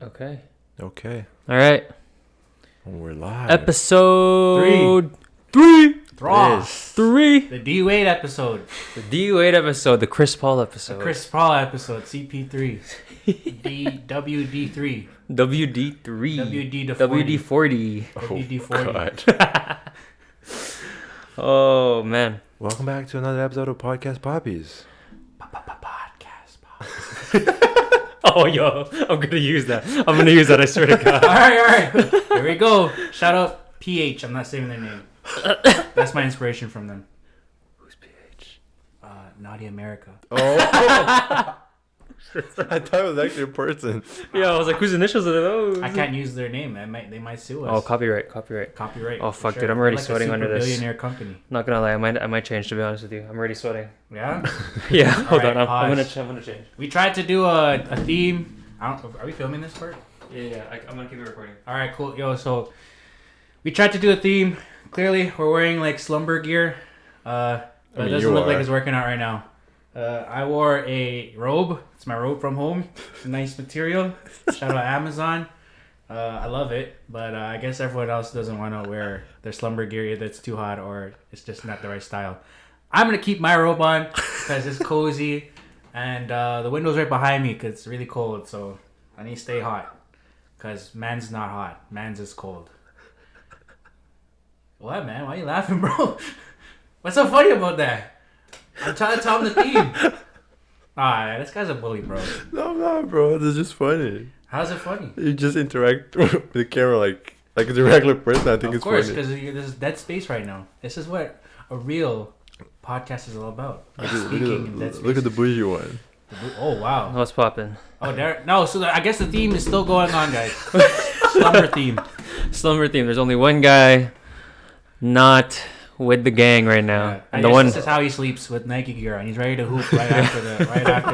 Okay. Okay. All right. We're live. Episode 3. The D Wade episode. The D Wade episode. The Chris Paul episode. The Chris Paul episode. CP3. WD3. WD3. WD40. WD40. WD40. God. Oh, man. Welcome back to another episode of Podcast Papis. Podcast. Oh, yo. I'm going to use that. I swear to God. All right. Here we go. Shout out PH. I'm not saying their name. That's my inspiration from them. Who's PH? Naughty America. Oh. I thought it was actually a person. Yeah, I was like, whose initials are those? I can't use their name. They might sue us. Oh, copyright. Copyright. Oh, for fuck, dude. I'm already sweating under this. Billionaire company. Not going to lie. I might change, to be honest with you. I'm already sweating. Yeah? Yeah, hold right, on. I'm pause. gonna change. We tried to do a theme. Are we filming this part? Yeah. I'm going to keep it recording. All right, cool. Yo, so we tried to do a theme. Clearly, we're wearing like slumber gear. But it doesn't look like it's working out right now. I wore a robe. It's my robe from home. It's a nice material. Shout out Amazon. I love it. But I guess everyone else doesn't want to wear their slumber gear. Either it's too hot or it's just not the right style. I'm going to keep my robe on because it's cozy. And the window's right behind me because it's really cold. So I need to stay hot. Because man's not hot. Man's is cold. What, man? Why are you laughing, bro? What's so funny about that? I'm trying to tell him the theme. Ah, this guy's a bully, bro. No, I'm not, bro. This is just funny. How's it funny? You just interact with the camera like it's a regular person. I think Of it's course, funny. because there's dead space right now. This is what a real podcast is all about. Speaking in dead space. Look at the bougie one. Oh, wow. What's popping? Oh, there. No, so I guess the theme is still going on, guys. Slumber theme. Slumber theme. There's only one guy not with the gang right now. Yeah. I And the guess one this is how he sleeps with Nike gear on. He's ready to hoop right after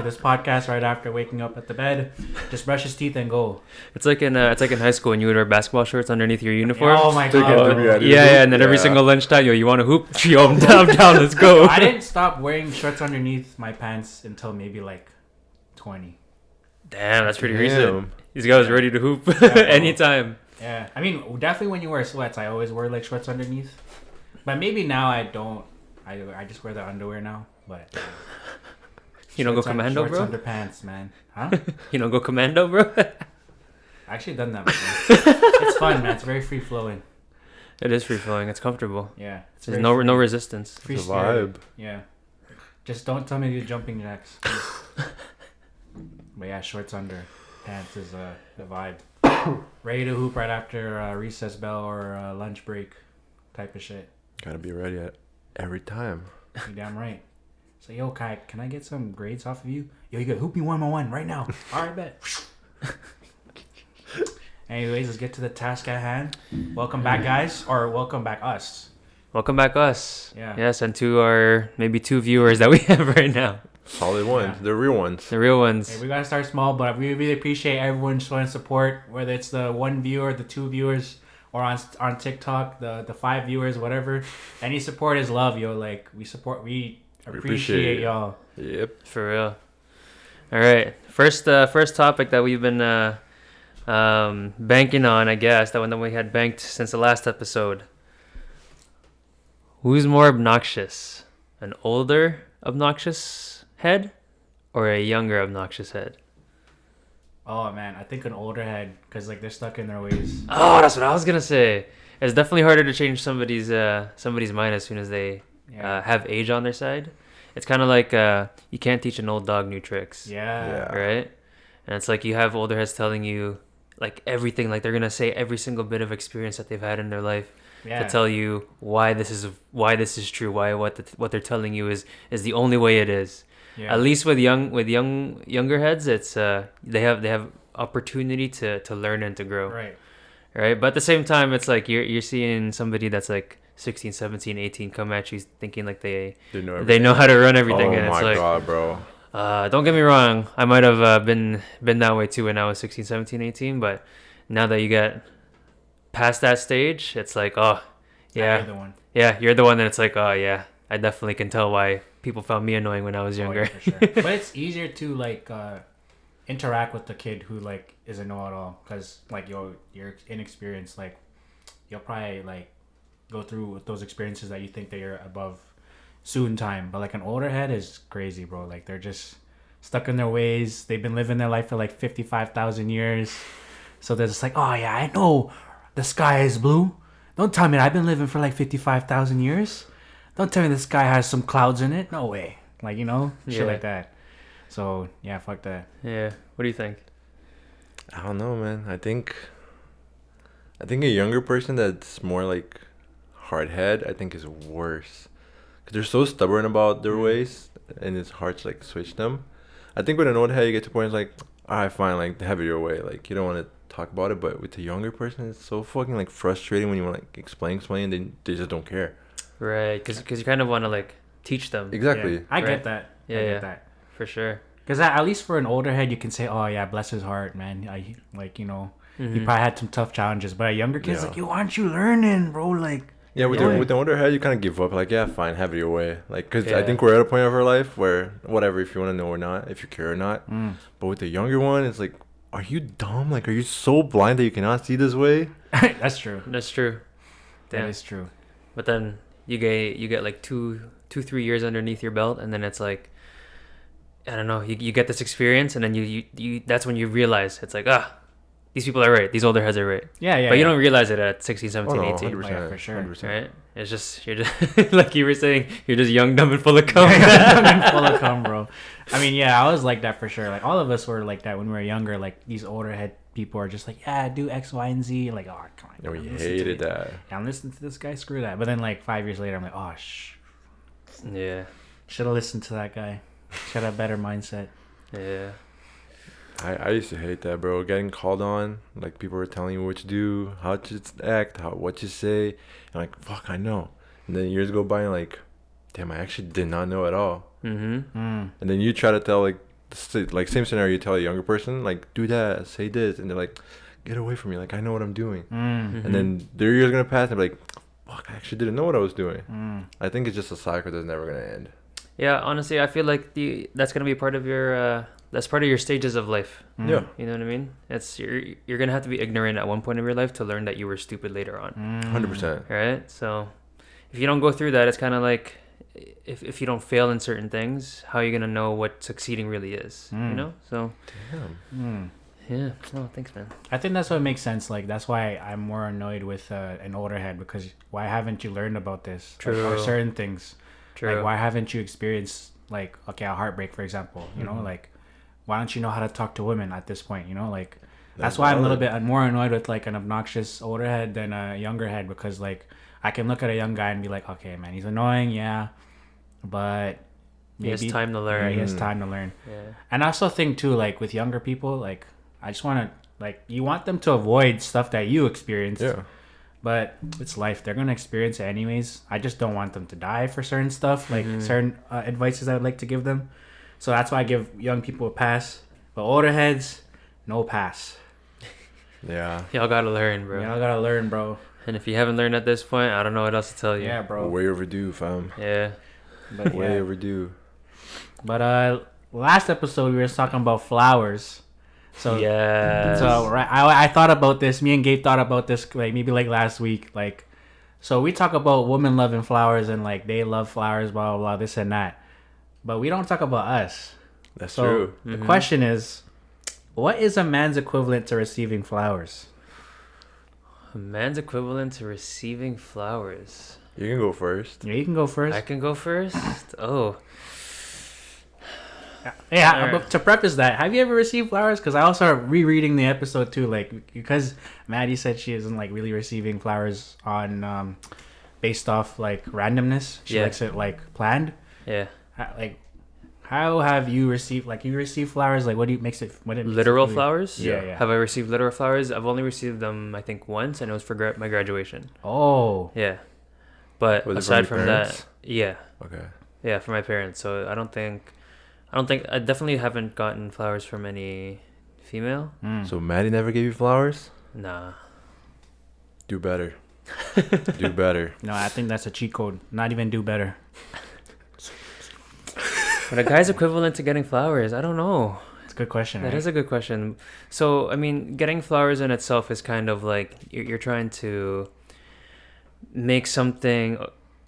this podcast, right after waking up at the bed. Just brush his teeth and go. it's like in high school when you would wear basketball shorts underneath your uniform. Oh my Take it god. to me, I do. Yeah, and then every Yeah. single lunchtime, yo, you want to hoop? Yo, I'm down, let's go. I didn't stop wearing shorts underneath my pants until maybe like 20. Damn, that's pretty Damn. recent. These guys ready to hoop Yeah, bro. anytime. Yeah, I mean, definitely when you wear sweats, I always wear like shorts underneath. But maybe now I don't. I just wear the underwear now. But You don't go shorts un- commando, shorts bro? underpants, man. Huh? You don't go commando, bro? I actually done that before. It's fun, man. It's very free flowing. It is free flowing. It's comfortable. Yeah, it's There's very no free, resistance. free It's a scary. vibe. Yeah, just don't tell me to do jumping jacks. But yeah, shorts under pants is the vibe. Ready to hoop right after recess bell or lunch break, type of shit. Gotta be ready at every time. You damn right. So yo, Kai, can I get some grades off of you? Yo, you got hoop me 1-on-1 right now. All right, bet. Anyways, let's get to the task at hand. Welcome back, guys, or welcome back us. Welcome back, us. Yeah. Yes, and to our maybe 2 viewers that we have right now. Solid ones. Yeah. The real ones. The real ones. Hey, we gotta start small, but we really appreciate everyone showing support, whether it's the 1 viewer, the 2 viewers, or on TikTok, the 5 viewers, whatever. Any support is love, yo. Like we appreciate it. y'all. Yep. For real. All right. First topic that we've been banking on, I guess, that one that we had banked since the last episode. Who's more obnoxious? An older obnoxious head or a younger obnoxious head? Oh man, I think an older head, cause like they're stuck in their ways. Oh, that's what I was gonna say. It's definitely harder to change somebody's mind as soon as they Yeah. have age on their side. It's kind of like you can't teach an old dog new tricks. Yeah. Right? And it's like you have older heads telling you like everything, like they're gonna say every single bit of experience that they've had in their life Yeah. to tell you why this is true, why what they're telling you is the only way it is. Yeah. At least with younger heads, it's they have opportunity to learn and to grow. Right? But at the same time, it's like you're seeing somebody that's like 16, 17, 18 come at you thinking like they know how to run everything, Oh and it's my like god, bro. don't get me wrong, I might have been that way too when I was 16, 17, 18, but now that you get past that stage, it's like, oh yeah, You're the one. yeah, you're the one that it's like, oh yeah, I definitely can tell why people found me annoying when I was Oh, younger. yeah, for sure. But it's easier to like interact with the kid who like is a know-it-all, because like you're inexperienced, like you'll probably like go through those experiences that you think that you're above soon time. But like an older head is crazy, bro. Like they're just stuck in their ways. They've been living their life for like 55,000 years. So they're just like, oh yeah, I know the sky is blue. Don't tell me I've been living for like 55,000 years. Don't tell me the sky has some clouds in it. No way. Like, you know, shit like that. So yeah, fuck that. Yeah. What do you think? I don't know, man. I think a younger person that's more like hard head, I think is worse. Because they're so stubborn about their ways, and it's hard to like switch them. I think with an old head, you get to the point it's like, all right, fine, like have it your way. Like you don't want to talk about it. But with the younger person, it's so fucking like frustrating when you want to like explain, and they just don't care. Right. Because you kind of want to like teach them. Exactly. Yeah, I get that. Yeah, I get that. For sure. Because at least for an older head, you can say, oh yeah, bless his heart, man. I like, you know, he probably had some tough challenges. But a younger kid's like, yo, aren't you learning, bro? Like, yeah, with the older head, you kind of give up. Like, yeah, fine, have it your way. Like, because I think we're at a point of our life where whatever, if you want to know or not, if you care or not. But with the younger one, it's like, are you dumb? Like, are you so blind that you cannot see this way? That's true. That's true. Damn. That is true. But then you get like 3 years underneath your belt, and then it's like, I don't know, you get this experience, and then you that's when you realize it's like, these people are right, these older heads are right. Yeah. But you don't realize it at 16, 17, 18. 100%, yeah, for sure. 100%. Right? It's just, you're just like you were saying, you're just young, dumb, and full of cum. Full of cum, bro. I mean, yeah, I was like that for sure. Like all of us were like that when we were younger. Like these older head people are just like, yeah, do X, Y, and Z. Like, oh, come on. No, we hated that. Yeah, I'm listening to this guy. Screw that. But then like 5 years later, I'm like, oh, Yeah. should have listened to that guy. Should have a better mindset. Yeah. I used to hate that, bro. Getting called on, like people were telling you what to do, how to act, what to say, and like, fuck, I know. And then years go by, and like, damn, I actually did not know at all. And then you try to tell like same scenario, you tell a younger person like, do that, say this, and they're like, get away from me, like I know what I'm doing. And then their years gonna pass, and they're like, fuck, I actually didn't know what I was doing. I think it's just a cycle that's never gonna end. Yeah, honestly, I feel like that's gonna be part of your that's part of your stages of life. Yeah, you know what I mean. It's you're gonna have to be ignorant at one point of your life to learn that you were stupid later on. 100%. Right. So if you don't go through that, it's kind of like if you don't fail in certain things, how are you gonna know what succeeding really is? You know. So. Damn. Yeah. Oh, thanks, man. I think that's what makes sense. Like that's why I'm more annoyed with an older head, because why haven't you learned about this? True. Like, or certain things. True. Like why haven't you experienced like a heartbreak, for example? You know, like why don't you know how to talk to women at this point? You know, like that's why I'm a little bit more annoyed with like an obnoxious older head than a younger head, because like I can look at a young guy and be like, okay, man, he's annoying, yeah, but maybe he has time to learn. Yeah, he has time to learn. Yeah. And I also think too, like with younger people, like I just want to like you want them to avoid stuff that you experienced. Yeah. But it's life. They're gonna experience it anyways. I just don't want them to die for certain stuff, like certain advices I would like to give them. So that's why I give young people a pass, but older heads, no pass. Yeah. Y'all gotta learn, bro. Y'all gotta learn, bro. And if you haven't learned at this point, I don't know what else to tell you. Yeah, bro. Way overdue, fam. Yeah. But Way overdue. But last episode we were talking about flowers. So yeah. So right, I thought about this. Me and Gabe thought about this like maybe like last week. Like, so we talk about women loving flowers and like they love flowers, blah blah blah, this and that. But we don't talk about us. That's so true. The question is, what is a man's equivalent to receiving flowers? A man's equivalent to receiving flowers. You can go first. Yeah, you can go first. I can go first. Oh. Yeah, Right. but to preface that, have you ever received flowers? Because I also rereading the episode too, like because Maddie said she isn't like really receiving flowers on based off like randomness. She likes it like planned. Yeah. How have you received flowers? Like, what do you makes it? What it makes Literal it really, flowers? Yeah. Have I received literal flowers? I've only received them, I think, once, and it was for my graduation. Oh. Yeah. But Was it aside from from your that, parents? yeah. Okay. Yeah, for my parents. So I definitely haven't gotten flowers from any female. So Maddie never gave you flowers? Nah. Do better. Do better. No, I think that's a cheat code. Not even do better. But a guy's equivalent to getting flowers, I don't know. It's good question. That is a good question. So, I mean, getting flowers in itself is kind of like you're trying to make something,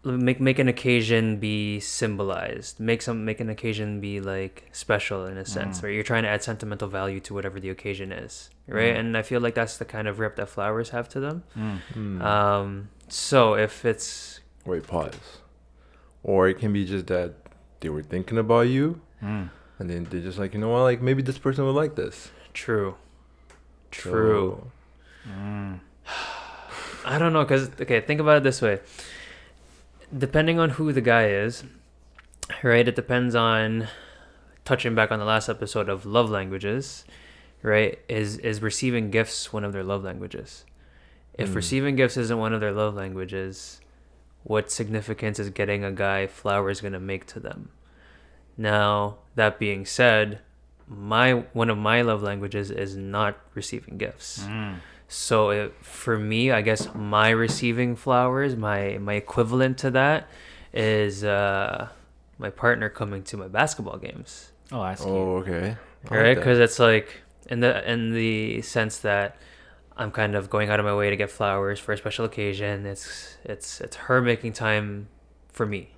make an occasion be symbolized, make an occasion be like special in a sense, right? You're trying to add sentimental value to whatever the occasion is, right? And I feel like that's the kind of rep that flowers have to them. So if it's wait, pause, or it can be just that they were thinking about you, and then they're just like, you know what, like maybe this person would like this. True. So, I don't know, because think about it this way. Depending on who the guy is, right? It depends on, touching back on the last episode of love languages, right? Is receiving gifts one of their love languages? If receiving gifts isn't one of their love languages, what significance is getting a guy flowers going to make to them? Now, that being said, one of my love languages is not receiving gifts. So for me, I guess my receiving flowers, my equivalent to that is my partner coming to my basketball games. Oh, that's cute. Oh, okay. Right, because it's like in the sense that I'm kind of going out of my way to get flowers for a special occasion. It's her making time for me,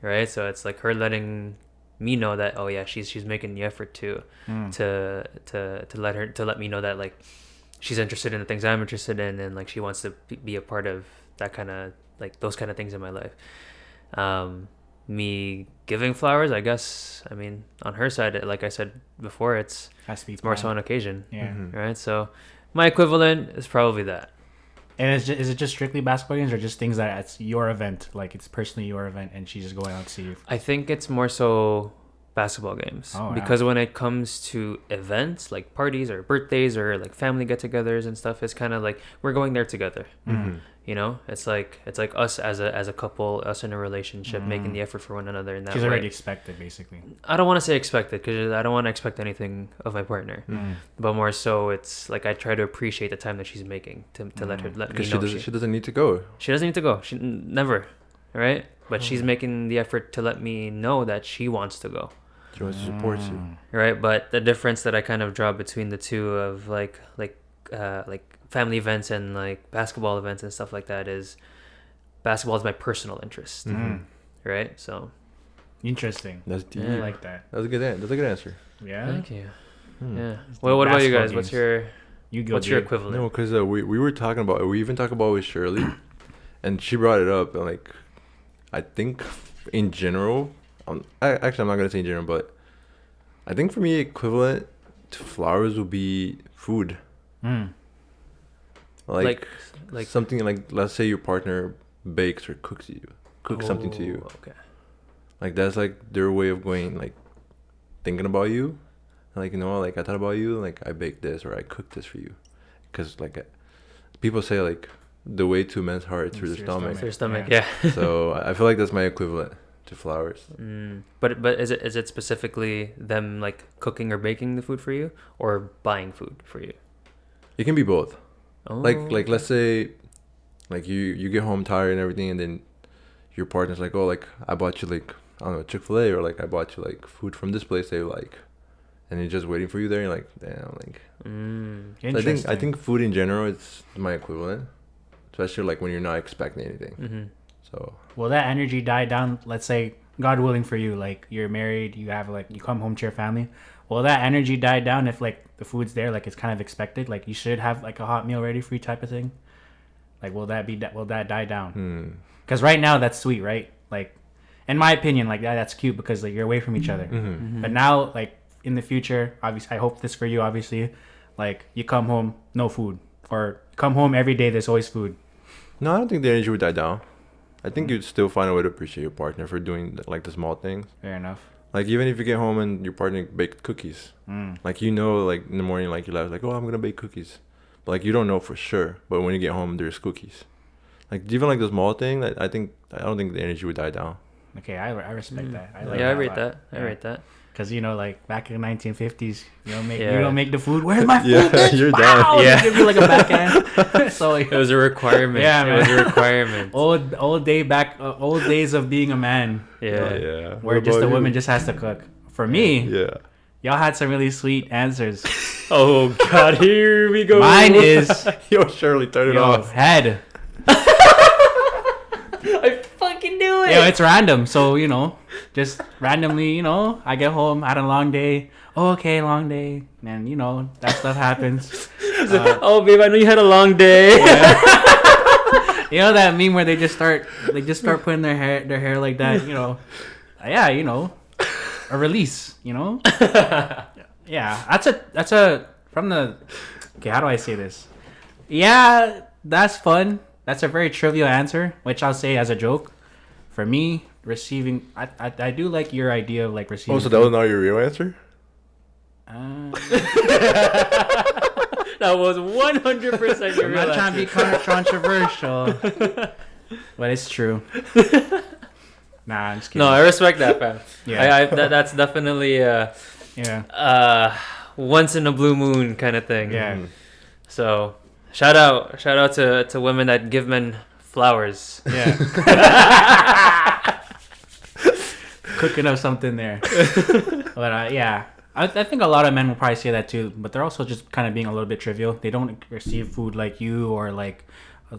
right? So it's like her letting me know that, oh yeah, she's making the effort to let me know that like she's interested in the things I'm interested in, and like she wants to be a part of that kind of like those kind of things in my life. Me giving flowers, I guess, I mean, on her side, like I said before, it's more so on occasion, right? So my equivalent is probably that. And is it just strictly basketball games, or just things that it's your event, like it's personally your event, and she's just going out to see you? I think it's more so basketball games, because when it comes to events like parties or birthdays or like family get-togethers and stuff, it's kind of like we're going there together. You know, it's like us as a couple, us in a relationship, making the effort for one another. In that she's way. already expected, basically. I don't want to say expected, because I don't want to expect anything of my partner, but more so it's like I try to appreciate the time that she's making to let me know. Because she doesn't need to go. She doesn't need to go. She never, right? But she's making the effort to let me know that she wants to go. She wants to support you, right? But the difference that I kind of draw between the two of like family events and like basketball events and stuff like that is basketball is my personal interest, right? So interesting. That's deep. I like that. That's a good answer. Yeah. Thank you. Yeah. Well, what about you guys? What's your equivalent? No, because we were talking about, we even talked about it with Shirley, and she brought it up, and like I think in general, I'm not gonna say in general, but I think for me equivalent to flowers would be food. Like something like, let's say your partner bakes or cooks something to you. Okay. Like that's like their way of going, like thinking about you, like, you know, like I thought about you, like I baked this or I cooked this for you, because like people say like the way to a man's heart is through their stomach. Through stomach, yeah. So I feel like that's my equivalent to flowers. But is it specifically them like cooking or baking the food for you, or buying food for you? It can be both. Oh. Like let's say like you get home tired and everything, and then your partner's like, oh, like I bought you like, I don't know, Chick-fil-A, or like I bought you like food from this place they like, and he's just waiting for you there. And you're like, damn, like. So I think food in general is my equivalent, especially like when you're not expecting anything. So will that energy die down? Let's say, God willing for you, like you're married, you have like you come home to your family. Will that energy die down if like the food's there, like it's kind of expected, like you should have like a hot meal ready for you type of thing? Like will that die down? Because right now that's sweet, right? Like in my opinion, like that's cute because like you're away from each other. But now, like in the future, obviously I hope this for you, obviously, like you come home, no food, or come home every day, there's always food. No, I don't think the energy would die down. I think you'd still find a way to appreciate your partner for doing like the small things. Fair enough. Like even if you get home and your partner baked cookies, like, you know, like in the morning, like you're like, oh, I'm gonna bake cookies, but like you don't know for sure. But when you get home, there's cookies. Like even like the small thing, that I don't think the energy would die down. Okay, I respect that. I rate that. I rate that. Because, you know, like back in the 1950s, you don't make the food. Where's my food? Yeah, you're done. Yeah, give you like a backhand. So like, it was a requirement. Yeah, man. It was a requirement. old days of being a man. Yeah. Yeah. Where just the woman just has to cook. For me, Y'all had some really sweet answers. Oh God, here we go. Mine is Yo, Shirley, turn it off. Head. I fucking knew it. Yo, it's random. So, just randomly, I get home, had a long day. Oh, okay, long day. And, that stuff happens. Oh, babe, I know you had a long day. Yeah. You know that meme where they just start putting their hair like that, Yeah, a release, Yeah, that's a from the. Okay, how do I say this? Yeah, that's fun. That's a very trivial answer, which I'll say as a joke. For me, receiving, I do like your idea of like receiving. Oh, so that was not your real answer? That was 100% your I'm real not trying to be controversial, but it's true. Nah, I'm just kidding. No, I respect that, fam. Yeah, that's definitely once in a blue moon kind of thing. Yeah. So shout out to women that give men flowers. Yeah. Cooking up something there. But yeah, I think a lot of men will probably say that too, but they're also just kind of being a little bit trivial. They don't receive food like you, or like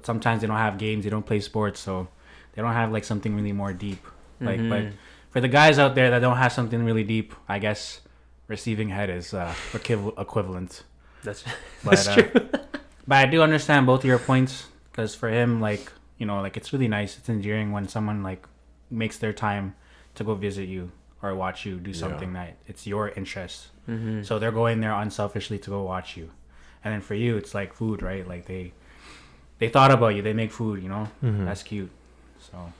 sometimes they don't have games, they don't play sports, so they don't have like something really more deep. Like, but for the guys out there that don't have something really deep, I guess receiving head is equivalent. That's True. But I do understand both of your points, because for him, like, like it's really nice, it's endearing when someone like makes their time to go visit you or watch you do something that it's your interest. Mm-hmm. So they're going there unselfishly to go watch you. And then for you, it's like food, right? Like they thought about you, they make food, Mm-hmm. That's cute. So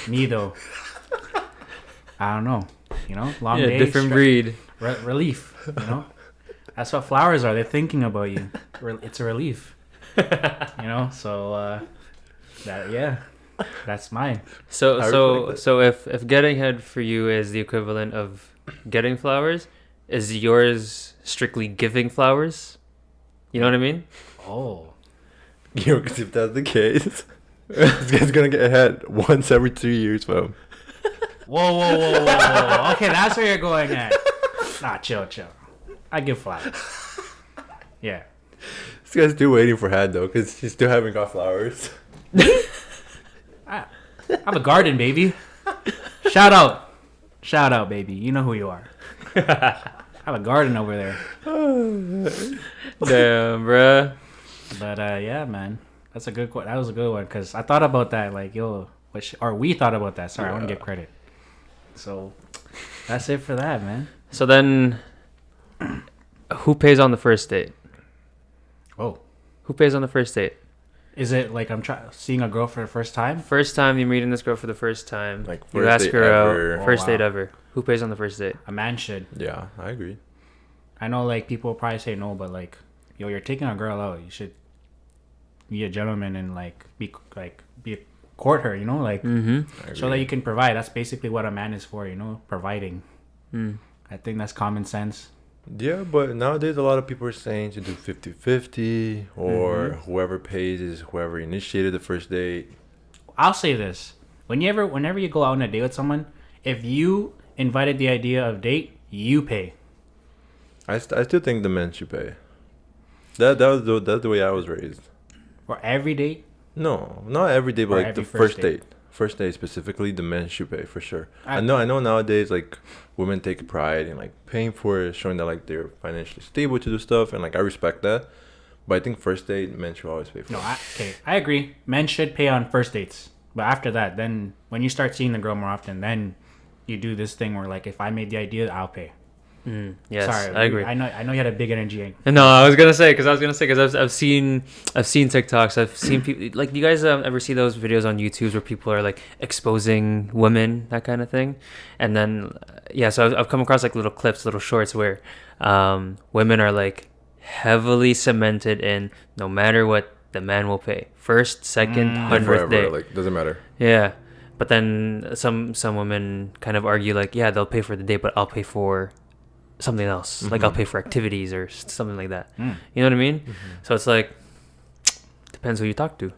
me though, I don't know, long day, different breed. Relief, That's what flowers are. They're thinking about you. It's a relief, So that's mine. So if getting head for you is the equivalent of getting flowers, is yours strictly giving flowers? You know what I mean? Oh, Because if that's the case, this guy's gonna get head once every 2 years, fam. Whoa. Okay, that's where you're going at. Nah, chill. I give flowers. Yeah. This guy's still waiting for head though, because he still haven't got flowers. I have a garden, baby. Shout out, baby. You know who you are. I have a garden over there. Damn, bruh. But yeah, man, that's a good. That was a good one, because I thought about that. Like, yo, we thought about that. Sorry, I want to give credit. So that's it for that, man. So then, who pays on the first date? Oh, who pays on the first date? Is it like I'm seeing a girl for the first time? First time you're meeting this girl for the first time. Like you ask her ever. out. First date ever. Who pays on the first date? A man should. Yeah, I agree. I know, like, people will probably say no, but like, yo, you're taking a girl out. You should be a gentleman and court her. Like, so that you can provide. That's basically what a man is for. Providing. I think that's common sense. Yeah, but nowadays a lot of people are saying to do 50-50, or whoever pays is whoever initiated the first date. I'll say this. Whenever you go out on a date with someone, if you invited the idea of date, you pay. I still think the men should pay. That's the way I was raised. For every date? No, not every day, but like the first date. First date specifically, the men should pay for sure. I know nowadays, like, women take pride in like paying for it, showing that like they're financially stable to do stuff, and like I respect that. But I think first date, men should always pay for it. I agree. Men should pay on first dates, but after that, then when you start seeing the girl more often, then you do this thing where like, if I made the idea, I'll pay. Yes, sorry, I agree. I know you had a big energy. No, I was gonna say because I've seen TikToks. I've seen people like, do you guys ever see those videos on YouTube where people are like exposing women, that kind of thing? And then so I've come across like little clips, little shorts where women are like heavily cemented in no matter what, the man will pay first, second, 100th day. Like, doesn't matter. Yeah, but then some women kind of argue like, yeah, they'll pay for the date, but I'll pay for something else, like I'll pay for activities or something like that. You know what I mean? So it's like, depends who you talk to.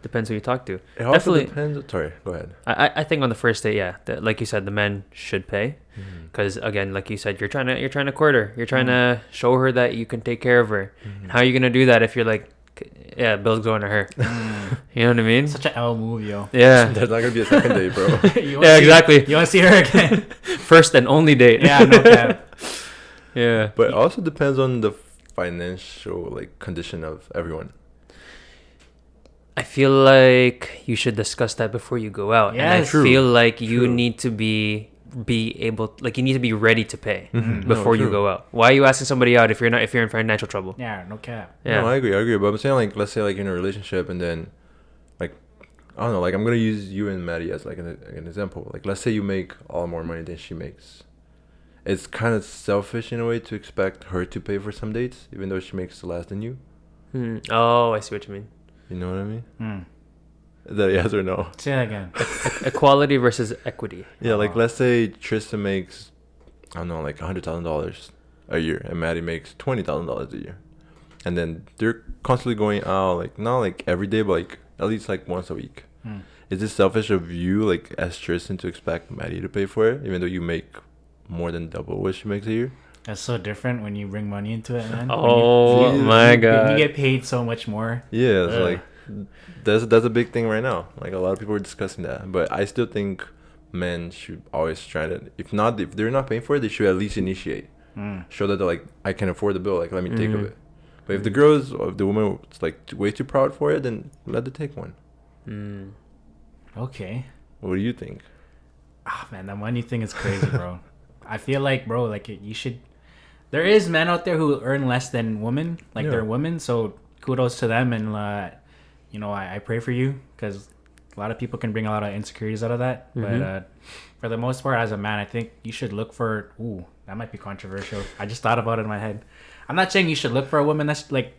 Depends who you talk to. It also Definitely depends. Sorry, go ahead. I think on the first date, yeah, like you said, the men should pay, because again, like you said, you're trying to court her, you're trying to show her that you can take care of her. How are you gonna do that if you're like, yeah, bill's going to her? You know what I mean? Such an L move, yo. Yeah. There's not gonna be a second date, bro. Yeah, exactly. You want to see her again? First and only date. Yeah, no cap. Yeah. But it also depends on the financial like condition of everyone. I feel like you should discuss that before you go out. Yeah, and I true. feel like you True. need to be able, like you need to be ready to pay Mhm. before No, you true. go out. Why are you asking somebody out if you're in financial trouble? Yeah, no cap. Yeah. No, I agree. But I'm saying like, let's say like you're in a relationship and then, like, I don't know, like I'm gonna use you and Maddie as like an example. Like, let's say you make all more money than she makes. It's kind of selfish in a way to expect her to pay for some dates, even though she makes less than you. Oh, I see what you mean. You know what I mean? Is that a yes or no? Say that again. Equality versus equity. Yeah, like let's say Tristan makes, I don't know, like $100,000 a year, and Maddie makes $20,000 a year, and then they're constantly going out, like not like every day, but like at least like once a week. Is it selfish of you, like as Tristan, to expect Maddie to pay for it, even though you make more than double what she makes a year? That's so different when you bring money into it, man. Oh my god! You get paid so much more. Yeah, it's like that's a big thing right now. Like a lot of people are discussing that, but I still think men should always try to, if they're not paying for it, they should at least initiate. Show that they're like, I can afford the bill, like let me take of it. But if the woman is like way too proud for it, then let her take one. Okay. What do you think? Ah, man, that money thing is crazy, bro. I feel like, bro, like you should. There is men out there who earn less than women, like they're women. So kudos to them, and you know, I pray for you, because a lot of people can bring a lot of insecurities out of that. But for the most part, as a man, I think you should look for. Ooh, that might be controversial. I just thought about it in my head. I'm not saying you should look for a woman that's like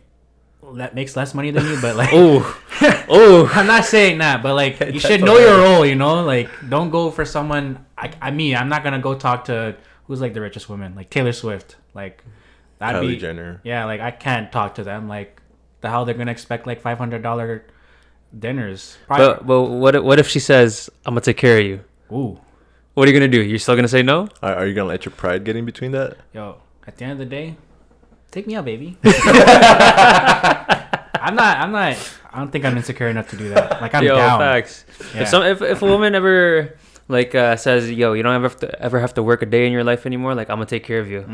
that makes less money than you, but like, oh, I'm not saying that, but like you should know your role, you know, like don't go for someone. I'm not gonna go talk to who's like the richest woman, like Taylor Swift, like that'd Kylie be Jenner. Yeah, like I can't talk to them. Like the hell they're gonna expect like $500 dinners. but what if she says, "I'm gonna take care of you"? Ooh, what are you gonna do? You're still gonna say no? Are you gonna let your pride get in between that? yo, at the end of the day, take me out, baby. I'm not. I don't think I'm insecure enough to do that. Like I'm down. Facts. Yeah. If a woman ever like says, "Yo, you don't ever have to work a day in your life anymore," like I'm gonna take care of you.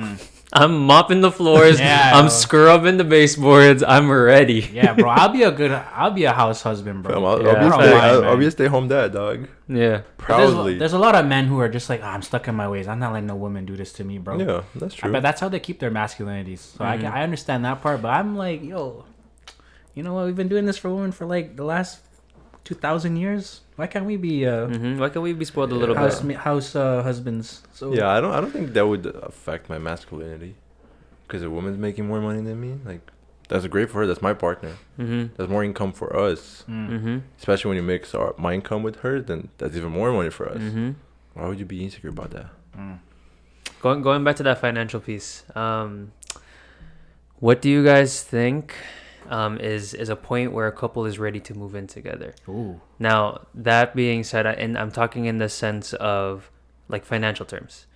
I'm mopping the floors. Yeah, I'm scrubbing the baseboards. I'm ready. Yeah, bro. I'll be a house husband, bro. I'll be a stay-home dad, dog. Yeah, proudly. There's a lot of men who are just like, I'm stuck in my ways. I'm not letting no woman do this to me, bro. Yeah, that's true. But that's how they keep their masculinities. So I understand that part. But I'm like, yo, you know what? We've been doing this for women for like the last 2,000 years. Why can't we be why can't we be spoiled a little bit? House husbands? So yeah, I don't think that would affect my masculinity, because a woman's making more money than me. Like, that's great for her. That's my partner. That's more income for us. Especially when you mix my income with hers, then that's even more money for us. Why would you be insecure about that? Going back to that financial piece, what do you guys think is a point where a couple is ready to move in together? Ooh. Now, that being said, and I'm talking in the sense of like financial terms.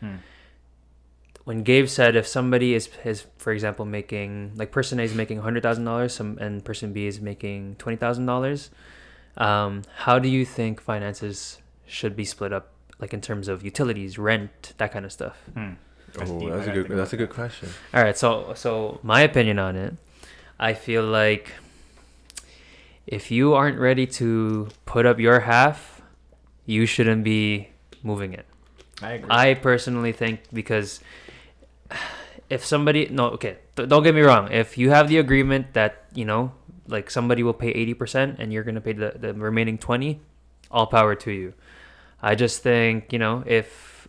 When Gabe said if somebody is for example making, like person A is making $100,000, and person B is making $20,000, how do you think finances should be split up, like in terms of utilities, rent, that kind of stuff? That's a good question. All right, so my opinion on it, I feel like if you aren't ready to put up your half, you shouldn't be moving it. I agree. I personally think, because if somebody, don't get me wrong, if you have the agreement that, you know, like somebody will pay 80% and you're going to pay the remaining 20, all power to you. I just think, you know, if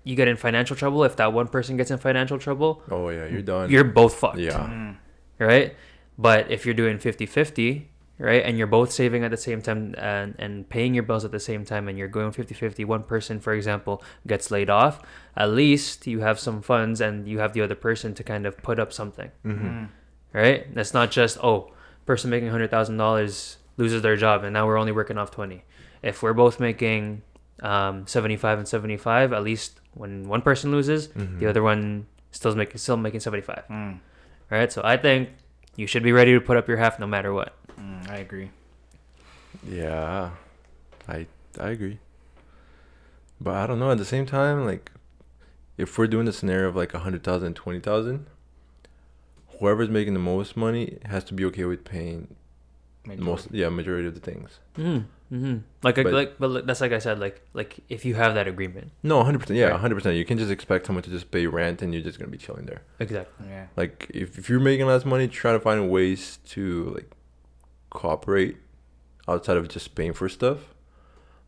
you get in financial trouble, if that one person gets in financial trouble, oh yeah, you're done. You're both fucked. Yeah. Right? But if you're doing 50-50, right, and you're both saving at the same time and paying your bills at the same time, and you're going 50-50, one person, for example, gets laid off, at least you have some funds and you have the other person to kind of put up something. Right? That's not just, person making $100,000 loses their job, and now we're only working off 20. If we're both making 75 and 75, at least when one person loses, the other one still making 75. Right? So I think you should be ready to put up your half no matter what. I agree. Yeah, I agree. But I don't know. At the same time, like, if we're doing the scenario of like 100,000, 20,000, whoever's making the most money has to be okay with paying majority of the things. But that's like I said, like if you have that agreement. No, 100%. Yeah, Right. 100%. You can just expect someone to just pay rent and you're just gonna be chilling there. Exactly. Yeah. Like if you're making less money, try to find ways to like cooperate outside of just paying for stuff.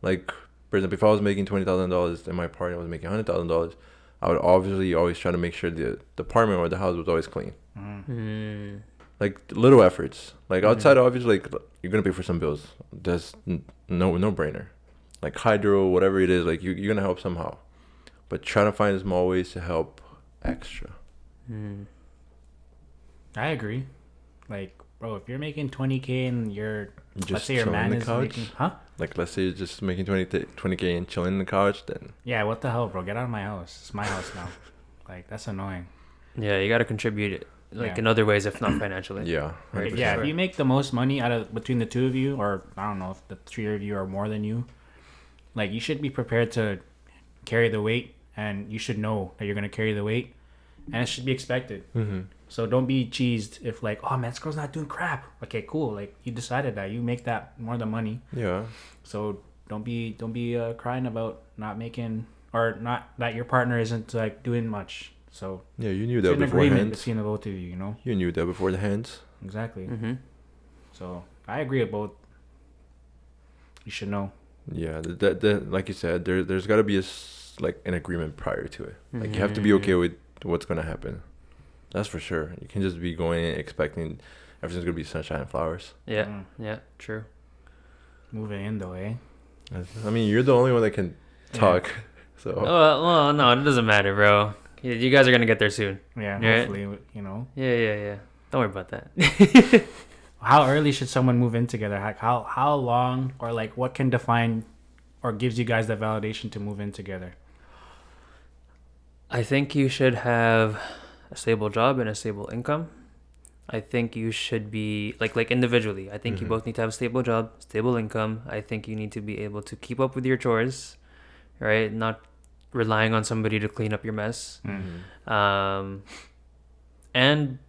Like, for example, if I was making $20,000 and my partner was making $100,000, I would obviously always try to make sure the apartment or the house was always clean. Like little efforts. Like outside, obviously, like you're gonna pay for some bills. That's no brainer. Like hydro, whatever it is, like you're gonna help somehow. But try to find small ways to help extra. I agree. Like, bro, if you're making 20K and let's say your chilling on man the is couch? making, Like, let's say you're just making 20K and chilling on the couch, then Yeah, what the hell, bro? Get out of my house. It's my house now. Like, that's annoying. Yeah, you got to contribute in other ways, if not financially. yeah. If you make the most money out of between the two of you, or I don't know if the three of you are more than you, like, you should be prepared to carry the weight, and you should know that you're gonna carry the weight, and it should be expected. So don't be cheesed if like, oh man, this girl's not doing crap. Okay, cool. Like, you decided that you make that more than money. Yeah. So don't be crying about not making, or not that your partner isn't like doing much. So Yeah, you knew it's that an agreement beforehand. between the both of you, you know. You knew that before the hands. Exactly. So I agree about. You should know. Yeah, that like you said, there's got to be like an agreement prior to it. Like you have to be okay with what's gonna happen. That's for sure. You can just be going in expecting everything's gonna be sunshine and flowers. Yeah, yeah, true. Moving in though, eh? I mean, you're the only one that can talk. So. Well, no, it doesn't matter, bro. You guys are gonna get there soon. Yeah, Right? hopefully, you know. Yeah. Don't worry about that. How early should someone move in together? Like how long, or like what can define or gives you guys the validation to move in together? I think you should have a stable job and a stable income. I think you should be like individually. I think you both need to have a stable job, stable income. I think you need to be able to keep up with your chores, right? Not relying on somebody to clean up your mess. And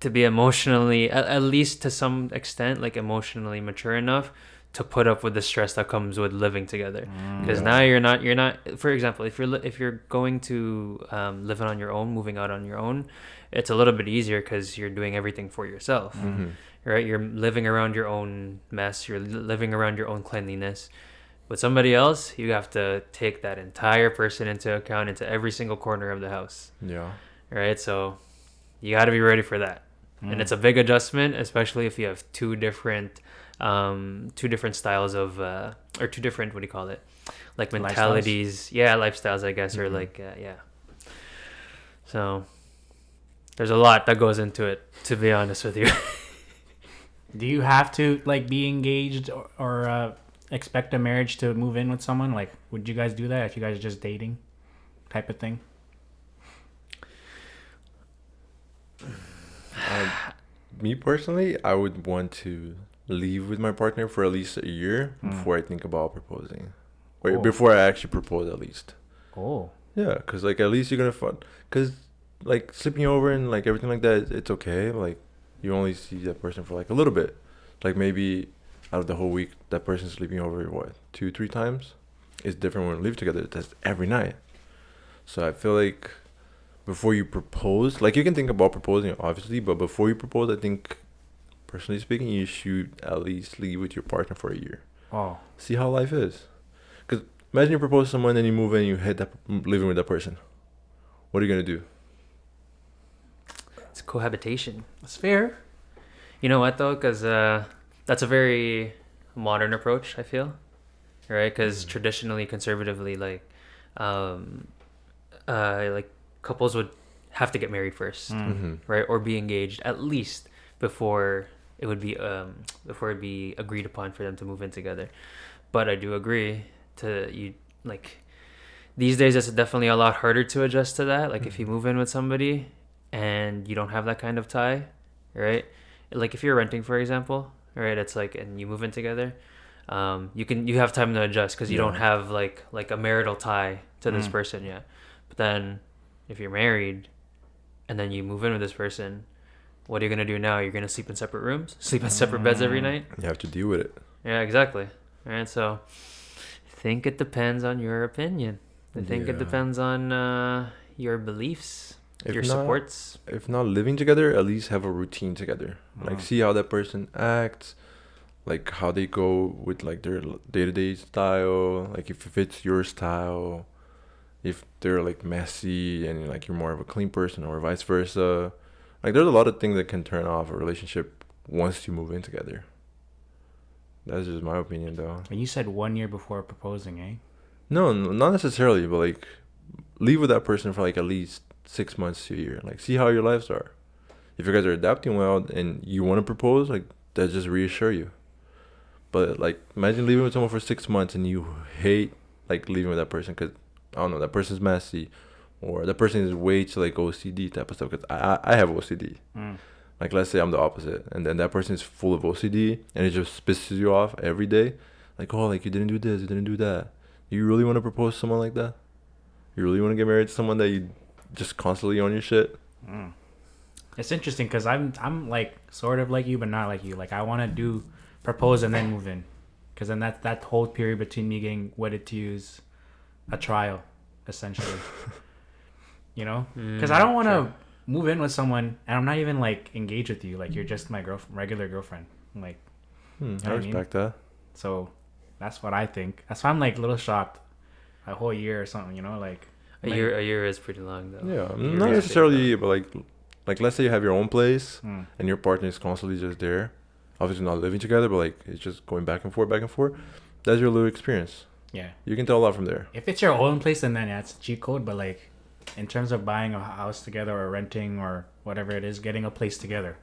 to be emotionally, at least to some extent, like emotionally mature enough to put up with the stress that comes with living together. Because now you're not. For example, if you're going to living on your own, moving out on your own, it's a little bit easier because you're doing everything for yourself, right? You're living around your own mess. You're living around your own cleanliness. With somebody else, you have to take that entire person into account, into every single corner of the house. Yeah. Right. So you got to be ready for that. And it's a big adjustment, especially if you have two different styles of or two different, what do you call it, like mentalities, lifestyles, I guess, or like so there's a lot that goes into it, to be honest with you. Do you have to like be engaged or expect a marriage to move in with someone? Like, would you guys do that if you guys are just dating type of thing? Me personally, I would want to live with my partner for at least a year before I think about proposing. Or before I actually propose, at least. Oh. Yeah, because like at least you're gonna fun. Because like sleeping over and like everything like that, it's okay. Like you only see that person for like a little bit. Like maybe out of the whole week, that person's sleeping over 2-3 times. It's different when we live together. That's every night. So I feel like before you propose, like you can think about proposing obviously, but before you propose, I think personally speaking, you should at least live with your partner for a year. Oh. See how life is. Because imagine you propose to someone and you move in and you hate that living with that person. What are you gonna do? It's cohabitation. That's fair. You know what though? Because that's a very modern approach, I feel, right? Because traditionally, conservatively, like couples would have to get married first, right, or be engaged at least before it would be agreed upon for them to move in together. But I do agree to you, like, these days it's definitely a lot harder to adjust to that. Like, if you move in with somebody and you don't have that kind of tie, right? Like, if you're renting, for example, right? It's like, and you move in together, you have time to adjust because you don't have like a marital tie to this person yet. But then if you're married and then you move in with this person, what are you gonna do now? You're gonna sleep in separate rooms, sleep in separate beds every night. You have to deal with it. Yeah, exactly. Right. So I think it depends on your opinion. I think it depends on your beliefs, your supports. If not living together, at least have a routine together. Like, see how that person acts, like how they go with like their day-to-day style, like if it fits your style, if they're like messy and like you're more of a clean person, or vice versa. Like, there's a lot of things that can turn off a relationship once you move in together. That's just my opinion, though. And you said 1 year before proposing, eh? No, not necessarily, but like, live with that person for like at least 6 months to a year. Like, see how your lives are. If you guys are adapting well and you want to propose, like, that just reassure you. But like, imagine living with someone for 6 months and you hate like living with that person because, I don't know, that person's messy, or that person is way too like OCD type of stuff. Because I have OCD. Like, let's say I'm the opposite, and then that person is full of OCD and it just pisses you off every day. Like, oh, like, you didn't do this, you didn't do that. You really want to propose to someone like that? You really want to get married to someone that you just constantly on your shit? It's interesting because I'm like sort of like you, but not like you. Like, I want to propose and then move in, because then that whole period between me getting wedded to you is a trial, essentially. You know, because I don't want to move in with someone and I'm not even like engaged with you. Like, you're just my regular girlfriend. Like, I respect that. So that's what I think. That's why I'm like a little shocked. A whole year or something, you know, like a year is pretty long though. Yeah, not necessarily, but like let's say you have your own place and your partner is constantly just there. Obviously not living together, but like it's just going back and forth. That's your little experience. Yeah, you can tell a lot from there. If it's your own place, then it's a cheat code. But like, in terms of buying a house together or renting or whatever it is, getting a place together,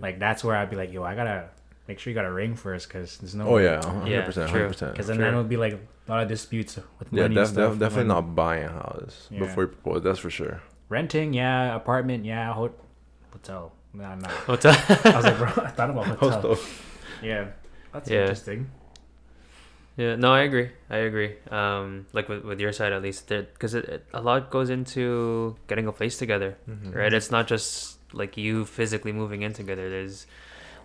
like that's where I'd be like, yo, I gotta make sure you got a ring first, because there's no. Oh yeah, 100%. Because then will be like a lot of disputes with money and stuff. Definitely not buying a house before you propose. That's for sure. Renting, apartment, hotel. Nah, not hotel. I was like, bro, I thought about hotel. Hostel. Yeah, that's interesting. Yeah, no, I agree. Like with your side at least, because a lot goes into getting a place together, right? It's not just like you physically moving in together. There's,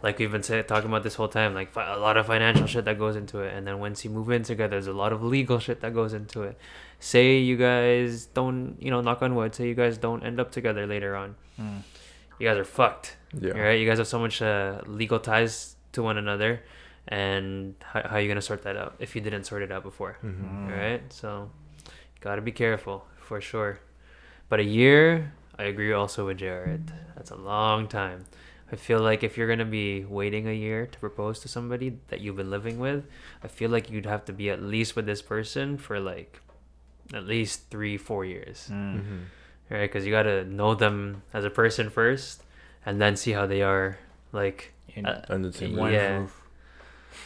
like we've been talking about this whole time, like a lot of financial shit that goes into it. And then once you move in together, there's a lot of legal shit that goes into it. Say you guys don't, knock on wood, say you guys don't end up together later on. You guys are fucked. Yeah. Right? You guys have so much legal ties to one another. And how are you going to sort that out if you didn't sort it out before? Right? So, got to be careful for sure. But a year, I agree also with Jared. That's a long time. I feel like if you're going to be waiting a year to propose to somebody that you've been living with, I feel like you'd have to be at least with this person for like at least 3-4 years. Right? Because you got to know them as a person first and then see how they are like under the same roof.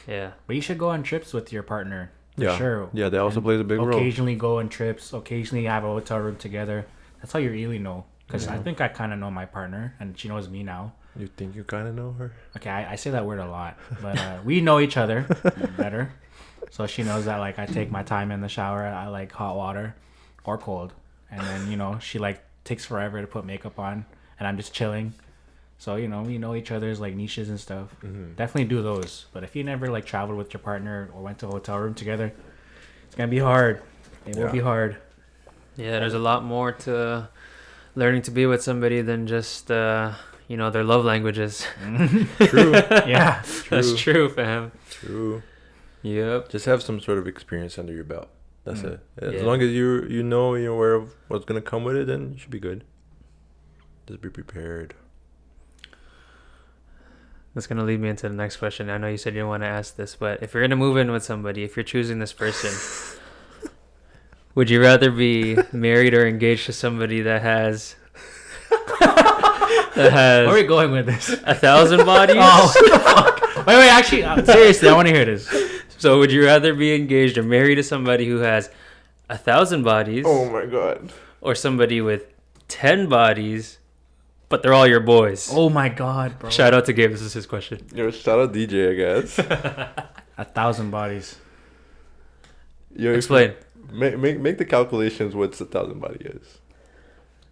Yeah. But you should go on trips with your partner. Yeah. Sure. Yeah, that also plays a big role. Occasionally go on trips. Occasionally have a hotel room together. That's how you really know. Because I think I kind of know my partner and she knows me now. You think you kind of know her? Okay, I say that word a lot. But we know each other better. So she knows that like I take my time in the shower. I like hot water or cold. And then, she like takes forever to put makeup on. And I'm just chilling. So, we know each other's like niches and stuff. Definitely do those. But if you never like traveled with your partner or went to a hotel room together, it's going to be hard. It will be hard. Yeah, there's a lot more to learning to be with somebody than just, their love languages. True. Yeah. True. That's true, fam. True. Yep. Just have some sort of experience under your belt. That's it. As long as you know you're aware of what's going to come with it, then you should be good. Just be prepared. That's going to lead me into the next question. I know you said you didn't want to ask this, but if you're going to move in with somebody, if you're choosing this person, would you rather be married or engaged to somebody that has has Where are we going with this? 1,000 bodies. Oh, what the fuck? Wait, actually, seriously, I want to hear this. So would you rather be engaged or married to somebody who has 1,000 bodies? Oh my god. Or somebody with 10 bodies, but they're all your boys? Oh my god, bro. Shout out to Gabe. This is his question. Yo, shout out DJ, I guess. 1,000 bodies. Yo, Explain. Make the calculations. What's 1,000 body is?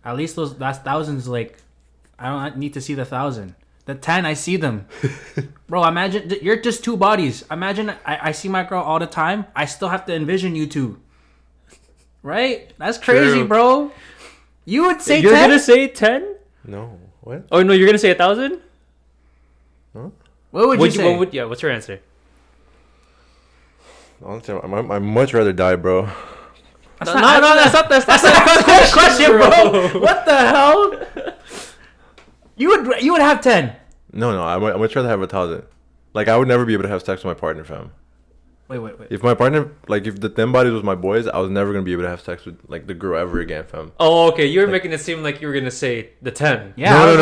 At least that's thousands. Like, I don't need to see the 1,000. The 10, I see them. Bro, imagine you're just 2 bodies. Imagine I see my girl all the time. I still have to envision you 2. Right? That's crazy, True. bro. You would say You're 10? gonna say 10? No. What? Oh no, you're gonna say 1,000? Huh? What would you say? What's your answer? Honestly, I'd much rather die, bro. That's not the question, bro. What the hell? You would have 10. No, I'd much rather have 1,000. Like, I would never be able to have sex with my partner, fam. Wait. If my partner, like, if the 10 bodies was my boys, I was never gonna be able to have sex with, like, the girl ever again, fam. Oh, okay. You were making it seem like you were gonna say the 10. Yeah. No.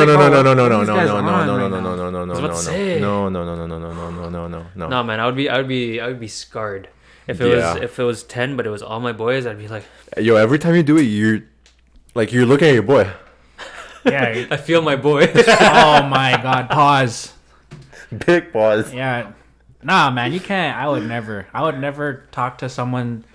No, man. I would be scarred if it was 10, but it was all my boys. I'd be like, Yo, every time you do it, you're looking at your boy. Yeah. I feel my boy. Oh my god. Pause. Big pause. Yeah. Nah, man, you can't. I would never talk to someone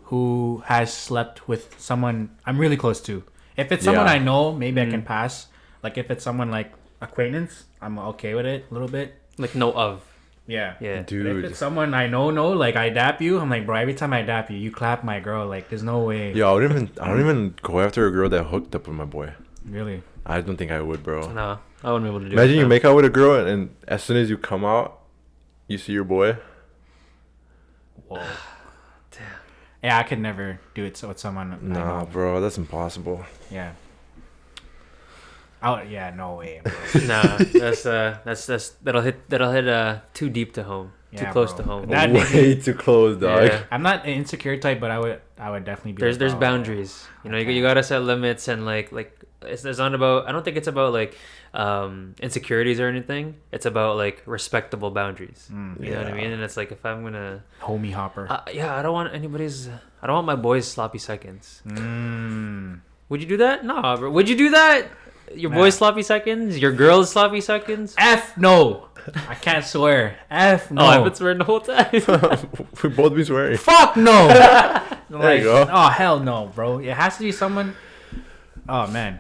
who has slept with someone I'm really close to. If it's someone I know, maybe I can pass. Like, if it's someone like acquaintance, I'm okay with it a little bit. Like know of. Yeah. Dude. If it's someone I know, like I dap you, I'm like, bro, every time I dap you, you clap my girl. Like, there's no way. Yo, I don't even go after a girl that hooked up with my boy. Really? I don't think I would, bro. No, I wouldn't be able to do it. Imagine you make out with a girl and as soon as you come out, you see your boy. Whoa. Damn. Yeah, I could never do it with someone. I Nah, know. bro, that's impossible. Yeah. No way, bro. Nah, that'll hit too deep to home. Too Yeah, close bro. to home. That- Way too close, dog. Yeah. I'm not an insecure type, but I would definitely be. There's like, oh, boundaries. You know, you gotta set limits and like it's not about. I don't think it's about like insecurities or anything. It's about like respectable boundaries. You know what I mean? And it's like if I'm gonna homie hopper. I don't want my boys sloppy seconds. Mm. Would you do that? No, bro. Would you do that? Your boys sloppy seconds? Your girls sloppy seconds? F no. I can't swear. F no. Oh, I've been swearing the whole time. We both be swearing. Fuck no. There you go. Oh hell no, bro. It has to be someone. Oh man.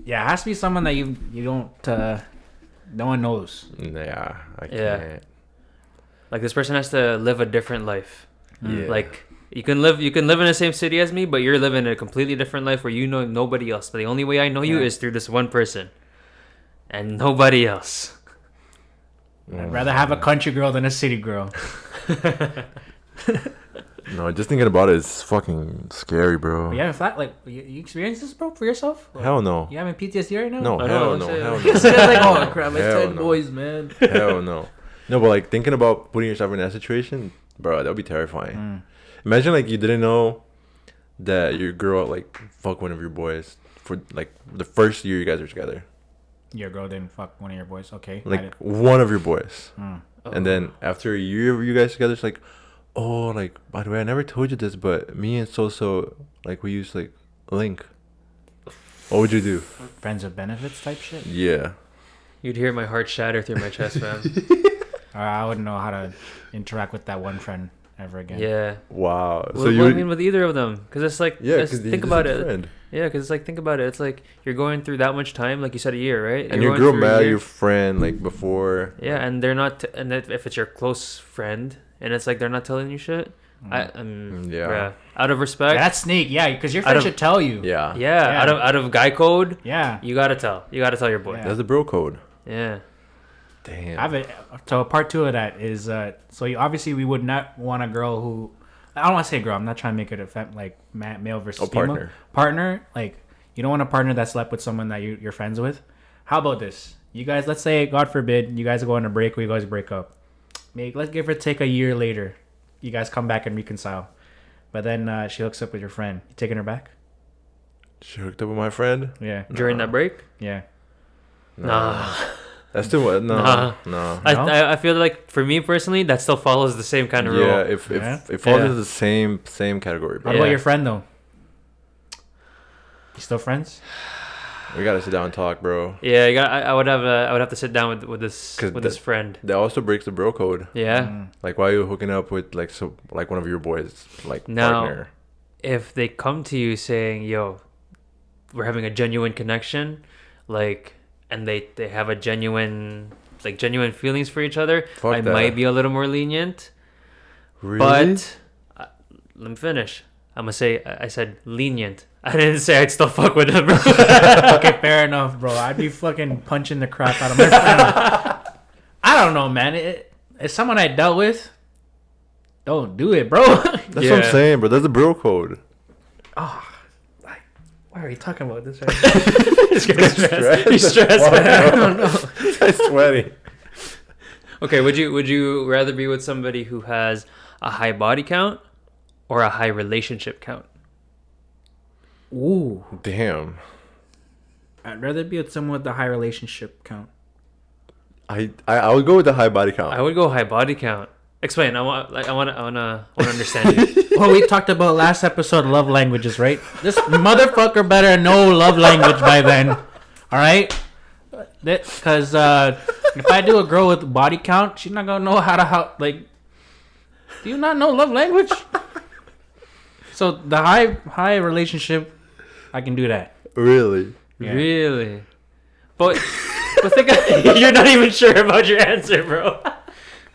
Yeah, it has to be someone that you don't. No one knows. Yeah, I can't. Yeah. Like this person has to live a different life. Yeah. Like you can live in the same city as me, but you're living a completely different life where you know nobody else. But the only way I know you is through this one person, and nobody else. I'd rather have a country girl than a city girl. No, just thinking about it is fucking scary, bro. Yeah, you experience this, bro, for yourself? Hell no. You having PTSD right now? No, I hell know, no, I'm hell saying. It's no. like, oh crap, it's Hell 10 no. boys, man. Hell no. No, but like thinking about putting yourself in that situation, bro, that would be terrifying. Imagine like you didn't know that your girl like fuck one of your boys for like the first year you guys are together. Your girl didn't fuck one of your boys. Okay. Like one of your boys. Mm. And then after a year of you guys together, it's like, oh, like, by the way, I never told you this, but me and So, like, we use, like, Link. What would you do? Friends with benefits type shit? Yeah. You'd hear my heart shatter through my chest, fam. I wouldn't know how to interact with that one friend ever again. Yeah. Wow. So what I mean with either of them, because it's like, yeah, just because think about it. Yeah, because it's like, think about it. It's like you're going through that much time, like you said, a year, right? And you're your girl going through a mad at year. your friend, like, before. Yeah, and they're not, and if it's your close friend, and it's like they're not telling you shit, Yeah. bruh, out of respect. That's sneak, yeah, because your friend should tell you. Yeah. Yeah, out of guy code. Yeah. You gotta tell your boy. Yeah. That's the bro code. Yeah. Damn. I have it. So part 2 of that is, so obviously we would not want a girl who, I don't want to say girl, I'm not trying to make it like male versus female. Partner. Partner, like, you don't want a partner that slept with someone that you're friends with. How about this? You guys, let's say, God forbid, you guys go on a break or you guys break up. Maybe, let's give or take a year later. You guys come back and reconcile. But then she hooks up with your friend. You taking her back? She hooked up with my friend? Yeah. During that break. Yeah. Nah. That's too much. No. I feel like for me personally, that still follows the same kind of rule. Yeah, if it falls into the same category. Bro. What about your friend though? You still friends? We gotta sit down and talk, bro. Yeah, I would have to sit down with this friend. That also breaks the bro code. Yeah. Like, why are you hooking up with like one of your boys, like, partner? If they come to you saying, "Yo, we're having a genuine connection," like, and they have a genuine feelings for each other, might be a little more lenient. Really? But let me finish. I'm gonna say I said lenient. I didn't say I'd still fuck with him, bro. Okay, fair enough, bro. I'd be fucking punching the crap out of my friend. I don't know, man. It's someone I dealt with. Don't do it, bro. That's what I'm saying, bro. That's the bro code. Oh, like, why are we talking about this right now? He's stressed. He's stressed. I don't know. I'm sweaty. Okay, would you rather be with somebody who has a high body count or a high relationship count? Ooh. Damn. I'd rather be with someone with a high relationship count. I would go with the high body count. I would go high body count. Explain. I want to understand you. Well, we talked about last episode love languages, right? This motherfucker better know love language by then. All right? Because if I do a girl with body count, she's not gonna know do you not know love language? So the high relationship, I can do that. Really? Yeah. Really? But think you're not even sure about your answer, bro.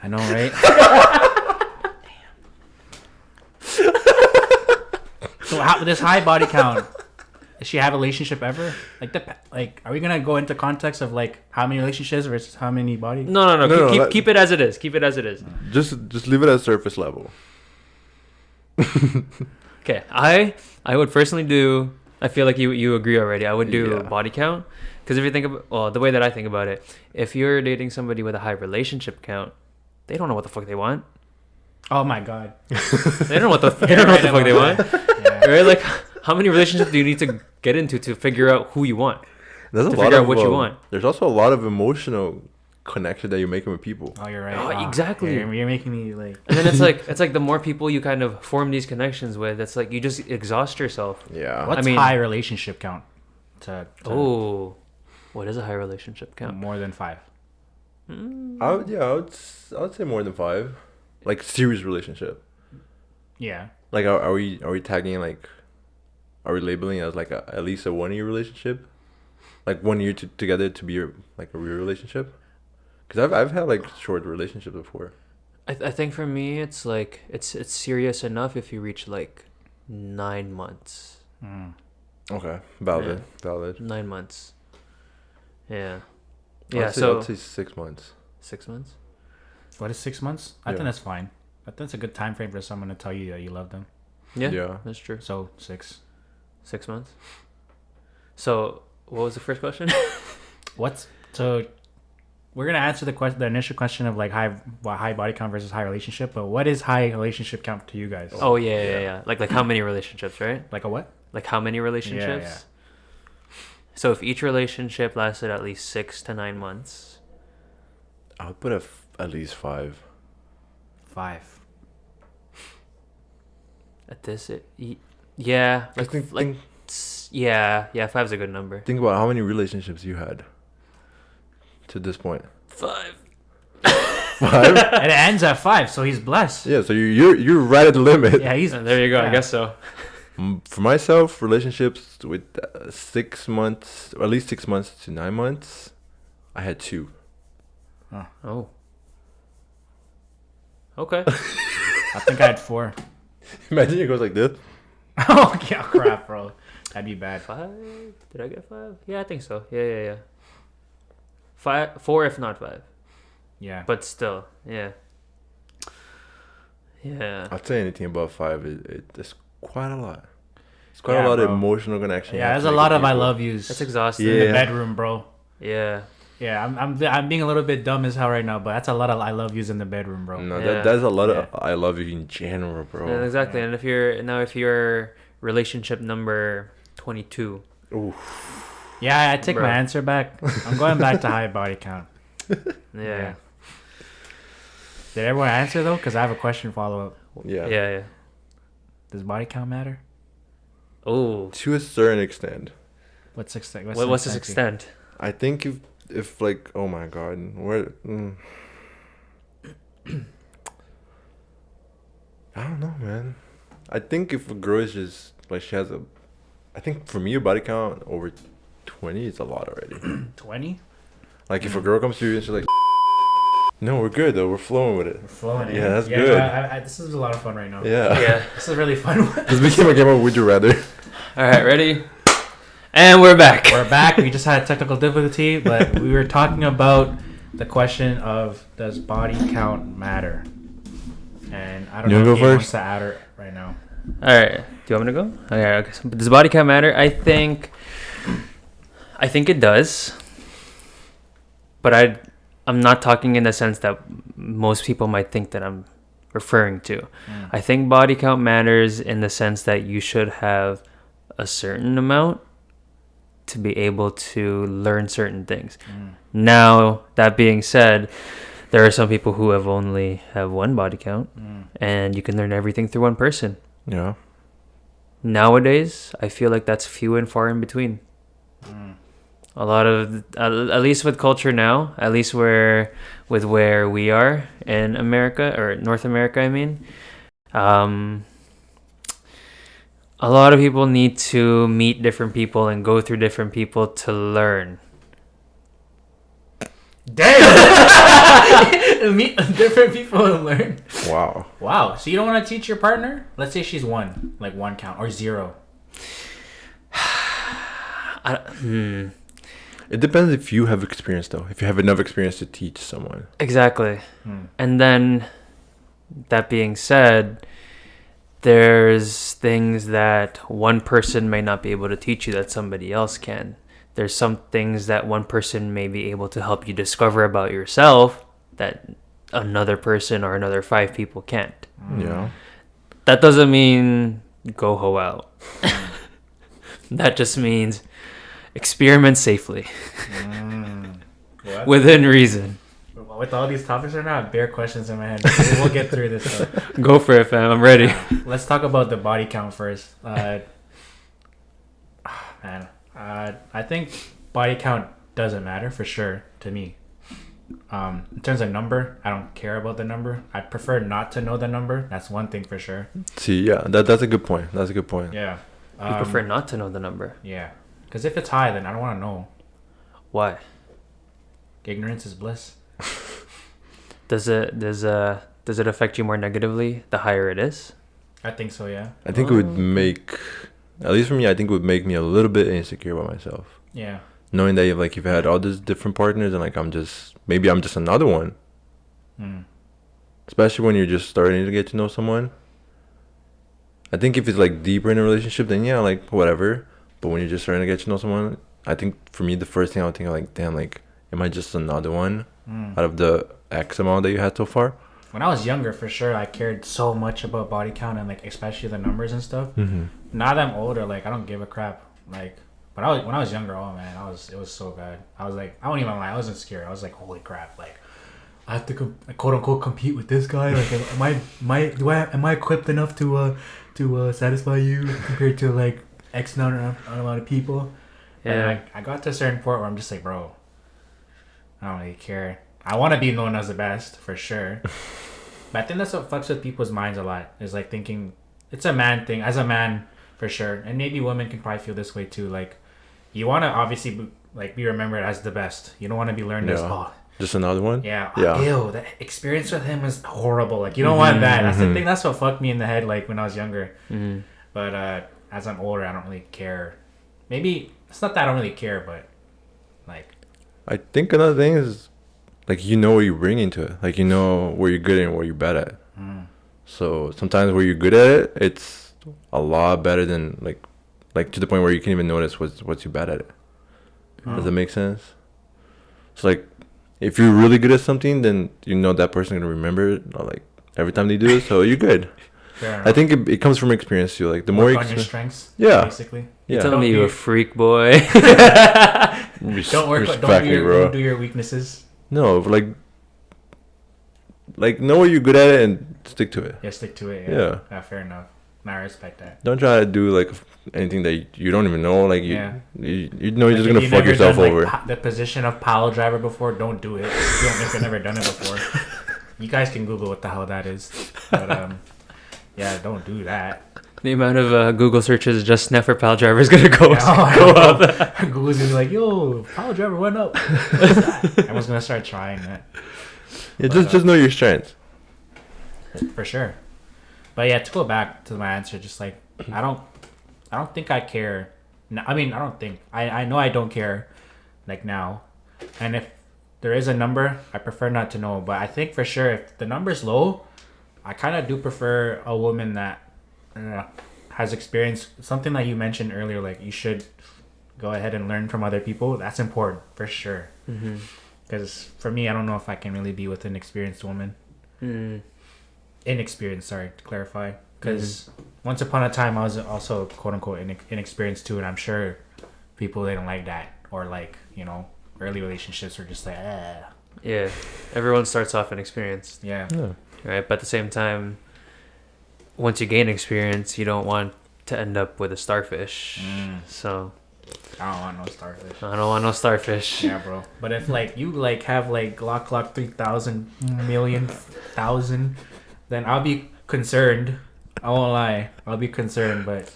I know, right? So this high body count, does she have a relationship ever? Are we gonna go into context of like how many relationships versus how many body? No. Keep it as it is. Keep it as it is. Just leave it at surface level. Okay, I would personally do. I feel like you agree already. I would do body count because if you think about the way that I think about it, if you're dating somebody with a high relationship count, they don't know what the fuck they want. Oh my god, they don't know what the fuck they want. Yeah. Right? Like, how many relationships do you need to get into to figure out who you want? Figure out what you want. There's also a lot of emotional connection that you're making with people. Oh, you're right. Oh, exactly. You're making me like. And then it's like the more people you kind of form these connections with, it's like you just exhaust yourself. Yeah. What's high relationship count? What is a high relationship count? More than 5. I would say more than 5. Like, serious relationship. Yeah. Like, are we tagging, like, are we labeling it as like at least a 1 year relationship? Like 1 year together to be like a real relationship? Because I've had like short relationships before. I think for me it's like it's serious enough if you reach like 9 months. Okay, valid. 9 months. Yeah. I'd say 6 months. 6 months. What is 6 months? I think that's fine. I think that's a good time frame for someone to tell you that you love them. Yeah, that's true. So 6 months. So what was the first question? We're gonna answer the initial question of like high body count versus high relationship, but what is high relationship count to you guys? Oh yeah. Like how many relationships, right? Like a what? Like how many relationships? Yeah. So if each relationship lasted at least 6 to 9 months, I would put at least 5. 5. At this, yeah, yeah, 5's a good number. Think about how many relationships you had to this point. 5. 5? And it ends at 5, so he's blessed. Yeah, so you're right at the limit. Yeah, there you go. Yeah. I guess so. For myself, relationships with 6 months, or at least 6 months to 9 months, I had 2. Oh. Okay. I think I had 4. Imagine it goes like this. Oh, yeah, crap, bro. That'd be bad. 5? Did I get 5? Yeah, I think so. Yeah. 4 if not 5. Yeah. But still, yeah. Yeah. I'd say anything above 5 it's quite a lot. It's quite a lot of emotional connection. Yeah, there's a lot of I love yous. That's exhausting. In the bedroom, bro. Yeah. Yeah, I'm being a little bit dumb as hell right now, but that's a lot of I love yous in the bedroom, bro. No, that's a lot of I love you in general, bro. Yeah, exactly. And if you're relationship number 22, oof. Yeah, I take my answer back. I'm going back to high body count. Yeah. Did everyone answer though? Because I have a question follow up. Yeah. Does body count matter? Oh, to a certain extent. What's this extent? I think if like, oh my god, where? I don't know, man. I think if a girl is just like I think for me a body count over 20 is a lot already. 20? Like if a girl comes to you and she's like, no, we're good though. We're flowing with it. We're flowing. Yeah, that's good. No, this is a lot of fun right now. Yeah. This is really fun. This became a game of Would You Rather. All right, ready? And we're back. We're back. We just had a technical difficulty, but we were talking about the question of does body count matter? And I don't know if he wants to add it right now. All right. Do you want me to go? Okay. So does body count matter? I think it does. But I'm not talking in the sense that most people might think that I'm referring to. I think body count matters in the sense that you should have a certain amount to be able to learn certain things. Now, that being said, there are some people who only have one body count, and you can learn everything through one person. Yeah. Nowadays, I feel like that's few and far in between. A lot of, at least with culture now, at least where we are in America, or North America, I mean, a lot of people need to meet different people and go through different people to learn. Damn! Meet different people and learn. Wow. So you don't want to teach your partner? Let's say she's one count, or 0. It depends if you have experience, though. If you have enough experience to teach someone. Exactly. And then, that being said, there's things that one person may not be able to teach you that somebody else can. There's some things that one person may be able to help you discover about yourself that another person or another 5 people can't. Yeah. That doesn't mean go hoe out. That just means experiment safely. Within reason. With all these topics right now, I have bare questions in my head. We'll get through this stuff. Go for it, fam. I'm ready. Let's talk about the body count first. I think body count doesn't matter for sure to me. In terms of number, I don't care about the number. I prefer not to know the number. That's one thing for sure. See, yeah, that's a good point. Yeah. You prefer not to know the number? Yeah. Because if it's high, then I don't want to know. Why? Ignorance is bliss. Does it affect you more negatively the higher it is? I think so, yeah. I think it would make, at least for me, I think it would make me a little bit insecure about myself. Yeah. Knowing that you've had all these different partners and maybe I'm just another one. Especially when you're just starting to get to know someone. I think if it's like deeper in a relationship, then yeah, like whatever. But when you're just starting to get to know someone, I think for me the first thing I would think like, damn, like am I just another one out of the X amount that you had so far? When I was younger, for sure, I cared so much about body count and like especially the numbers and stuff. Now that I'm older, like I don't give a crap. Like, but when I was younger, oh man, it was so bad. I was like, I won't even lie, I wasn't scared. I was like, holy crap, like I have to quote unquote compete with this guy. Like, am I equipped enough to satisfy you compared to like X amount of people? Yeah. And I got to a certain point where I'm just like, bro, I don't really care. I want to be known as the best for sure. But I think that's what fucks with people's minds a lot. Is like thinking it's a man thing. As a man, for sure, and maybe women can probably feel this way too. Like, you want to obviously be remembered as the best. You don't want to be learned as just another one. Yeah. Ew, that experience with him was horrible. Like, you don't want that. That's the thing. That's what fucked me in the head. Like when I was younger. But as I'm older, I don't really care. Maybe it's not that I don't really care, but like, I think another thing is like you know what you bring into it. Like you know where you're good and where you're bad at. So sometimes where you're good at it, it's a lot better than like to the point where you can't even notice what's you bad at it. Does that make sense? So like if you're really good at something, then you know that person's gonna remember it like every time they do it, so you're good. I think it comes from experience too. Like the more on your strengths. Yeah. Basically. You're telling me you're a freak, boy. Don't do your weaknesses. No, like know what you're good at and stick to it. Yeah, stick to it. Yeah, fair enough. I respect that. Don't try to do like anything that you don't even know. Like you know you're just gonna fuck yourself over. The position of pile driver before, don't do it. If you've never done it before, you guys can Google what the hell that is. But yeah, don't do that. The amount of Google searches just now for pile driver is gonna go up. Google's gonna be like, "Yo, pile driver went up." Everyone's gonna start trying that. Yeah, just know your strengths. For sure. But yeah, to go back to my answer, just like I don't think I care. I mean, I don't think I know I don't care, like now. And if there is a number, I prefer not to know. But I think for sure, if the number's low, I kind of do prefer a woman that has experience. Something that you mentioned earlier, like you should go ahead and learn from other people. That's important for sure. Because for me, I don't know if I can really be with an experienced woman. Inexperienced, sorry, to clarify. Because once upon a time, I was also quote unquote inexperienced too, and I'm sure people didn't like that, or like early relationships were just like Yeah, everyone starts off inexperienced. Yeah. Right, but at the same time, once you gain experience, you don't want to end up with a starfish. So I don't want no starfish. I don't want no starfish. Yeah, bro. But if like you like have like Glock 3,000 million thousand, then I'll be concerned. I won't lie. I'll be concerned, but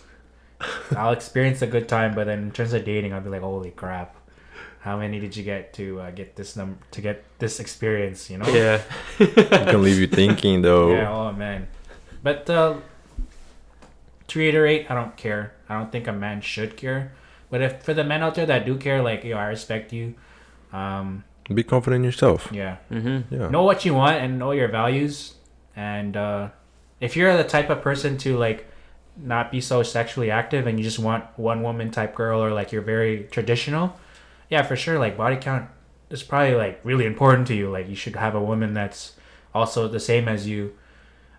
I'll experience a good time. But then in terms of dating, I'll be like, holy crap. How many did you get to get this experience, Yeah. It can leave you thinking though. Yeah, oh man. But to reiterate, I don't care. I don't think a man should care. But if for the men out there that do care, like, I respect you. Be confident in yourself. Yeah. Yeah. Know what you want and know your values. And if you're the type of person to like not be so sexually active and you just want one woman type girl, or like you're very traditional, yeah, for sure, like body count is probably like really important to you. Like you should have a woman that's also the same as you.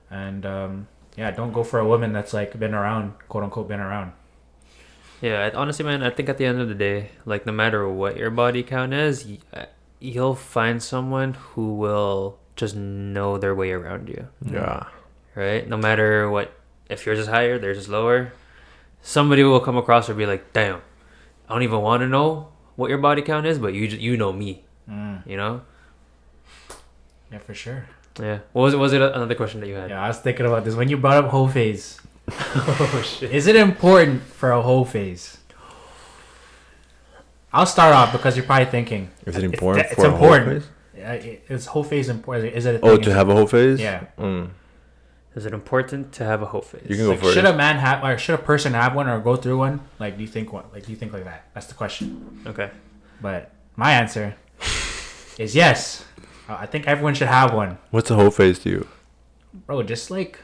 And don't go for a woman that's like been around, quote unquote, been around. Yeah, honestly, man, I think at the end of the day, like no matter what your body count is, you'll find someone who will just know their way around you. Yeah. Right? No matter what, if yours is higher, theirs is lower, somebody will come across or be like, damn, I don't even want to know what your body count is, but you know me. Yeah, for sure. Yeah. Was it another question that you had? Yeah, I was thinking about this when you brought up whole phase. Oh shit. Is it important for a whole phase? I'll start off because you're probably thinking. Is it important it's for important. a whole phase? Is whole phase important? Is it a thing? To have a whole phase? Yeah. Is it important to have a whole phase? You can go first. Should a man have, or should a person have one, or go through one? Like, do you think what? Like, do you think like that? That's the question. Okay. But my answer is yes. I think everyone should have one. What's a whole phase to you? Bro, just like,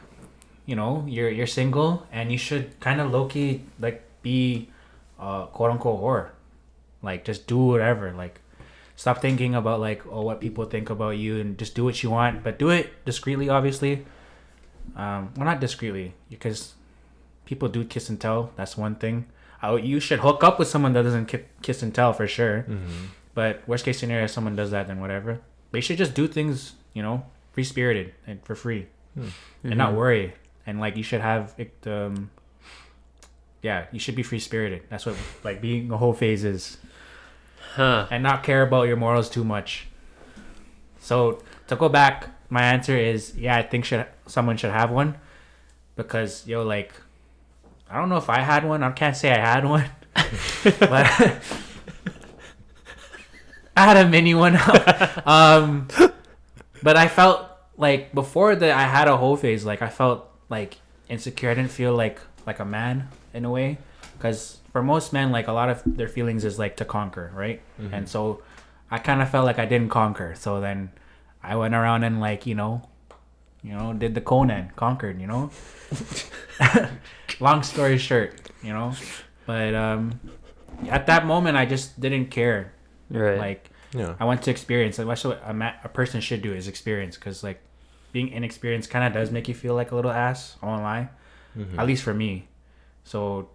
you're single and you should kind of low key like be quote unquote whore. Like just do whatever. Like stop thinking about like what people think about you, and just do what you want, but do it discreetly, obviously. Well, not discreetly, because people do kiss and tell. That's one thing. You should hook up with someone that doesn't kiss and tell for sure. But worst case scenario, if someone does that, then whatever. But you should just do things, free spirited and for free, and not worry. And like you should have it. You should be free spirited. That's what like being a whole phase is. And not care about your morals too much. So to go back, my answer is I think someone should have one, because like I don't know if I had one. I can't say I had one, but I had a mini one. But I felt like before that I had a whole phase, like I felt like insecure. I didn't feel like a man in a way, because for most men, like a lot of their feelings is like to conquer, right? And so I kind of felt like I didn't conquer. So then I went around and like did the Conan, conquered, long story short, but at that moment I just didn't care. Right. Like I went to experience. Like that's what a person should do, is experience, because like being inexperienced kind of does make you feel like a little ass. I won't lie. At least for me. So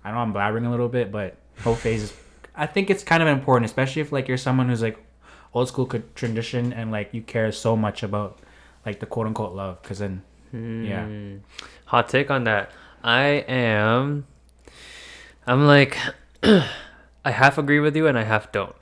I know I'm blabbering a little bit, but whole phase is, I think it's kind of important, especially if like you're someone who's like old school tradition and like you care so much about like the quote unquote love, because then hot take on that. I'm like I half agree with you and I half don't.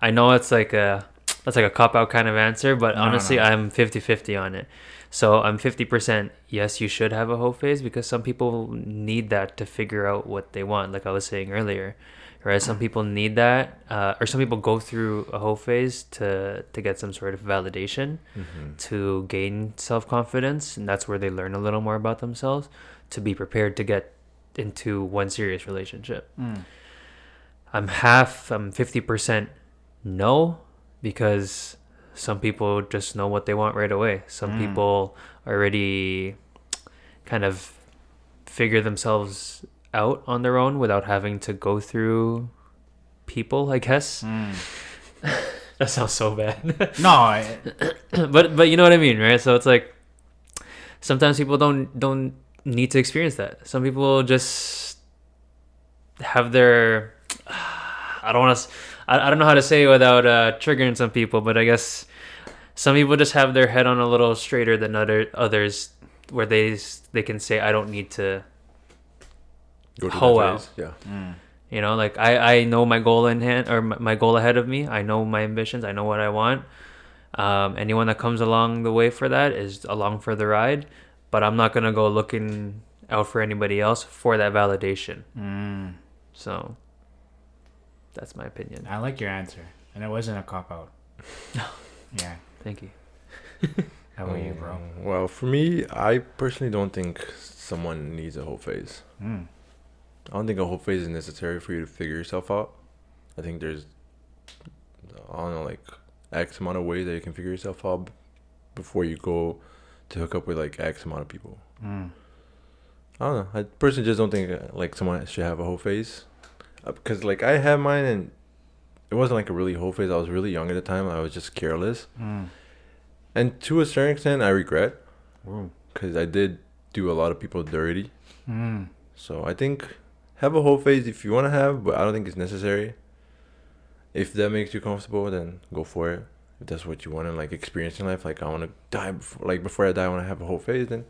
I know it's like that's like a cop out kind of answer, but honestly no. I'm 50-50 on it. So I'm 50% yes, you should have a hoe phase, because some people need that to figure out what they want, like I was saying earlier, right? Some people need that, or some people go through a hoe phase to get some sort of validation, to gain self-confidence, and that's where they learn a little more about themselves to be prepared to get into one serious relationship. I'm 50% no, because some people just know what they want right away. Some people already kind of figure themselves out on their own without having to go through people, I guess. That sounds so bad. No, but you know what I mean, right? So it's like sometimes people don't need to experience that. Some people just have their I don't know how to say it without triggering some people, but I guess some people just have their head on a little straighter than others, where they can say, I don't need to hoe out. Yeah. You know, like I know my goal in hand, or my goal ahead of me. I know my ambitions. I know what I want. Anyone that comes along the way for that is along for the ride, but I'm not gonna go looking out for anybody else for that validation. So that's my opinion. I like your answer, and it wasn't a cop out. Yeah. Thank you. How about you, bro? Well, for me, I personally don't think someone needs a whole phase. I don't think a whole phase is necessary for you to figure yourself out. I think there's, I don't know, like X amount of ways that you can figure yourself out before you go to hook up with like X amount of people. I don't know. I personally just don't think like someone should have a whole phase. Because like I have mine, and it wasn't like a really whole phase. I was really young at the time. I was just careless, and to a certain extent, I regret, because I did do a lot of people dirty. So I think have a whole phase if you want to have, but I don't think it's necessary. If that makes you comfortable, then go for it. If that's what you want to like experience in life, like I want to die before I die, I want to have a whole phase, then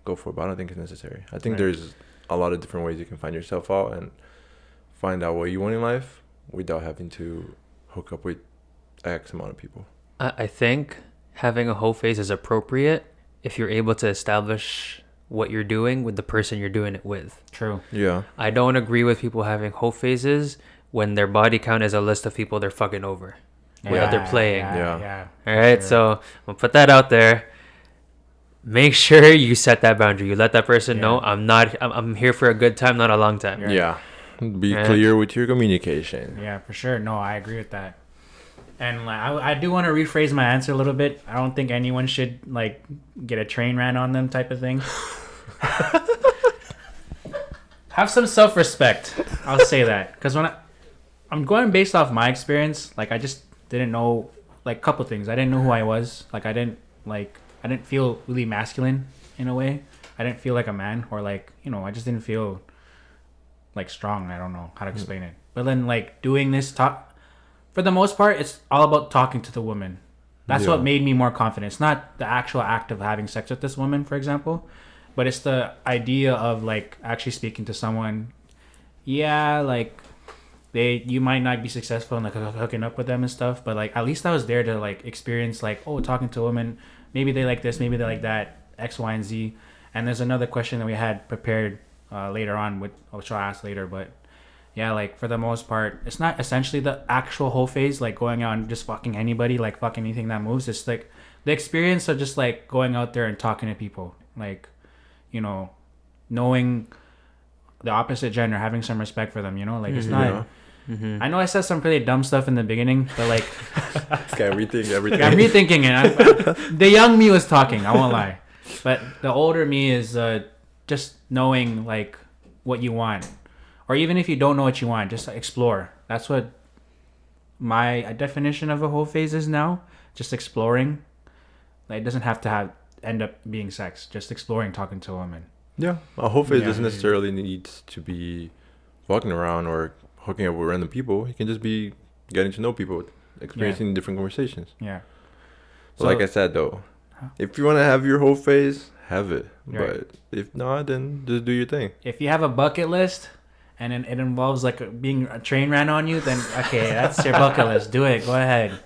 go for it. But I don't think it's necessary. I think there's a lot of different ways you can find yourself out and find out what you want in life without having to hook up with X amount of people. I think having a whole phase is appropriate if you're able to establish what you're doing with the person you're doing it with. True. Yeah. I don't agree with people having whole phases when their body count is a list of people they're fucking over. That they're playing. Yeah. All right. Sure. So we'll put that out there. Make sure you set that boundary. You let that person know I'm here for a good time, not a long time. Yeah. Be clear with your communication. Yeah, for sure. No, I agree with that. And like, I do want to rephrase my answer a little bit. I don't think anyone should like get a train ran on them type of thing. Have some self-respect. I'll say that, because when I'm going based off my experience, like I just didn't know like a couple things. I didn't know who I was. Like I didn't feel really masculine in a way. I didn't feel like a man, or like, you know, I just didn't feel like strong. I don't know how to explain it. But then like doing this talk, for the most part, it's all about talking to the woman. That's what made me more confident. It's not the actual act of having sex with this woman, for example, but it's the idea of like actually speaking to someone. Yeah, like you might not be successful in like hooking up with them and stuff, but like at least I was there to like experience like, oh, talking to a woman, maybe they like this, maybe they like that, X, Y, and Z. And there's another question that we had prepared later on, which I'll ask later, but yeah, like for the most part, it's not essentially the actual whole phase, like going out and just fucking anybody, like fucking anything that moves. It's like the experience of just like going out there and talking to people, like, you know, knowing the opposite gender, having some respect for them, you know, like it's not. I know I said some pretty dumb stuff in the beginning, but like Okay, rethink everything. I'm rethinking it. The young me was talking, I won't lie, but the older me is just knowing like what you want, or even if you don't know what you want, just explore. That's what my definition of a whole phase is now. Just exploring. Like, it doesn't have to end up being sex. Just exploring, talking to a woman. Yeah, a whole phase doesn't necessarily need to be walking around or hooking up with random people. It can just be getting to know people, experiencing different conversations. Yeah. So, like I said, though, if you want to have your whole phase, have it. Right. But if not, then just do your thing. If you have a bucket list and it involves like being a train ran on you, then okay, that's your bucket list. Do it. Go ahead.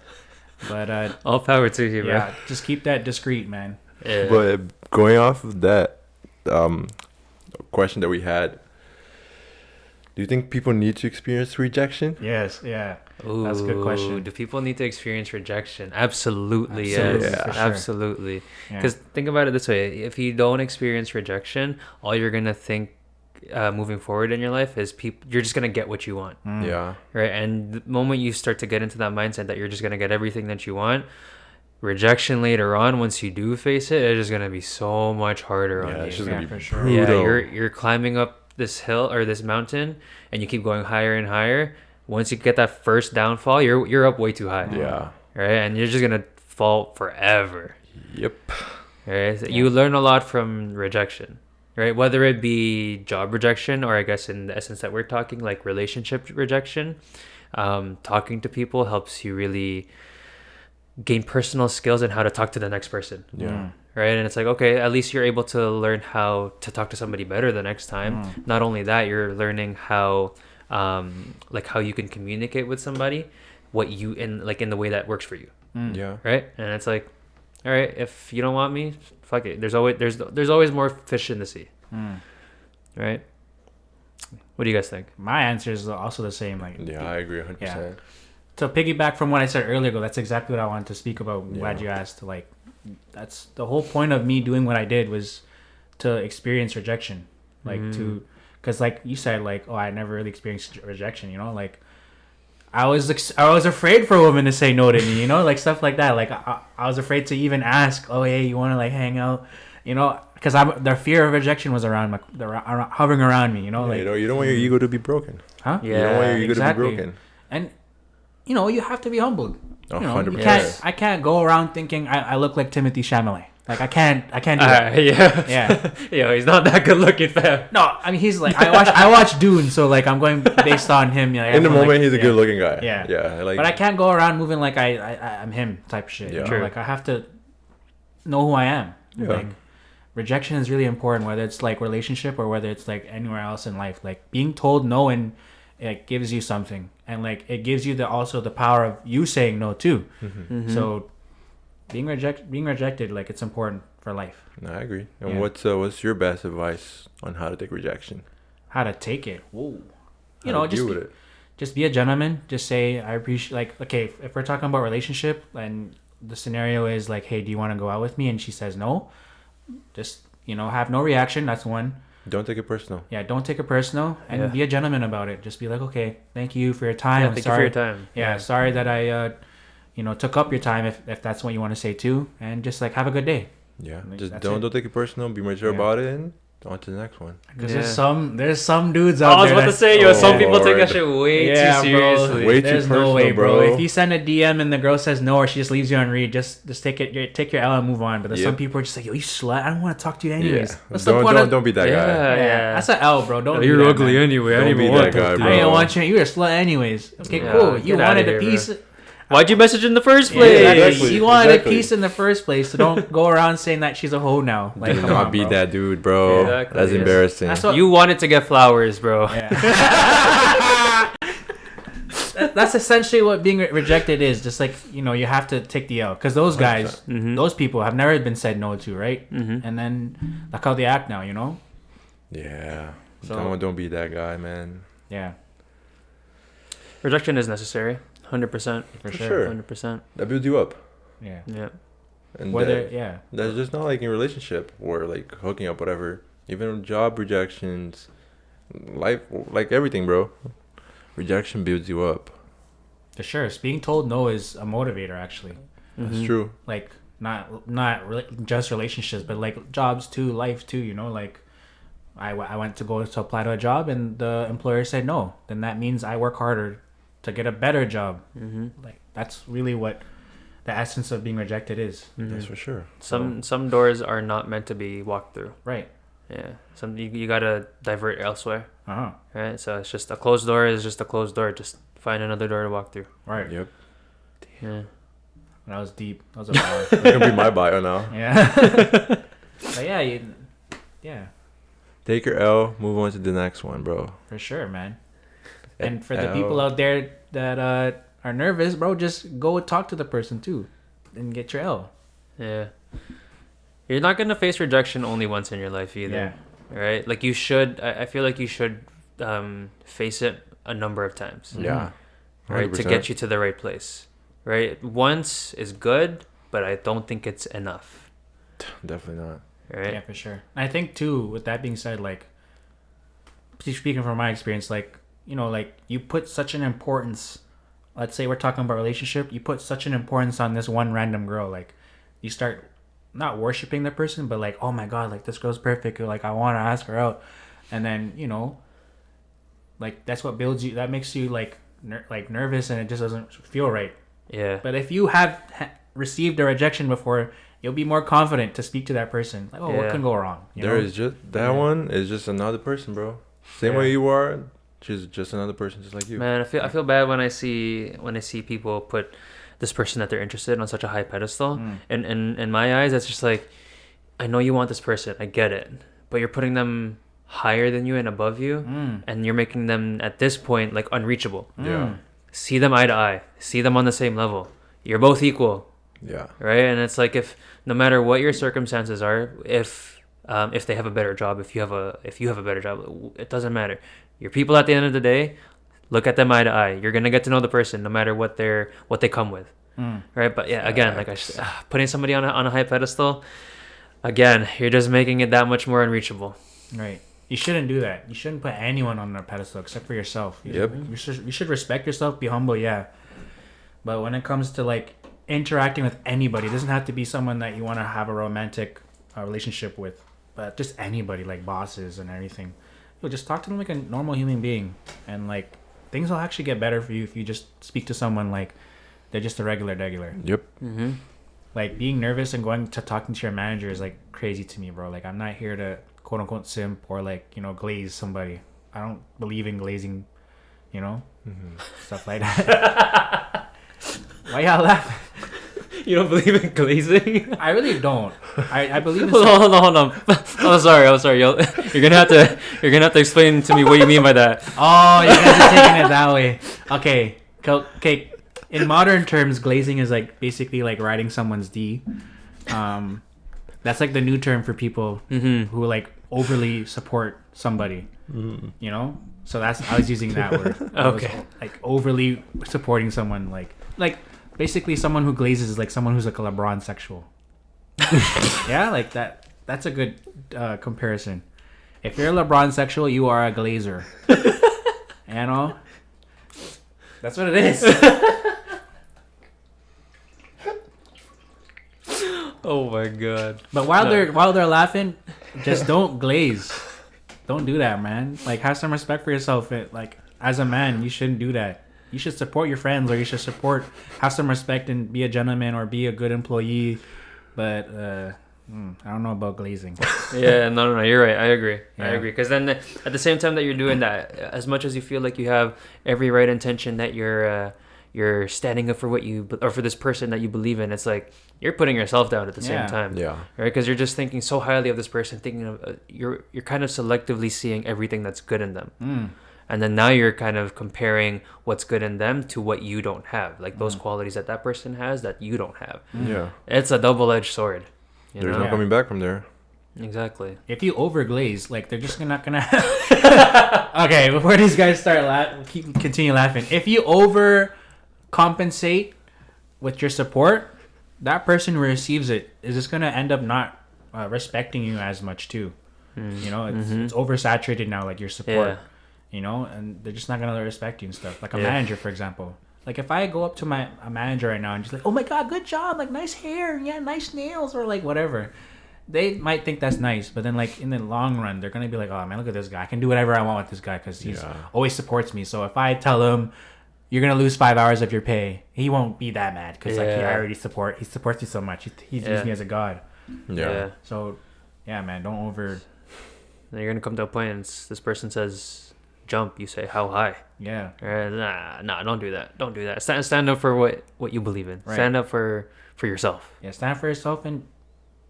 But all power to you, bro. Yeah, just keep that discreet, man. Yeah. But going off of that question that we had, do you think people need to experience rejection? Yes, yeah. Ooh, that's a good question. Do people need to experience rejection? Absolutely, Absolutely, yes. for sure. Absolutely. Because think about it this way. If you don't experience rejection, all you're going to think moving forward in your life is you're just going to get what you want. Yeah. Right? And the moment you start to get into that mindset that you're just going to get everything that you want, rejection later on, once you do face it, it's just going to be so much harder on you. It's just going to be for sure. brutal. Yeah, you're climbing up this hill or this mountain and you keep going higher and higher. Once you get that first downfall, you're up way too high. Yeah. Right? And you're just going to fall forever. Yep. Right? So you learn a lot from rejection. Right? Whether it be job rejection or I guess in the essence that we're talking, like relationship rejection. Talking to people helps you really gain personal skills in how to talk to the next person. Yeah. Right? And it's like, okay, at least you're able to learn how to talk to somebody better the next time. Not only that, you're learning how how you can communicate with somebody, in the way that works for you. Yeah. Right? And it's like, all right, if you don't want me, fuck it. There's always more fish in the sea. Right? What do you guys think? My answer is also the same. Yeah, I agree 100%. Yeah. To piggyback from what I said earlier ago, that's exactly what I wanted to speak about. I'm glad you asked. That's the whole point of me doing what I did was to experience rejection. Because like you said, I never really experienced rejection, I was afraid for a woman to say no to me, stuff like that. I was afraid to even ask, oh, hey, you want to hang out, because the fear of rejection was hovering around me, you don't want your ego to be broken. Huh? Yeah, you don't want your ego to be broken. And you have to be be humbled. 100%. I can't go around thinking I look like Timothy Chalamet. I can't do that. Yeah. Yeah, he's not that good looking, fam. No, I mean he's I watch Dune, so I'm going based on him. In the moment, he's a good looking guy. Yeah, yeah. But I can't go around moving like I'm him type shit. Yeah. True. I have to know who I am. Yeah. Rejection is really important, whether it's relationship or whether it's anywhere else in life. Being told no and it gives you something, and it gives you also the power of you saying no too. Mm-hmm. So being rejected, it's important for life. No, I agree. And what's your best advice on how to take rejection? How to take it? Whoa. Just be a gentleman. Just say I appreciate. Okay, if we're talking about relationship and the scenario is hey, do you want to go out with me? And she says no. Just have no reaction. That's one. Don't take it personal. Yeah, don't take it personal, and be a gentleman about it. Just be okay, thank you for your time. Yeah, thank you for your time. Yeah, sorry that I, took up your time. If that's what you want to say too, and just have a good day. Yeah, just don't take it personal. Be mature about it, and on to the next one. Because there's some dudes out there. I was about to say, some people take that shit way too seriously. Way too personal, no way, bro. If you send a DM and the girl says no, or she just leaves you on read, just take your L and move on. But there's some people are just yo, you slut. I don't want to talk to you anyways. Yeah. Don't be that guy. Yeah, that's an L, bro. Don't. You're do that, ugly man. anyway. Don't be that guy, bro. I didn't want you. You're a slut anyways. Okay, cool. You wanted a piece. Bro. Why'd you message in the first place? Exactly. You wanted a piece in the first place, so don't go around saying that she's a hoe now. Do not be that dude, bro. Exactly. That's embarrassing. That's what you wanted to get flowers, bro. Yeah. That's essentially what being rejected is. Just you have to take the L, because those guys, those people have never been said no to, right? And then look how they act now, Yeah. So, don't be that guy, man. Yeah. Rejection is necessary. 100%. For sure. 100%. That builds you up. Yeah. Yeah. And that's just not in a relationship or hooking up, whatever. Even job rejections, life, everything, bro. Rejection builds you up. For sure. Being told no is a motivator, actually. That's true. Not just relationships, but jobs too, life too. I went to apply to a job and the employer said no. Then that means I work harder to get a better job. That's really what the essence of being rejected is. That's for sure. Some doors are not meant to be walked through. Right. Yeah. Some you gotta divert elsewhere. Uh-huh. Right. So it's just a closed door is just a closed door. Just find another door to walk through. Right. Yep. Yeah. That was deep. That was a bar. That's gonna be my bio now. Yeah. But yeah, yeah. Take your L, move on to the next one, bro. For sure, man. And for the people out there that are nervous, bro, just go talk to the person too, and get your L. Yeah. You're not gonna face rejection only once in your life either. Yeah. Right? Like you should. I feel like you should face it a number of times. Yeah. 100%. Right, to get you to the right place. Right? Once is good, but I don't think it's enough. Definitely not. Right? Yeah, for sure. I think too, with that being said, like, speaking from my experience, like, you know, like, you put such an importance, let's say we're talking about relationship, you put such an importance on this one random girl, like, you start not worshiping the person, but like, oh my god, like, this girl's perfect, like, I want to ask her out. And then, you know, like, that's what builds you, that makes you like nervous, and it just doesn't feel right. Yeah. But if you have received a rejection before, you'll be more confident to speak to that person. Like, what can go wrong? There is just that one is just another person, bro. Same way you are, she's just another person, just like you. Man, I feel bad when I see people put this person that they're interested in on such a high pedestal. And in my eyes, that's just like, I know you want this person, I get it, but you're putting them higher than you and above you, and you're making them at this point like unreachable. Yeah. See them eye to eye. See them on the same level. You're both equal. Yeah. Right? And it's like, if no matter what your circumstances are, if they have a better job, if you have a better job, it doesn't matter. You're people at the end of the day. Look at them eye to eye. You're gonna get to know the person no matter what they come with. Right? But yeah, again, like putting somebody on a high pedestal, again, you're just making it that much more unreachable. Right. You shouldn't do that. You shouldn't put anyone on a pedestal except for yourself. You should respect yourself, be humble, yeah. But when it comes to like interacting with anybody, it doesn't have to be someone that you want to have a romantic relationship with, but just anybody, like bosses and everything. You'll just talk to them like a normal human being, and like things will actually get better for you if you just speak to someone like they're just a regular. Yep. Mm-hmm. Like being nervous and going to talking to your manager is like crazy to me, bro. Like I'm not here to quote unquote simp or like, you know, glaze somebody. I don't believe in glazing, you know, stuff like that. Why y'all laughing? You don't believe in glazing? I really don't. I believe in. Hold on. I'm sorry. You're gonna have to explain to me what you mean by that. Oh, you guys are taking it that way. Okay. In modern terms, glazing is like basically like riding someone's D. That's like the new term for people who like overly support somebody. You know, so I was using that word. Okay. Like overly supporting someone, like basically someone who glazes is like someone who's like a LeBron sexual. Yeah, like that. That's a good comparison. If you're a LeBron sexual, you are a glazer. You know, that's what it is. Oh my god! But while they're laughing, just don't glaze. Don't do that, man. Like, have some respect for yourself. Like, as a man, you shouldn't do that. You should support your friends, or you should have some respect and be a gentleman or be a good employee. But I don't know about glazing. Yeah, no, you're right. I agree. Yeah. I agree. Because then at the same time that you're doing that, as much as you feel like you have every right intention that you're standing up for for this person that you believe in, it's like you're putting yourself down at the same time. Yeah. Right? Because you're just thinking so highly of this person, thinking of you're kind of selectively seeing everything that's good in them. And then now you're kind of comparing what's good in them to what you don't have, like those qualities that person has that you don't have. Yeah. It's a double-edged sword. There's no coming back from there. Exactly. If you overglaze, like, they're just not gonna. Okay, before these guys start continue laughing. If you overcompensate with your support, that person who receives it is just gonna end up not respecting you as much too. You know, it's oversaturated now, like your support. Yeah. You know, and they're just not gonna respect you and stuff. Like a manager, for example. Like if I go up to a manager right now and just like, oh my god, good job, like nice hair, yeah, nice nails, or like whatever, they might think that's nice, but then like in the long run, they're gonna be like, oh man, look at this guy, I can do whatever I want with this guy because he's always supports me. So if I tell him, you're gonna lose 5 hours of your pay. He won't be that mad because like he supports you so much. He views me as a god. Yeah. So, yeah, man, don't over. Then you're gonna come to a point and this person says jump, you say how high. Yeah. Nah, don't do that. Don't do that. Stand up for what you believe in. Right. Stand up for yourself. Yeah, stand up for yourself and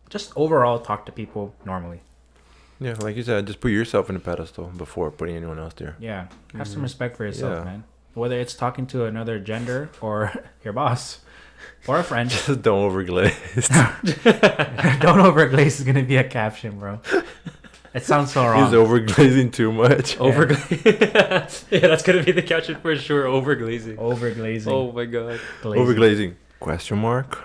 just overall talk to people normally. Yeah, like you said, just put yourself in a pedestal before putting anyone else there. Yeah, have some respect for yourself, man. Whether it's talking to another gender or your boss or a friend. Just don't overglaze. Don't overglaze is gonna be a caption, bro. It sounds so wrong. He's overglazing too much. Yeah, that's gonna be the caption for sure. Overglazing. Oh my god. Glazing. Overglazing? Question mark.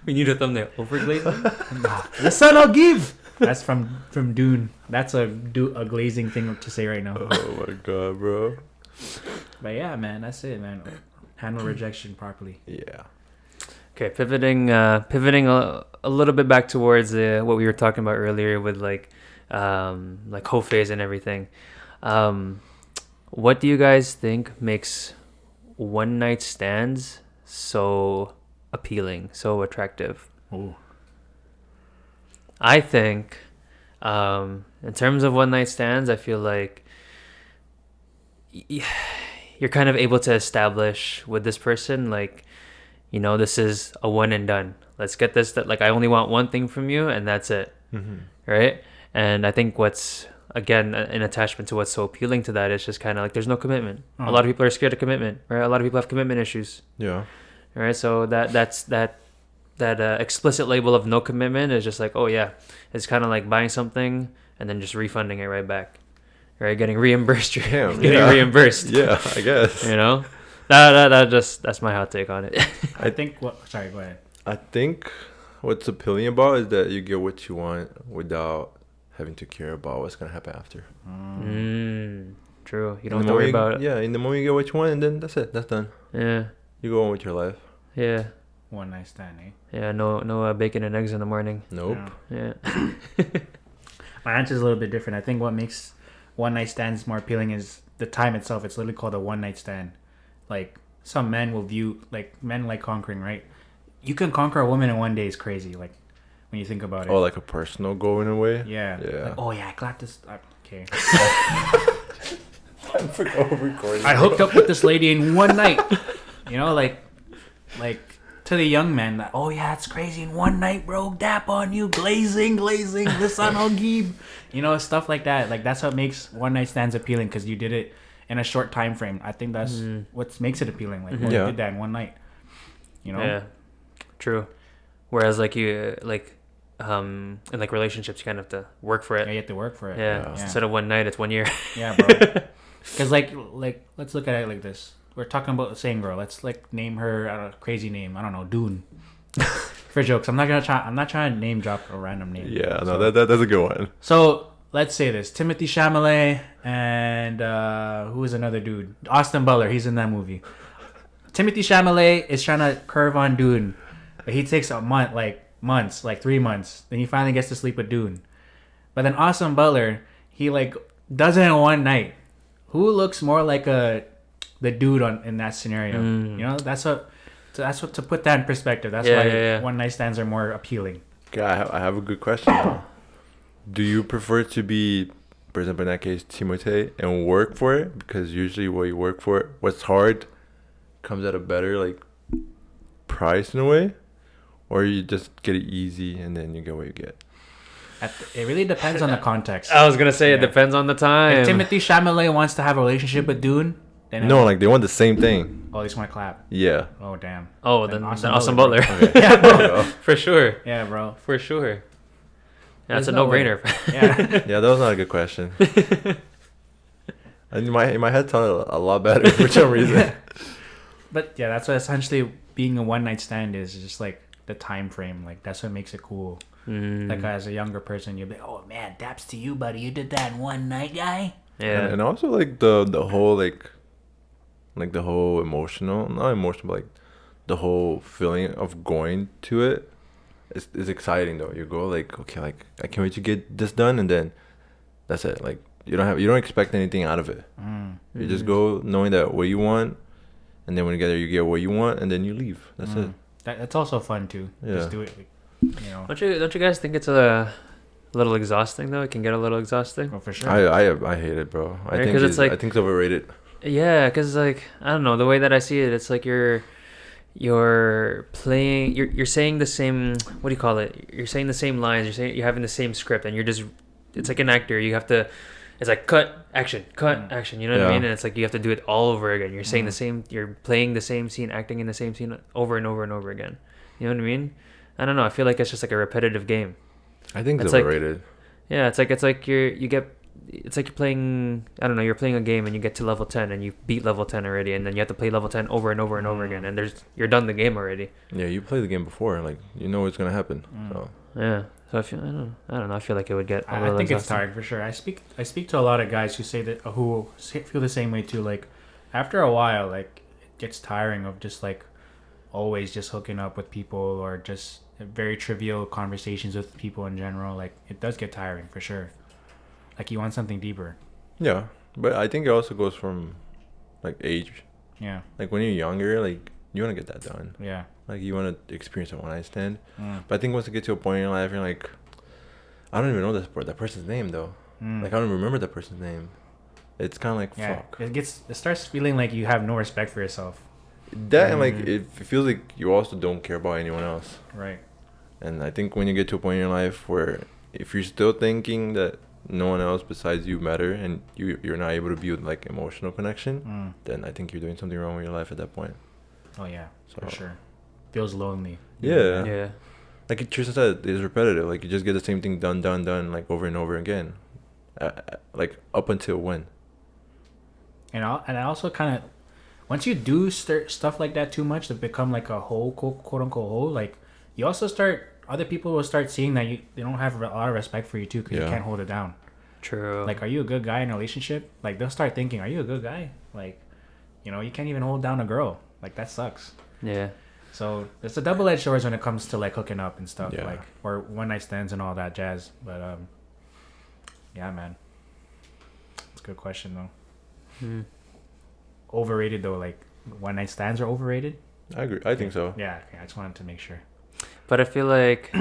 We need a thumbnail. Overglazing. The sun I'll give. That's from Dune. That's a glazing thing to say right now. Oh my god, bro. But yeah, man, that's it, man. Handle rejection properly. Yeah. Okay, pivoting a little bit back towards what we were talking about earlier with like whole phase and everything. What do you guys think makes one night stands so appealing, so attractive? Ooh. I think, in terms of one night stands, I feel like you're kind of able to establish with this person, like, you know, this is a one and done. Let's get this. That like I only want one thing from you, and that's it, right? And I think what's again an attachment to what's so appealing to that is just kind of like there's no commitment. A lot of people are scared of commitment, right? A lot of people have commitment issues. Yeah. All right, so that explicit label of no commitment is just like, oh yeah, it's kind of like buying something and then just refunding it right back, right? Getting reimbursed. Reimbursed. Yeah, I guess. You know, that's my hot take on it. I think sorry, go ahead. I think what's appealing about is that you get what you want without having to care about what's gonna happen after. True. You don't have to worry about it. Yeah, in the moment you get what you want, and then that's it. That's done. Yeah. You go on with your life. Yeah. One night stand, eh? Yeah. No bacon and eggs in the morning. Nope. Yeah. My answer is a little bit different. I think what makes one night stands more appealing is the time itself. It's literally called a one night stand. Like some men will view men like conquering, right? You can conquer a woman in one day is crazy. Like when you think about it. Oh, like a personal goal in a way. Yeah. Yeah. Like, oh yeah, I got this. Okay. Recording. I hooked up with this lady in one night. You know, like to the young man, that, oh yeah, it's crazy in one night, bro. Dap on you, glazing, the sun I'll give. You know, stuff like that. Like that's what makes one night stands appealing because you did it in a short time frame. I think that's what makes it appealing. Like, you did that in one night. You know. Yeah. True. Whereas like you in like relationships, you kind of have to work for it. Yeah, you have to work for it. Yeah. Instead of one night, it's 1 year. Yeah, bro. Because like let's look at it like this. We're talking about the same girl. Let's like name her a crazy name. I don't know, Dune. For jokes, I'm not trying to name drop a random name. Yeah, no, that's a good one. So let's say this: Timothée Chalamet and who is another dude? Austin Butler. He's in that movie. Timothée Chalamet is trying to curve on Dune, but he takes a month, like 3 months. Then he finally gets to sleep with Dune. But then Austin Butler, he like does it in one night. Who looks more like the dude in that scenario? You know, that's what to put that in perspective. That's why one night stands are more appealing. Okay, I have a good question now. Do you prefer to be, for example, in that case, Timothée, and work for it? Because usually what you work for, what's hard, comes at a better like price in a way, or you just get it easy and then you get what you get. It really depends on the context. I was gonna say it depends on the time. If Timothée Chalamet wants to have a relationship with Dune, then like they want the same thing. Oh, they just want to clap. Yeah. Oh, damn. Oh, then Austin Butler. Okay. Yeah, bro. For sure. Yeah, bro. For sure. Yeah, that's a no no-brainer. Yeah. Yeah, that was not a good question. In my head, sounded a lot better for some reason. But yeah, that's what essentially being a one night stand is just like the time frame. Like that's what makes it cool. Like as a younger person, you'll be, oh man, daps to you, buddy. You did that in one night, guy. Yeah, and also like the whole like the whole not emotional, but like the whole feeling of going to it is exciting though. You go like, okay, like I can't wait to get this done, and then that's it. Like you don't expect anything out of it. You just go knowing that what you want, and then when you get there, you get what you want, and then you leave. That's it. That's also fun too. Yeah. Just do it. You know. Don't you guys think it's a little exhausting though? It can get a little exhausting. Oh, for sure. I hate it, bro. I think it's overrated. Yeah, because like I don't know, the way that I see it, it's like you're playing, you're saying the same, what do you call it? You're saying the same lines. You're having the same script, and it's like an actor. You have to. It's like cut action. You know what I mean? And it's like you have to do it all over again. You're saying the same. You're playing the same scene, acting in the same scene over and over and over again. You know what I mean? I don't know. I feel like it's just like a repetitive game. I think it's overrated. Yeah, it's like you're playing, I don't know, you're playing a game and you get to level 10 and you beat level 10 already, and then you have to play level 10 over and over and over again, and you're done the game already. Yeah, you played the game before, like you know what's gonna happen. So yeah, so I don't know. I feel like it would get. I think it's tiring for sure. I speak to a lot of guys who say that who feel the same way too. Like after a while, like it gets tiring of just like always just hooking up with people or just very trivial conversations with people in general. Like it does get tiring for sure. Like you want something deeper. Yeah, but I think it also goes from like age. Yeah. Like when you're younger, like you want to get that done. Yeah. Like you want to experience a one-night stand. But I think once you get to a point in your life, you're like, I don't even know that person's name though. Like I don't remember that person's name. It's kind of like fuck. It starts feeling like you have no respect for yourself. That and like it feels like you also don't care about anyone else. Right. And I think when you get to a point in your life where if you're still thinking that no one else besides you matter and you're not able to build like emotional connection, then I think you're doing something wrong with your life at that point. Oh yeah, for sure. Feels lonely. Yeah. Like it just said, it's repetitive. Like you just get the same thing done like over and over again. Like up until when? And I also kind of, once you do stuff like that too much to become like a whole quote unquote whole, like you also other people will start seeing that they don't have a lot of respect for you too because you can't hold it down. True. Like, are you a good guy in a relationship? Like they'll start thinking, are you a good guy? Like, you know, you can't even hold down a girl. Like that sucks. Yeah. So it's a double-edged sword when it comes to like hooking up and stuff, like or one night stands and all that jazz. But yeah, man, it's a good question though. Overrated though, like one night stands are overrated. I agree. I think so. Yeah, I just wanted to make sure. But I feel like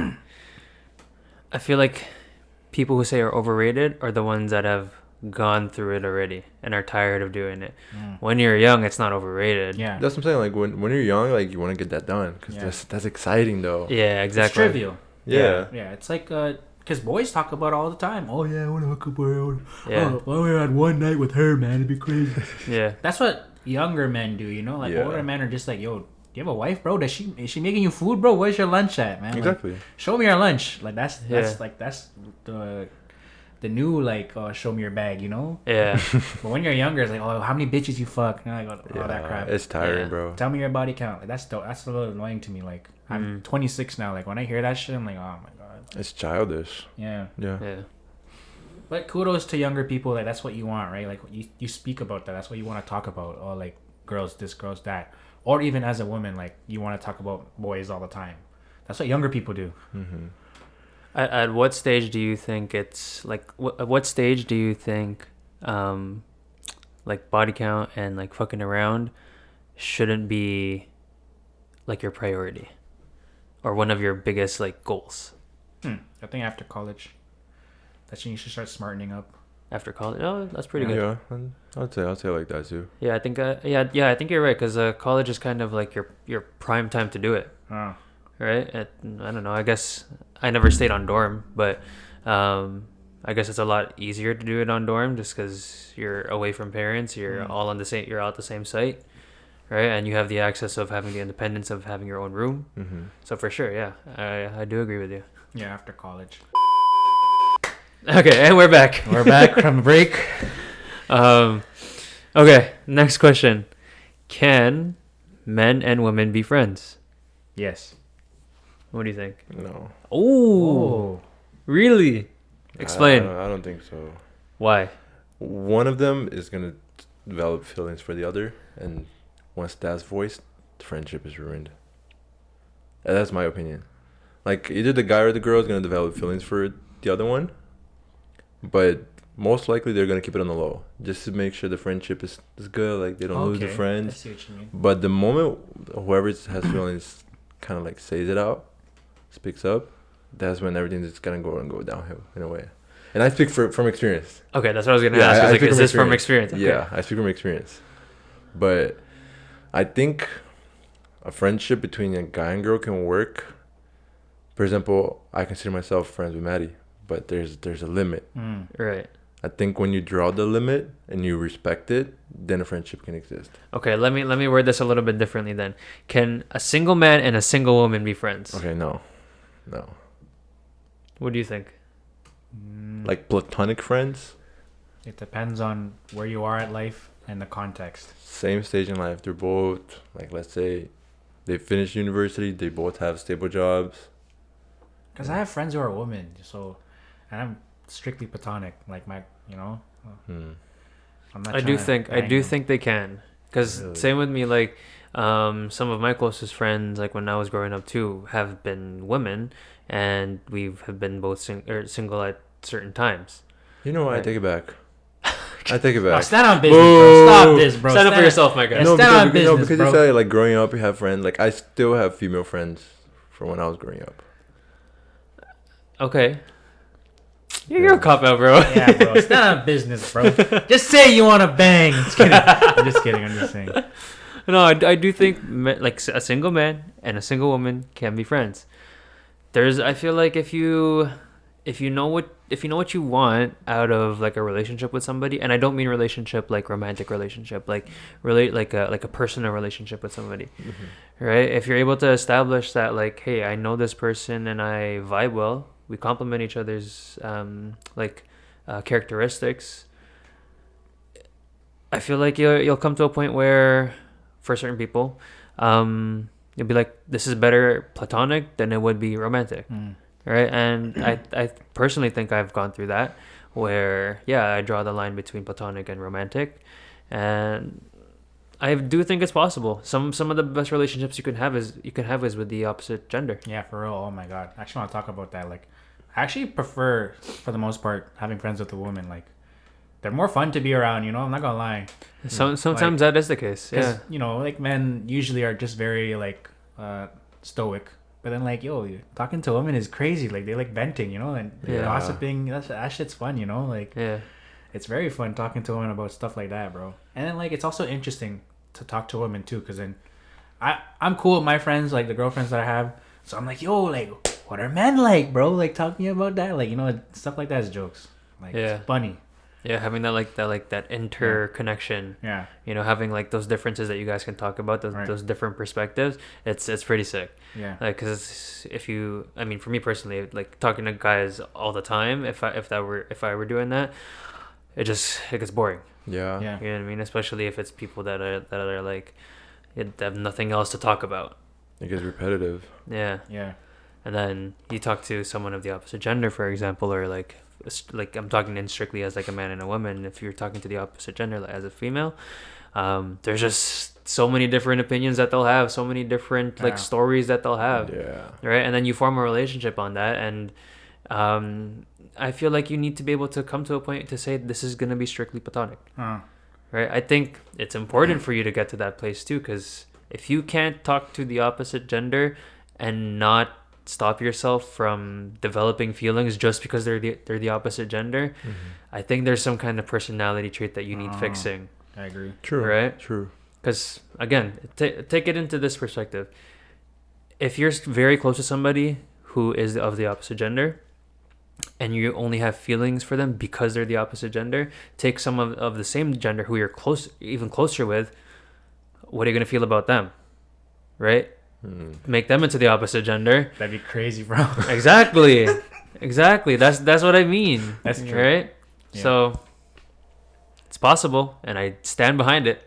people who say are overrated are the ones that have gone through it already and are tired of doing it. When you're young, it's not overrated. Yeah, that's what I'm saying. Like when you're young, like you want to get that done because that's exciting though. Yeah, exactly. It's trivial. Yeah. It's like because boys talk about it all the time. Oh yeah, I want to hook up with her. Yeah. Oh, I had one night with her, man. It'd be crazy. Yeah. That's what younger men do, you know? Like older men are just like, yo, do you have a wife, bro? Is she making you food, bro? Where's your lunch at, man? Exactly. Like, show me your lunch. Like that's the new like show me your bag, you know? Yeah. But when you're younger, it's like, oh, how many bitches you fuck? And like all that crap. It's tiring, bro. Tell me your body count. Like that's a little annoying to me. Like I'm 26 now. Like when I hear that shit, I'm like, oh my god. It's childish. Yeah. But kudos to younger people. Like that's what you want, right? Like you speak about that. That's what you want to talk about. Or like girls this, girls that. Or even as a woman, like you want to talk about boys all the time. That's what younger people do. Mm-hmm. At what stage do you think it's like? At what stage do you think, like body count and like fucking around, shouldn't be, like your priority, or one of your biggest like goals? I think after college, that's when you should start smartening up. After college, oh, that's pretty good. Yeah, I'll say like that too. Yeah, I think I think you're right because college is kind of like your prime time to do it. Right? I don't know. I guess I never stayed on dorm, but I guess it's a lot easier to do it on dorm just because you're away from parents. You're all on the same. You're all at the same site, right? And you have the access of having the independence of having your own room. Mm-hmm. So for sure, yeah, I do agree with you. Yeah, after college. Okay, and we're back. We're back from the break. Okay, next question: can men and women be friends? Yes. What do you think? No. Oh, really? Explain. I don't think so. Why? One of them is gonna develop feelings for the other, and once that's voiced, the friendship is ruined. And that's my opinion. Like either the guy or the girl is gonna develop feelings for the other one, but most likely they're gonna keep it on the low, just to make sure the friendship is good. Like they don't lose the friends. I see what you mean. But the moment whoever has feelings kind of like says it out, speaks up, that's when everything's just gonna go downhill in a way. And I speak from experience. Okay, that's what I was gonna ask. Like, is this from experience? Okay. Yeah, I speak from experience. But I think a friendship between a guy and girl can work. For example, I consider myself friends with Maddie, but there's a limit. Right. I think when you draw the limit and you respect it, then a friendship can exist. Okay, let me word this a little bit differently then. Can a single man and a single woman be friends? Okay, no. What do you think? Like platonic friends? It depends on where you are at life and the context. Same stage in life. They're both, like, let's say they finished university, they both have stable jobs. Because I have friends who are women, and I'm strictly platonic. Like I'm not. I do think they can. Because Really? same with me, like some of my closest friends, like when I was growing up too, have been women, and have been both single at certain times. You know what? Right. I take it back. I take it back. Oh, stand on business, bro. Stop this, bro. Stand up for yourself, my guy. No, because you said like growing up, you have friends. Like I still have female friends from when I was growing up. Okay. You're a cop out, bro. Yeah, bro. Stand on business, bro. Just say you want to bang. Just kidding. I'm just saying. No, I do think like a single man and a single woman can be friends. I feel like if you know what you want out of like a relationship with somebody, and I don't mean relationship like romantic relationship, like like a personal relationship with somebody, right? If you're able to establish that, like, hey, I know this person and I vibe well, we complement each other's characteristics. I feel like you'll come to a point where, for certain people, you'll be like, this is better platonic than it would be romantic. Right. And I personally think I've gone through that where, I draw the line between platonic and romantic. And I do think it's possible. Some of the best relationships you can have is with the opposite gender. Yeah, for real. Oh my God. I actually want to talk about that. Like, I actually prefer, for the most part, having friends with a woman. Like, they're more fun to be around, I'm not gonna lie. Sometimes that is the case. Yeah. Like men usually are just very like stoic. But then, like, talking to a woman is crazy. Like, they like venting, and gossiping. That shit's fun, Like, it's very fun talking to a woman about stuff like that, bro. And then, like, it's also interesting to talk to women too, because then I'm cool with my friends, like the girlfriends that I have. So I'm like, like, what are men like, bro? Like, talking about that, like, stuff like that is jokes. Like, it's funny. Yeah, having that interconnection. Yeah. Having like those differences that you guys can talk about, those different perspectives. It's pretty sick. Yeah. Like, cause for me personally, like talking to guys all the time, if I were doing that, it gets boring. Yeah. Yeah. You know what I mean? Especially if it's people that are like, have nothing else to talk about. It gets repetitive. Yeah. Yeah. And then you talk to someone of the opposite gender, for example, or like I'm talking in strictly as like a man and a woman. If you're talking to the opposite gender, like as a female, there's just so many different opinions that they'll have, so many different like stories that they'll have. Yeah. Right. And then you form a relationship on that. And I feel like you need to be able to come to a point to say this is going to be strictly platonic. Right. I think it's important for you to get to that place too, because if you can't talk to the opposite gender and not stop yourself from developing feelings just because they're the opposite gender, I think there's some kind of personality trait that you need fixing. I agree. True. Right? True. Because again, take it into this perspective. If you're very close to somebody who is of the opposite gender, and you only have feelings for them because they're the opposite gender, take some of the same gender who you're even closer with. What are you gonna feel about them? Right? Make them into the opposite gender. That'd be crazy, bro. Exactly. That's what I mean. That's true. Right? Yeah. So it's possible, and I stand behind it.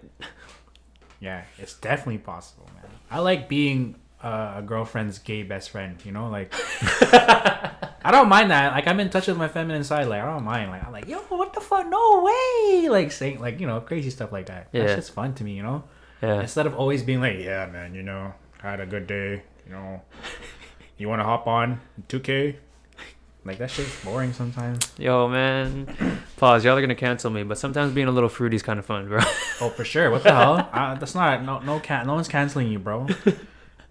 Yeah, it's definitely possible, man. I like being a girlfriend's gay best friend, like I don't mind that. Like, I'm in touch with my feminine side. Like, I don't mind. Like, I'm like, yo, what the fuck? No way. Like, saying, like, crazy stuff like that. Yeah. That's just fun to me, Yeah. Instead of always being like, yeah, man, I had a good day, you want to hop on 2K? Like, that shit's boring sometimes. Yo, man. Pause. Y'all are gonna cancel me, but sometimes being a little fruity is kind of fun, bro. Oh, for sure. What the hell? That's not no one's canceling you, bro.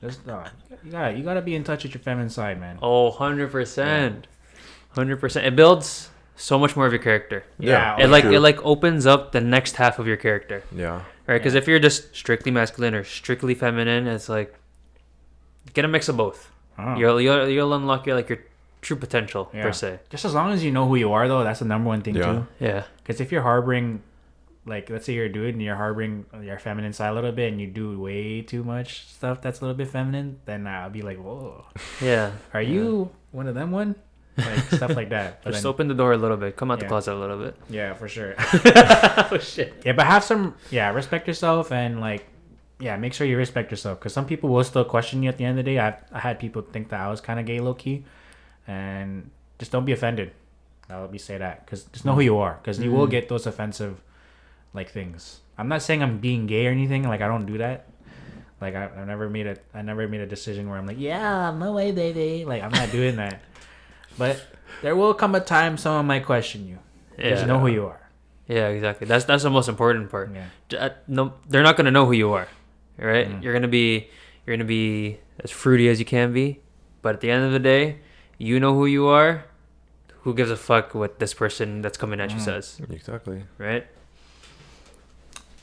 Just you gotta be in touch with your feminine side, man. Oh, 100%. 100%. It builds so much more of your character. Yeah. It like opens up the next half of your character. Yeah. Right? Because if you're just strictly masculine or strictly feminine, it's like get a mix of both. Oh. You'll unlock your true potential per se. Just as long as you know who you are, though, that's the number one thing too. Yeah. Because if you're harboring, like, let's say you're a dude and you're harboring your feminine side a little bit, and you do way too much stuff that's a little bit feminine, then I'll be like, whoa. Yeah. Are you one of them? Like stuff like that. But Just then, open the door a little bit. Come out the closet a little bit. Yeah, for sure. Oh shit. Yeah, but have some. Yeah, respect yourself and make sure you respect yourself. Because some people will still question you at the end of the day. I had people think that I was kind of gay low key. And just don't be offended. I'll let me say that, because just know who you are, because you will get those offensive things. I'm not saying I'm being gay or anything. Like, I don't do that. Like, I never made a decision where I'm like, yeah, no way, baby. Like, I'm not doing that. But there will come a time someone might question you. Just know who you are. Yeah, exactly. That's the most important part. Yeah. No, they're not gonna know who you are, right? You're gonna be as fruity as you can be, but at the end of the day, you know who you are. Who gives a fuck what this person that's coming at you says? Exactly. Right?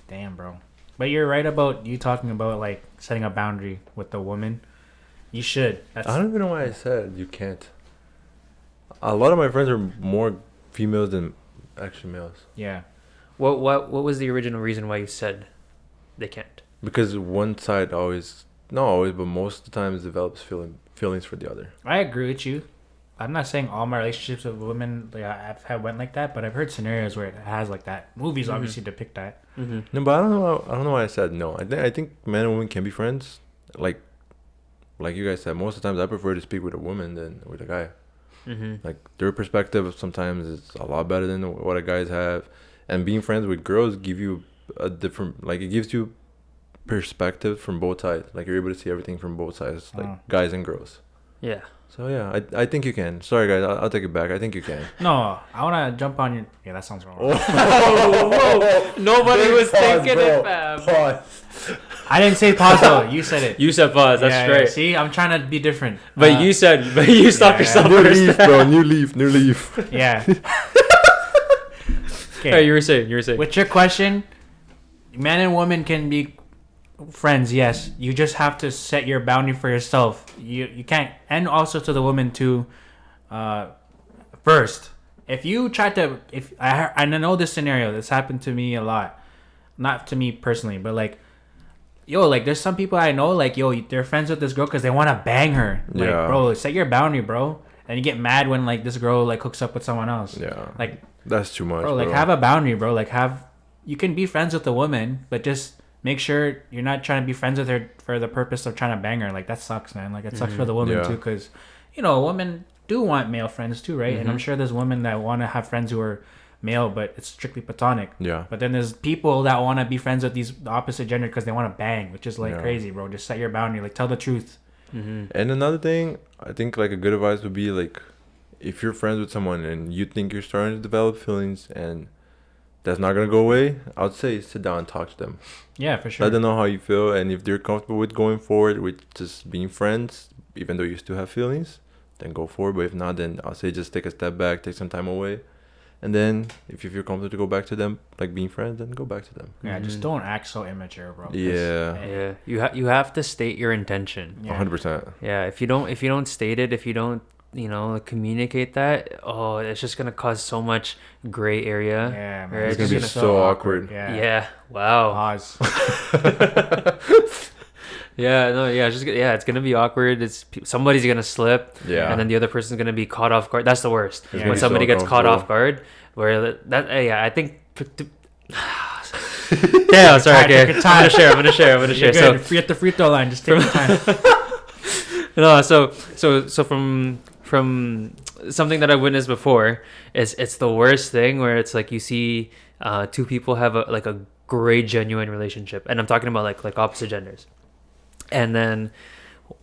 Damn, bro. But you're right about you talking about setting a boundary with the woman. You should. I don't even know why I said you can't. A lot of my friends are more females than actually males. Yeah. What was the original reason why you said they can't? Because one side always, not always, but most of the time develops feelings for the other. I agree with you. I'm not saying all my relationships with women I've went like that, but I've heard scenarios where it has like that. Movies obviously depict that. No, but I don't know why I said no. I think men and women can be friends. Like you guys said, most of the times I prefer to speak with a woman than with a guy. Like, their perspective sometimes is a lot better than what a guys have, and being friends with girls give you a different, it gives you perspective from both sides. Like, you're able to see everything from both sides, guys and girls. Yeah. So yeah, I think you can. Sorry guys, I'll take it back. I think you can. No, I want to jump on your. Yeah, that sounds wrong. Whoa. Nobody was thinking it, fam. Pause. I didn't say pause though. You said it. You said pause. That's straight. Yeah. See, I'm trying to be different. But you stopped yourself New first. leaf, bro. New leaf. Yeah. Okay. Hey, you were saying. With your question, man and woman can be friends, yes. You just have to set your boundary for yourself. You can't, and also to the woman too. First, if you try to, I know this scenario. This happened to me a lot. Not to me personally, but there's some people I know, they're friends with this girl because they want to bang her. Bro, set your boundary, bro. And you get mad when this girl hooks up with someone else. Yeah. That's too much, bro. Have a boundary, bro. You can be friends with a woman, but just make sure you're not trying to be friends with her for the purpose of trying to bang her. That sucks, man. It sucks for the woman too, because women do want male friends too, right? And I'm sure there's women that want to have friends who are male, but it's strictly platonic. Yeah. But then there's people that want to be friends with the opposite gender because they want to bang, which is crazy, bro. Just set your boundary. Tell the truth. And another thing, I think a good advice would be if you're friends with someone and you think you're starting to develop feelings and that's not gonna go away, I would say sit down and talk to them. Yeah, for sure. Let them know how you feel, and if they're comfortable with going forward with just being friends, even though you still have feelings, then go forward. But if not, then I'll say just take a step back, take some time away, and then if you feel comfortable to go back to them, being friends, then go back to them. Yeah, just don't act so immature, bro. Yeah. You have to state your intention. 100%. Yeah. If you don't state it, if you don't communicate that, it's just gonna cause so much gray area. Yeah, man. Right? It's gonna be so awkward. Yeah. Wow. Pause. It's gonna be awkward. Somebody's gonna slip. Yeah. And then the other person's gonna be caught off guard. That's the worst. Yeah. When somebody gets caught off guard, where I think. Yeah, sorry. Okay, I'm gonna share. So free at the free throw line. Just take your time. No, so from something that I've witnessed before, it's the worst thing where it's you see two people have a great genuine relationship, and I'm talking about like opposite genders, and then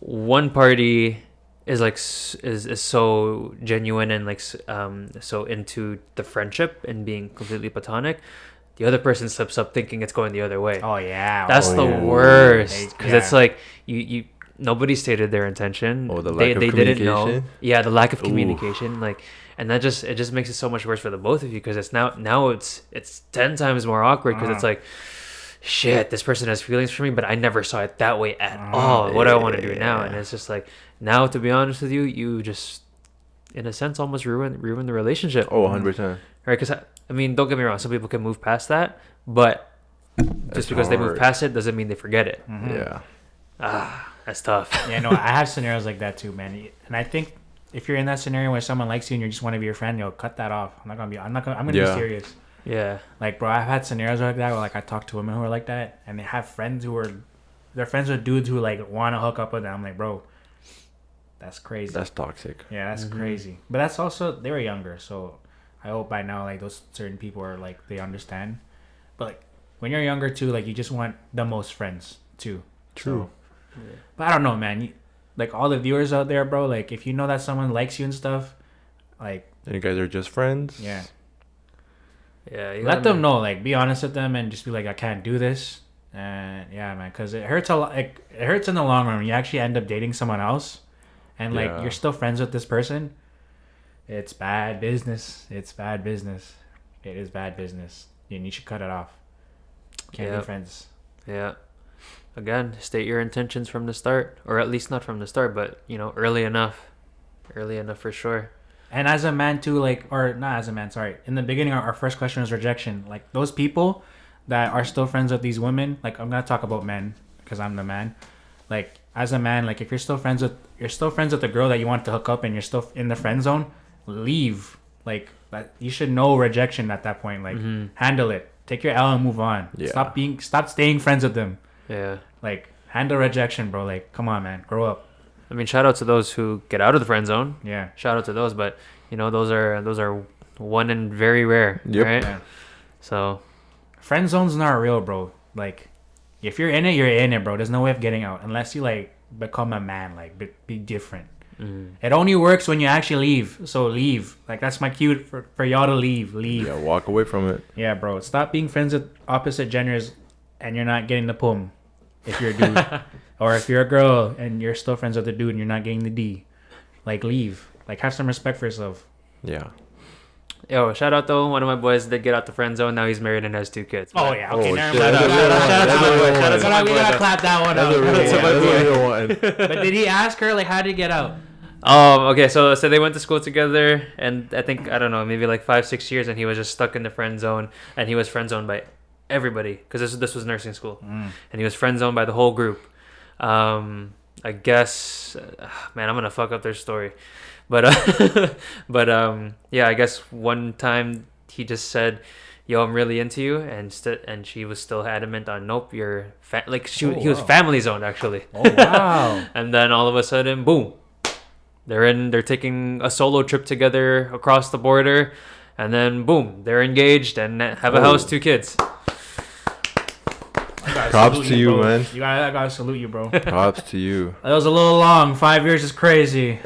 one party is like is so genuine and like so into the friendship and being completely platonic, the other person slips up thinking it's going the other way. Oh yeah, that's the worst, because it's like you nobody stated their intention. Oh, the lack of they didn't know. Yeah, the lack of Ooh. communication, like, and that just makes it so much worse for the both of you, because it's now it's 10 times more awkward, because it's like, shit, this person has feelings for me, but I never saw it that way at all. What do I want to do now? And it's just like, now, to be honest with you, you just, in a sense, almost ruin the relationship. Oh, 100%. Right? Because, I mean, don't get me wrong, some people can move past that, but just because they move past it doesn't mean they forget it. Yeah. That's tough. Yeah, no, I have scenarios like that too, man. And I think if you're in that scenario where someone likes you and you just want to be your friend, cut that off. I'm gonna be serious. Yeah. Like, bro, I've had scenarios like that where, like, I talk to women who are like that, and they have friends they're friends with dudes who, like, want to hook up with them. I'm like, bro, that's crazy. That's toxic. Yeah, that's crazy. But that's also, they were younger, so I hope by now, like, those certain people are, like, they understand. But, like, when you're younger, too, like, you just want the most friends, too. True. So, but I don't know, man. Like, all the viewers out there, bro, like, if you know that someone likes you and stuff, like... And you guys are just friends? Yeah. Yeah. Let them know, like, be honest with them and just be like, I can't do this. And, yeah, man, because it hurts a lot. Like, it hurts in the long run when you actually end up dating someone else. And, like, you're still friends with this person. It's bad business. It's bad business. It is bad business. And you should cut it off. Can't be friends. Yeah. Again, state your intentions from the start. Or at least not from the start, but, early enough. Early enough for sure. And as a man, too, like... Or, not as a man, sorry. In the beginning, our first question was rejection. Like, those people that are still friends with these women... Like, I'm going to talk about men, because I'm the man. Like, as a man, like, if you're still friends with the girl that you want to hook up and you're still in the friend zone, leave. Like, that, you should know rejection at that point. Like, handle it. Take your L and move on. Yeah. Stop staying friends with them. Yeah. Like, handle rejection, bro. Like, come on, man. Grow up. I mean, shout out to those who get out of the friend zone. Yeah. Shout out to those, but, those are one and very rare. Yep. Right? Yeah. So, friend zone's not real, bro. Like, if you're in it, you're in it, bro. There's no way of getting out unless you, like, become a man. Like, be different. It only works when you actually leave. So leave. Like, that's my cue for y'all to leave. Yeah, walk away from it. Yeah, bro. Stop being friends with opposite genders and you're not getting the pum if you're a dude. Or if you're a girl and you're still friends with a dude and you're not getting the D. Like, leave. Like, have some respect for yourself. Yeah. Yo, shout out though. One of my boys did get out the friend zone. Now he's married and has 2 kids. Oh, yeah. Okay, never mind. Shout out. We gotta clap that one up. But did he ask her, like, how did he get out? Okay, so they went to school together, and I think, I don't know, maybe like 5-6 years, and he was just stuck in the friend zone, and he was friend zoned by everybody, because this was nursing school, and he was friend zoned by the whole group. I guess, man, I'm gonna fuck up their story, but yeah, I guess one time he just said, "Yo, I'm really into you," and she was still adamant on, "Nope, you're he was family zoned actually." Oh wow! And then all of a sudden, boom. They're taking a solo trip together across the border, and then boom, they're engaged and have a house, 2 kids. Props to you, man. I gotta salute you, bro. Props to you. That was a little long. 5 years is crazy.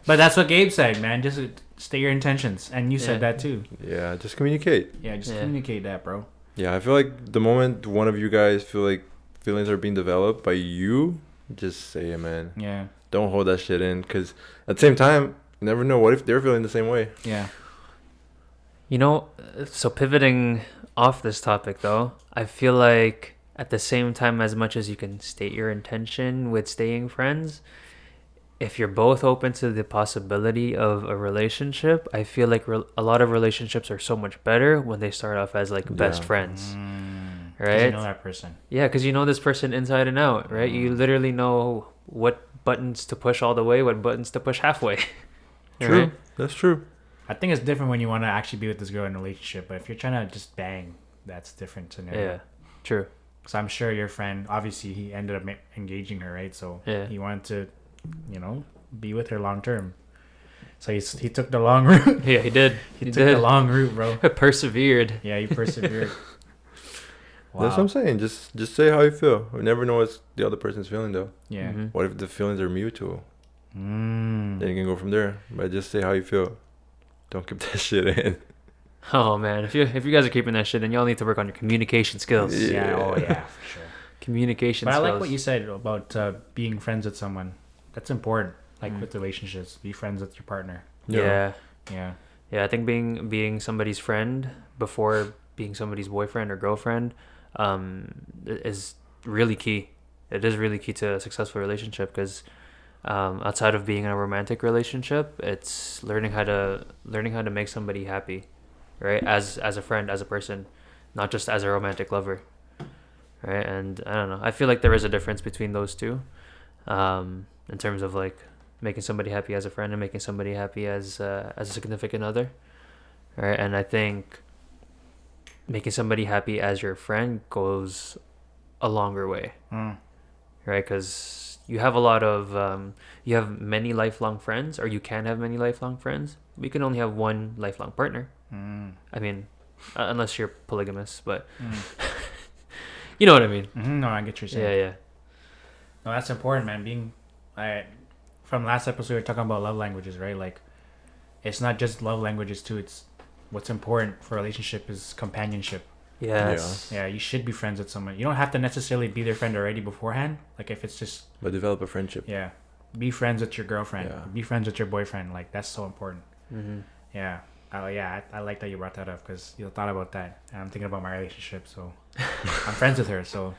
But that's what Gabe said, man. Just state your intentions, and you said that too. Yeah, just communicate. Yeah, just communicate that, bro. Yeah, I feel like the moment one of you guys feel like feelings are being developed by you, just say it, man. Yeah. Don't hold that shit in, because at the same time, you never know what if they're feeling the same way. Yeah. So pivoting off this topic, though, I feel like at the same time, as much as you can state your intention with staying friends, if you're both open to the possibility of a relationship, I feel like a lot of relationships are so much better when they start off as, like, best friends. Right? You know that person. Yeah, because you know this person inside and out, right? You literally know what buttons to push all the way, what buttons to push halfway. True. Right? That's true. I think it's different when you want to actually be with this girl in a relationship, but if you're trying to just bang, that's different scenario. Yeah, true. So I'm sure your friend, obviously he ended up engaging her, right? So he wanted to, be with her long term. So he took the long route. Yeah, he did. He took the long route, bro. Persevered. Yeah, he persevered. Wow. That's what I'm saying. Just say how you feel. We never know what the other person's feeling, though. Yeah. What if the feelings are mutual? Then you can go from there. But just say how you feel. Don't keep that shit in. Oh man, if you guys are keeping that shit, then y'all need to work on your communication skills. Yeah. Oh yeah, for sure. Communication but skills. I like what you said about being friends with someone. That's important. Like with relationships, be friends with your partner. Yeah. Yeah. I think being somebody's friend before being somebody's boyfriend or girlfriend is really key. It is really key to a successful relationship because outside of being in a romantic relationship, it's learning how to make somebody happy, right? As a friend, as a person, not just as a romantic lover, right? And I don't know. I feel like there is a difference between those two, in terms of like making somebody happy as a friend and making somebody happy as a significant other, right? And I think making somebody happy as your friend goes a longer way, right? Because you have a lot of you have many lifelong friends, or you can have many lifelong friends. We can only have one lifelong partner. I mean, unless you're polygamous, but you know what I mean. No, I get what you're saying. Yeah. No, that's important, man. From last episode, we were talking about love languages, right? Like, it's not just love languages too. It's what's important for a relationship is companionship. Yes. Yeah, you should be friends with someone. You don't have to necessarily be their friend already beforehand. Like, if it's just... But develop a friendship. Yeah. Be friends with your girlfriend. Yeah. Be friends with your boyfriend. Like, that's so important. Yeah. I like that you brought that up because you thought about that. And I'm thinking about my relationship, so... I'm friends with her, so...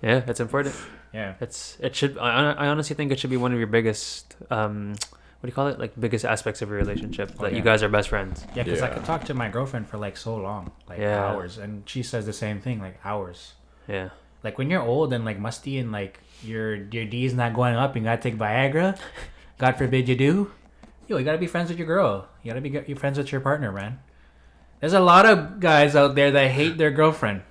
Yeah, it's important. Yeah. It should... I honestly think it should be one of your biggest... what do you call it? Like, biggest aspects of your relationship. That you guys are best friends. Yeah, because I could talk to my girlfriend for, like, so long. Like, hours. And she says the same thing, like, hours. Yeah. Like, when you're old and, like, musty and, like, your D's not going up and you gotta take Viagra, God forbid you do, you gotta be friends with your girl. You gotta be friends with your partner, man. There's a lot of guys out there that hate their girlfriend.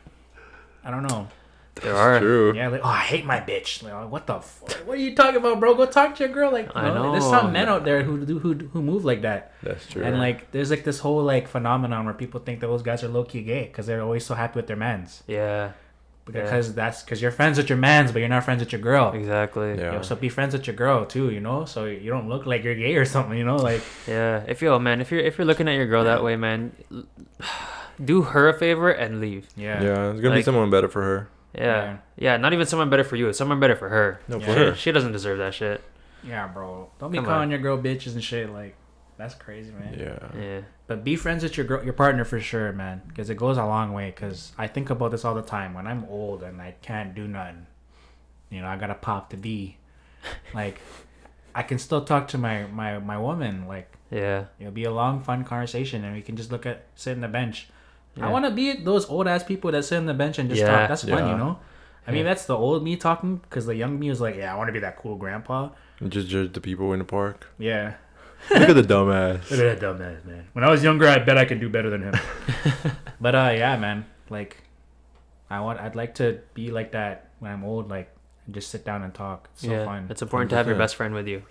I don't know. There are. True. Yeah, like, oh, I hate my bitch. Like, what the fuck? What are you talking about, bro? Go talk to your girl. Like, I know. There's some men out there who move like that. That's true. And like, there's like this whole like phenomenon where people think that those guys are low key gay because they're always so happy with their mans. Yeah. Because you're friends with your mans, but you're not friends with your girl. Exactly. Yeah. So be friends with your girl too, so you don't look like you're gay or something, like. Yeah. If you're looking at your girl that way, man, do her a favor and leave. Yeah. Yeah, it's gonna be someone better for her. Yeah. Not even someone better for you. It's someone better for her. No, for her. She doesn't deserve that shit. Yeah, bro. Don't be calling your girl bitches and shit. Like, that's crazy, man. Yeah. But be friends with your partner for sure, man. Because it goes a long way. Because I think about this all the time. When I'm old and I can't do nothing, I gotta pop the D. Like, I can still talk to my woman. Like, it'll be a long, fun conversation, and we can just sit in the bench. Yeah. I want to be those old ass people that sit on the bench and just talk. That's fun, I mean, that's the old me talking, because the young me was like, I want to be that cool grandpa. And just judge the people in the park. Yeah. Look at the dumbass. Look at that dumbass, man. When I was younger, I bet I could do better than him. But yeah, man. Like, I'd like to be like that when I'm old. Like, just sit down and talk. It's so fun. It's important to have your best friend with you.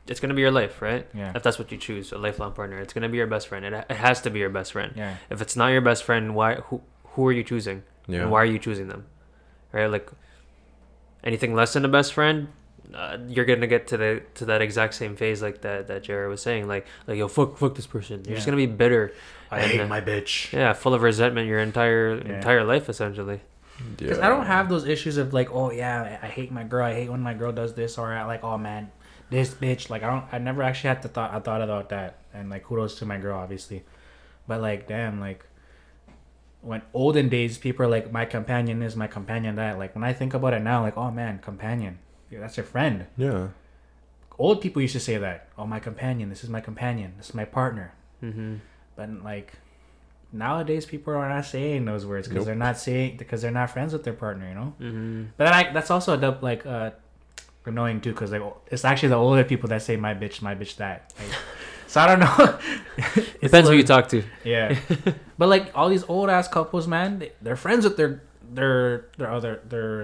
It's gonna be your life, right? Yeah. If that's what you choose, a lifelong partner, it's gonna be your best friend. It has to be your best friend. Yeah. If it's not your best friend, who are you choosing? Yeah. And why are you choosing them? Right? Like, anything less than a best friend, you're gonna get to that exact same phase like that Jared was saying. Like yo, fuck this person. You're just gonna be bitter. I hate my bitch. Yeah, full of resentment your entire life essentially. Because I don't have those issues of like, oh yeah, I hate my girl. I hate when my girl does this, or like, oh man, this bitch. Like, I never actually had I thought about that. And like, kudos to my girl, obviously. But like, damn, like, when olden days, people are like, my companion is my companion that. Like, when I think about it now, like, oh man, companion. Yeah, that's your friend. Yeah. Old people used to say that. Oh, my companion. This is my companion. This is my partner. Mm-hmm. But like, nowadays people are not saying those words because they're not friends with their partner, Mm-hmm. But that's also annoying too, because like, it's actually the older people that say my bitch that. Like, so I don't know. Depends who you talk to. Yeah. But like, all these old ass couples, man, they're friends with their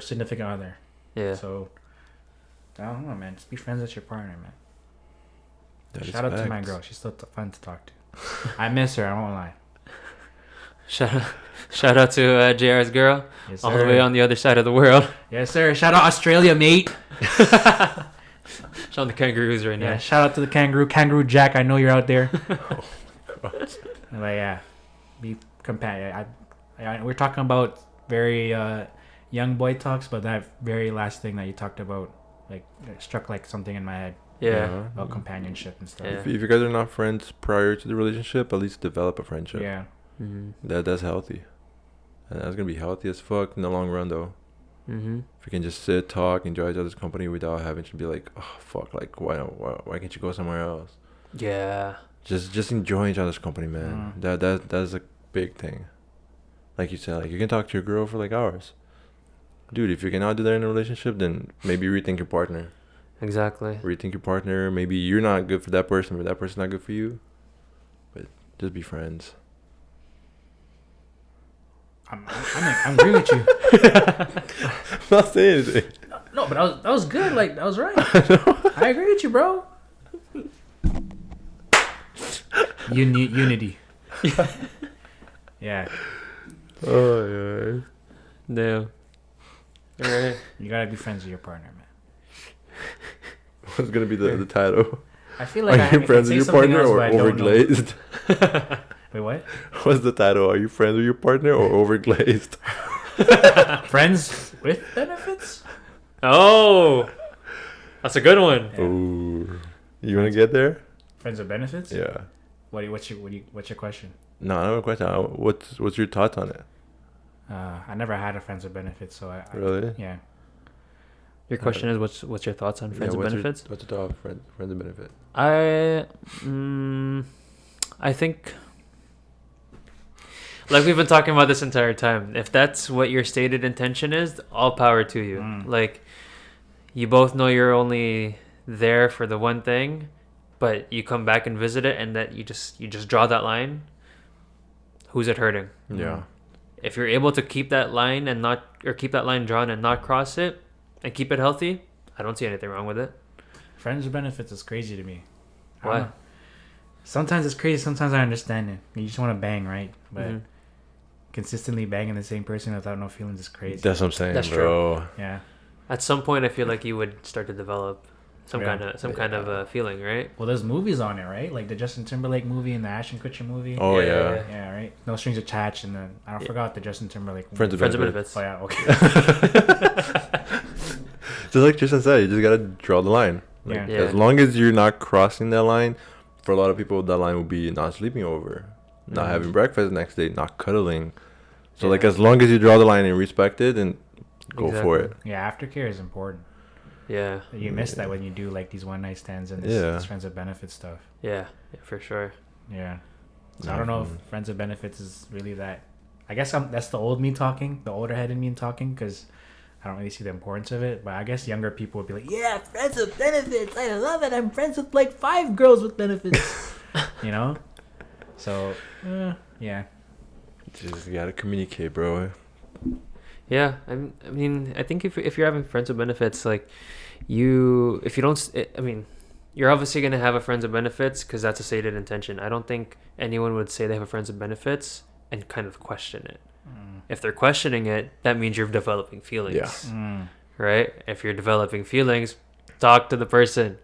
significant other. Yeah. So I don't know, man. Just be friends with your partner, man. Shout out to my girl. She's still fun to talk to. I miss her. I won't lie. Shout out to JR's girl, yes, all the way on the other side of the world. Yes, sir. Shout out Australia, mate. Shout out the kangaroos right now. Yeah, shout out to the Kangaroo Jack. I know you're out there. Oh my God. But yeah, be companion. We're talking about very young boy talks, but that very last thing that you talked about, like, it struck like something in my head. Yeah. About companionship and stuff. Yeah. If you guys are not friends prior to the relationship, at least develop a friendship. Yeah. Mm-hmm. That's healthy. And that's gonna be healthy as fuck in the long run, though. Mm-hmm. If you can just sit, talk, enjoy each other's company without having to be like, oh fuck, like why can't you go somewhere else? Yeah. Just enjoy each other's company, man. That's a big thing. Like you said, like you can talk to your girl for like hours. Dude, if you cannot do that in a relationship, then maybe rethink your partner. Exactly. Rethink your partner. Maybe you're not good for that person, but that person's not good for you. But just be friends. I'm agree with you. I'm not saying anything. No, but that was good. Like, that was right. I agree with you, bro. Unity. Yeah. Oh yeah. No. All right. You gotta be friends with your partner, man. What's gonna be the title? I feel like Are you friends with your partner or overglazed? Wait, what? What's the title? Are you friends with your partner or overglazed? Friends with benefits? Oh, that's a good one. Yeah. Ooh, you wanna get there? Friends with benefits? Yeah. What's your question? No, I have a question. What's your thoughts on it? I never had a friends with benefits, so I Really? yeah. Your question is what's your thoughts on friends with benefits? What's your thought of friends with benefit? I think, like we've been talking about this entire time, if that's what your stated intention is, all power to you. Like, you both know you're only there for the one thing, but you come back and visit it, and that you just draw that line. Who's it hurting? Yeah. If you're able to keep that line keep that line drawn and not cross it, and keep it healthy, I don't see anything wrong with it. Friends with benefits is crazy to me. Why? Sometimes it's crazy. Sometimes I understand it. You just want to bang, right? But consistently banging the same person without no feelings is crazy. That's what I'm saying, That's bro. true. Yeah. At some point, I feel like you would start to develop some kind of feeling, right? Well, there's movies on it, right? Like the Justin Timberlake movie and the Ashton Kutcher movie. Oh Yeah. Yeah, right. No Strings Attached, and then I forgot the Justin Timberlake movie. Friends with Benefits. Oh yeah, okay. Just like Tristan said, you just gotta draw the line. Like, Yeah. As long as you're not crossing that line, for a lot of people, that line will be not sleeping over, not having breakfast the next day, not cuddling. So like, as long as you draw the line and respect it, and go for it. Yeah, aftercare is important. Yeah. You miss that when you do like these one night stands and this friends with benefits stuff. Yeah, for sure. Yeah. So I don't know if friends with benefits is really that. I guess that's the old me talking, the older head in me talking, because I don't really see the importance of it. But I guess younger people would be like, yeah, friends with benefits. I love it. I'm friends with like 5 girls with benefits. You know? So, yeah. Just gotta communicate, bro. Yeah, I mean, I think if you're having friends with benefits, like you're obviously gonna have a friends with benefits because that's a stated intention. I don't think anyone would say they have a friends with benefits and kind of question it. If they're questioning it, that means you're developing feelings. Yeah. Right? If you're developing feelings, talk to the person.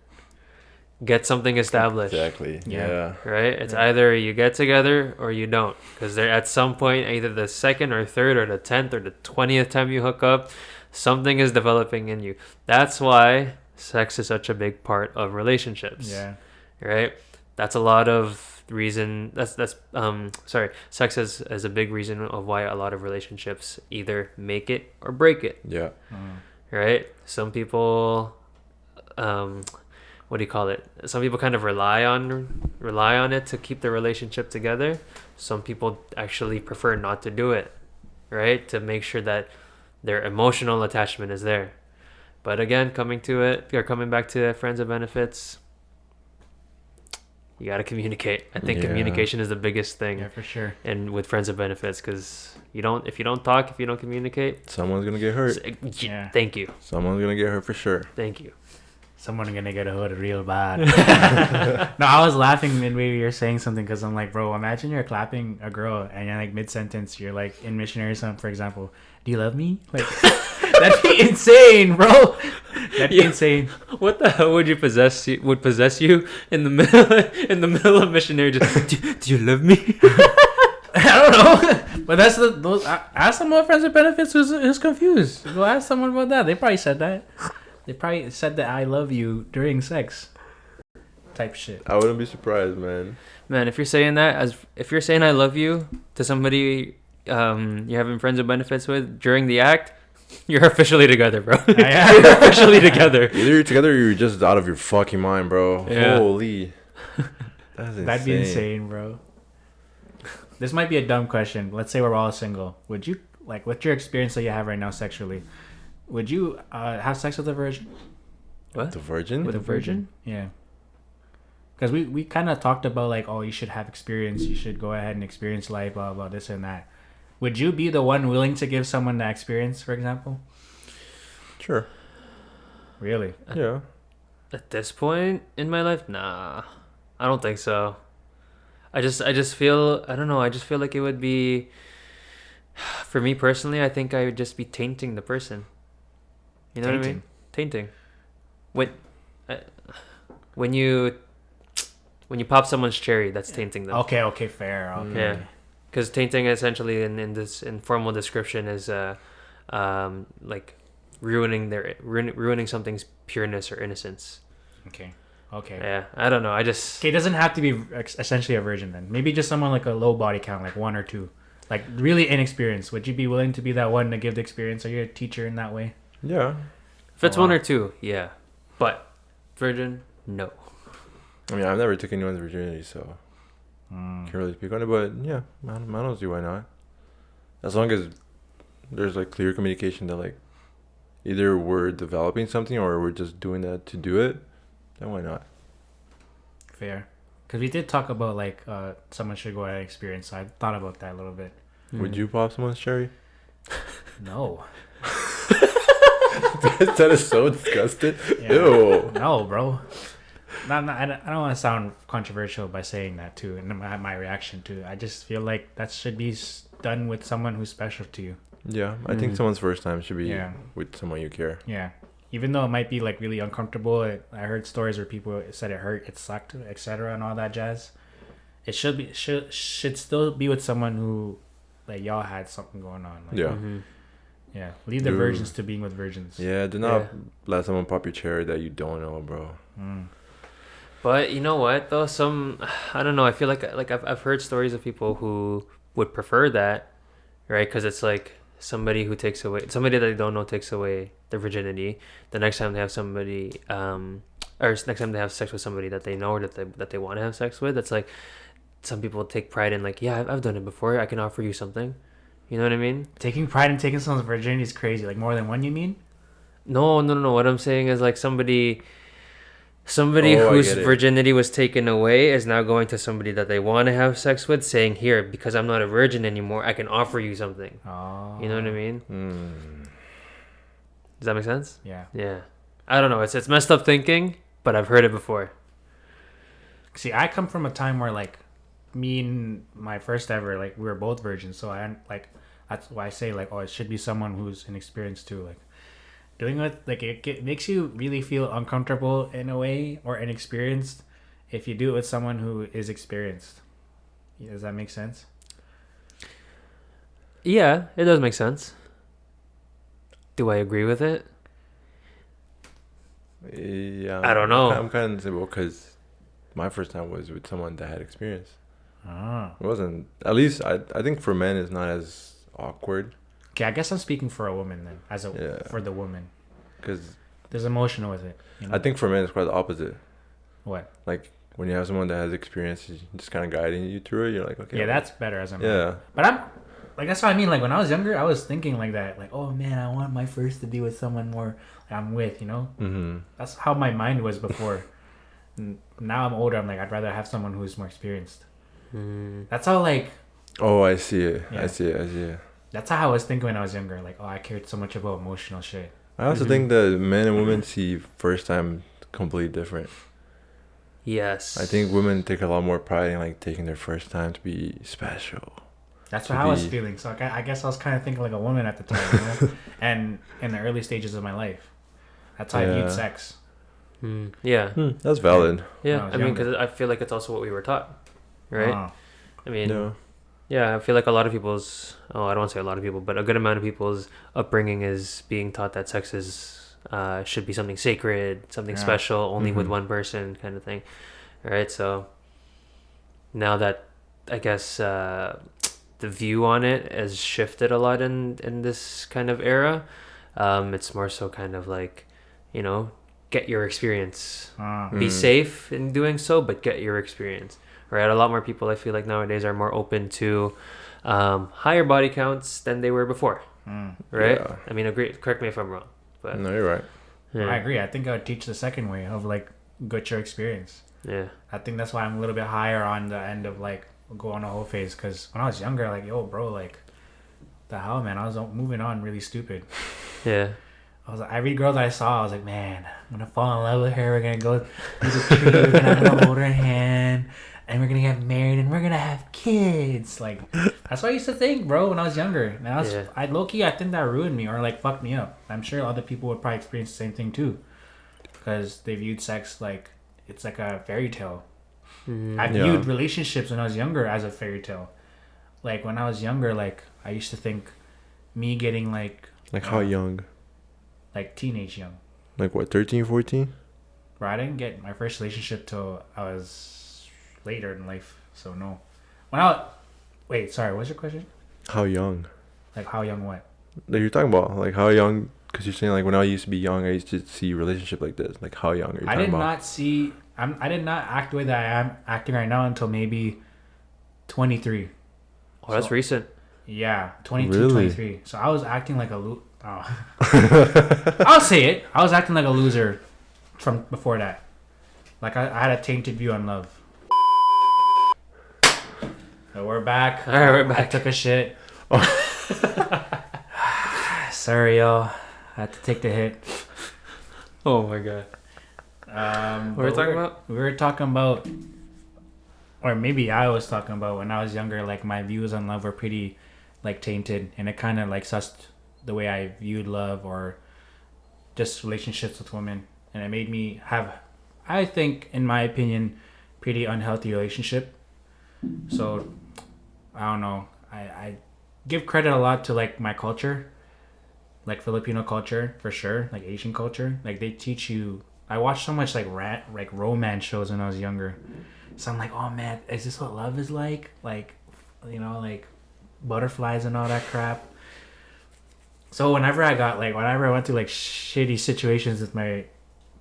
Get something established. Exactly. Yeah. Right? It's either you get together or you don't. Because they're at some point, either the second or third or the 10th or the 20th time you hook up, something is developing in you. That's why sex is such a big part of relationships. Yeah. Right? That's a lot of reason. Sex is a big reason of why a lot of relationships either make it or break it. Yeah. Right? Some people, what do you call it? Some people kind of rely on it to keep the relationship together. Some people actually prefer not to do it, right? To make sure that their emotional attachment is there. But again, coming back to friends with benefits, you got to communicate. I think communication is the biggest thing. Yeah, for sure. And with friends with benefits, because if you don't talk, if you don't communicate, someone's gonna get hurt. Yeah. Thank you. Someone's gonna get hurt for sure. Thank you. Someone gonna get hurt real bad. No, I was laughing midway you're saying something because I'm like, bro, imagine you're clapping a girl and you're like mid-sentence, you're like in missionary something, for example. Do you love me? Like, That'd be insane, bro. That'd be insane. What the hell would possess you in the middle of missionary? Just do you love me? I don't know, but that's those. Ask some more friends with benefits who's confused. Go ask someone about that. They probably said that. They probably said that I love you during sex. Type shit. I wouldn't be surprised, man. Man, if you're saying I love you to somebody you're having friends with benefits with during the act, you're officially together, bro. You're officially together. Either you're together or you're just out of your fucking mind, bro. Yeah. Holy. That's insane. That'd be insane, bro. This might be a dumb question. Let's say we're all single. Would you, like, what's your experience that you have right now sexually? Would you have sex with a virgin? What? The virgin? With a virgin? Yeah. Because we kind of talked about, like, oh, you should have experience. You should go ahead and experience life, blah, blah, this and that. Would you be the one willing to give someone that experience, for example? Sure. Really? Yeah. At this point in my life, nah. I don't think so. I just feel, I don't know, I just feel like it would be, for me personally, I think I would just be tainting the person. You know what I mean? Tainting. When you pop someone's cherry, that's tainting them. Okay, fair. Okay. Yeah. Because tainting essentially in this informal description is like ruining something's pureness or innocence. Okay. Yeah, I don't know. Okay, it doesn't have to be essentially a virgin then. Maybe just someone like a low body count, like 1 or 2. Like really inexperienced. Would you be willing to be that one to give the experience? Are you a teacher in that way? Yeah. If it's 1 or 2, yeah. But virgin, no. I mean, I've never taken anyone's virginity, so can't really speak on it. But yeah, I don't see why not. As long as there's like clear communication that like either we're developing something or we're just doing that to do it, then why not? Fair. Because we did talk about like someone should go ahead and experience. So I thought about that a little bit. Would you pop someone's cherry? No. That is so disgusting. Yeah. Ew. No, bro. I don't want to sound controversial by saying that too, and my reaction to it. I just feel like that should be done with someone who's special to you. Yeah, I think someone's first time should be Yeah. with someone you care. Yeah. Even though it might be like really uncomfortable, I heard stories where people said it hurt, it sucked, etc., and all that jazz. It should still be with someone who, like, y'all had something going on. Like, Yeah. Mm-hmm. Yeah. Leave the virgins to being with virgins. Yeah, do not let someone pop your cherry that you don't know, bro. But you know what though? I don't know. I feel like I've heard stories of people who would prefer that, right? Because it's like somebody that they don't know takes away their virginity. The next time they have somebody, or next time they have sex with somebody that they know or that they want to have sex with, it's like some people take pride in like, yeah, I've done it before. I can offer you something. You know what I mean? Taking pride in taking someone's virginity is crazy. Like more than one, you mean? No. What I'm saying is like somebody whose virginity was taken away is now going to somebody that they want to have sex with, saying, here, because I'm not a virgin anymore, I can offer you something. Oh. You know what I mean? Does that make sense? Yeah. Yeah. I don't know. It's messed up thinking, but I've heard it before. See, I come from a time where like me and my first ever, like we were both virgins, so I like that's why I say like, oh, it should be someone who's inexperienced too. Like doing it, like it makes you really feel uncomfortable in a way or inexperienced if you do it with someone who is experienced. Does that make sense? Yeah, it does make sense. Do I agree with it? Yeah. I don't know. I'm kind of simple because my first time was with someone that had experience. It wasn't, at least I think for men it's not as awkward. Okay, I guess I'm speaking for a woman then, for the woman. Because there's emotion with it. You know? I think for men it's quite the opposite. What? Like when you have someone that has experience, just kind of guiding you through it. You're like, okay. Yeah, that's better as a man. Yeah. But I'm like, that's what I mean. Like when I was younger, I was thinking like that. Like, oh man, I want my first to be with someone more I'm with. You know. Mm-hmm. That's how my mind was before. Now I'm older. I'm like, I'd rather have someone who's more experienced. That's how like. Oh, I see it. Yeah. I see it. That's how I was thinking when I was younger. Like, oh, I cared so much about emotional shit. I also think that men and women see first time completely different. Yes. I think women take a lot more pride in like taking their first time to be special. That's what I was feeling. So I guess I was kind of thinking like a woman at the time, you know? And in the early stages of my life, that's how I viewed sex. Yeah. That's valid. Yeah, I mean, because I feel like it's also what we were taught, right? I mean, I feel like a lot of people's, I don't want to say a lot of people, but a good amount of people's upbringing is being taught that sex is should be something sacred, something special, only with one person, kind of thing, right? So now that I guess the view on it has shifted a lot in this kind of era, it's more so kind of like, you know, get your experience, be safe in doing so, but get your experience, right? A lot more people, I feel like nowadays, are more open to higher body counts than they were before, right? I mean, agree, correct me if I'm wrong, but no, you're right. I agree. I think I would teach the second way of like get your experience. I think that's why I'm a little bit higher on the end of like go on a whole phase, because when I was younger, like, yo, bro, like, the hell, man, I was moving on really stupid. I was like, every girl that I saw, I was like, man, I'm gonna fall in love with her. We're gonna go to the tree. We're gonna hold her hand, and we're gonna get married, and we're gonna have kids. Like, that's what I used to think, bro, when I was younger. And I low-key, I think that ruined me or like fucked me up. I'm sure other people would probably experience the same thing too, because they viewed sex like it's like a fairy tale. I viewed relationships when I was younger as a fairy tale. Like when I was younger, like I used to think me getting like how young? Like teenage young. Like what, 13, 14? Bro, I didn't get my first relationship till I was later in life, so no. Wait, sorry, what's your question? How young? Like how young what? Like you're talking about like how young, because you're saying like when I used to be young, I used to see relationship like this. Like how young are you talking about? I did not act the way that I am acting right now until maybe 23. Oh, that's recent. Yeah, 22, really? 23. So I was acting like a I'll say it. I was acting like a loser from before that. Like I had a tainted view on love. So we're back. All right, we're back. I took a shit. Sorry, y'all. I had to take the hit. Oh my god. What were we talking about? We were talking about, or maybe I was talking about when I was younger, like my views on love were pretty like tainted, and it kind of like sussed the way I viewed love or just relationships with women, and it made me have, I think, in my opinion, pretty unhealthy relationship. So I don't know. I give credit a lot to like my culture, like Filipino culture for sure, like Asian culture. Like they teach you. I watched so much like romance shows when I was younger, so I'm like, oh man, is this what love is like? Like, you know, like butterflies and all that crap. So whenever I went through like shitty situations with my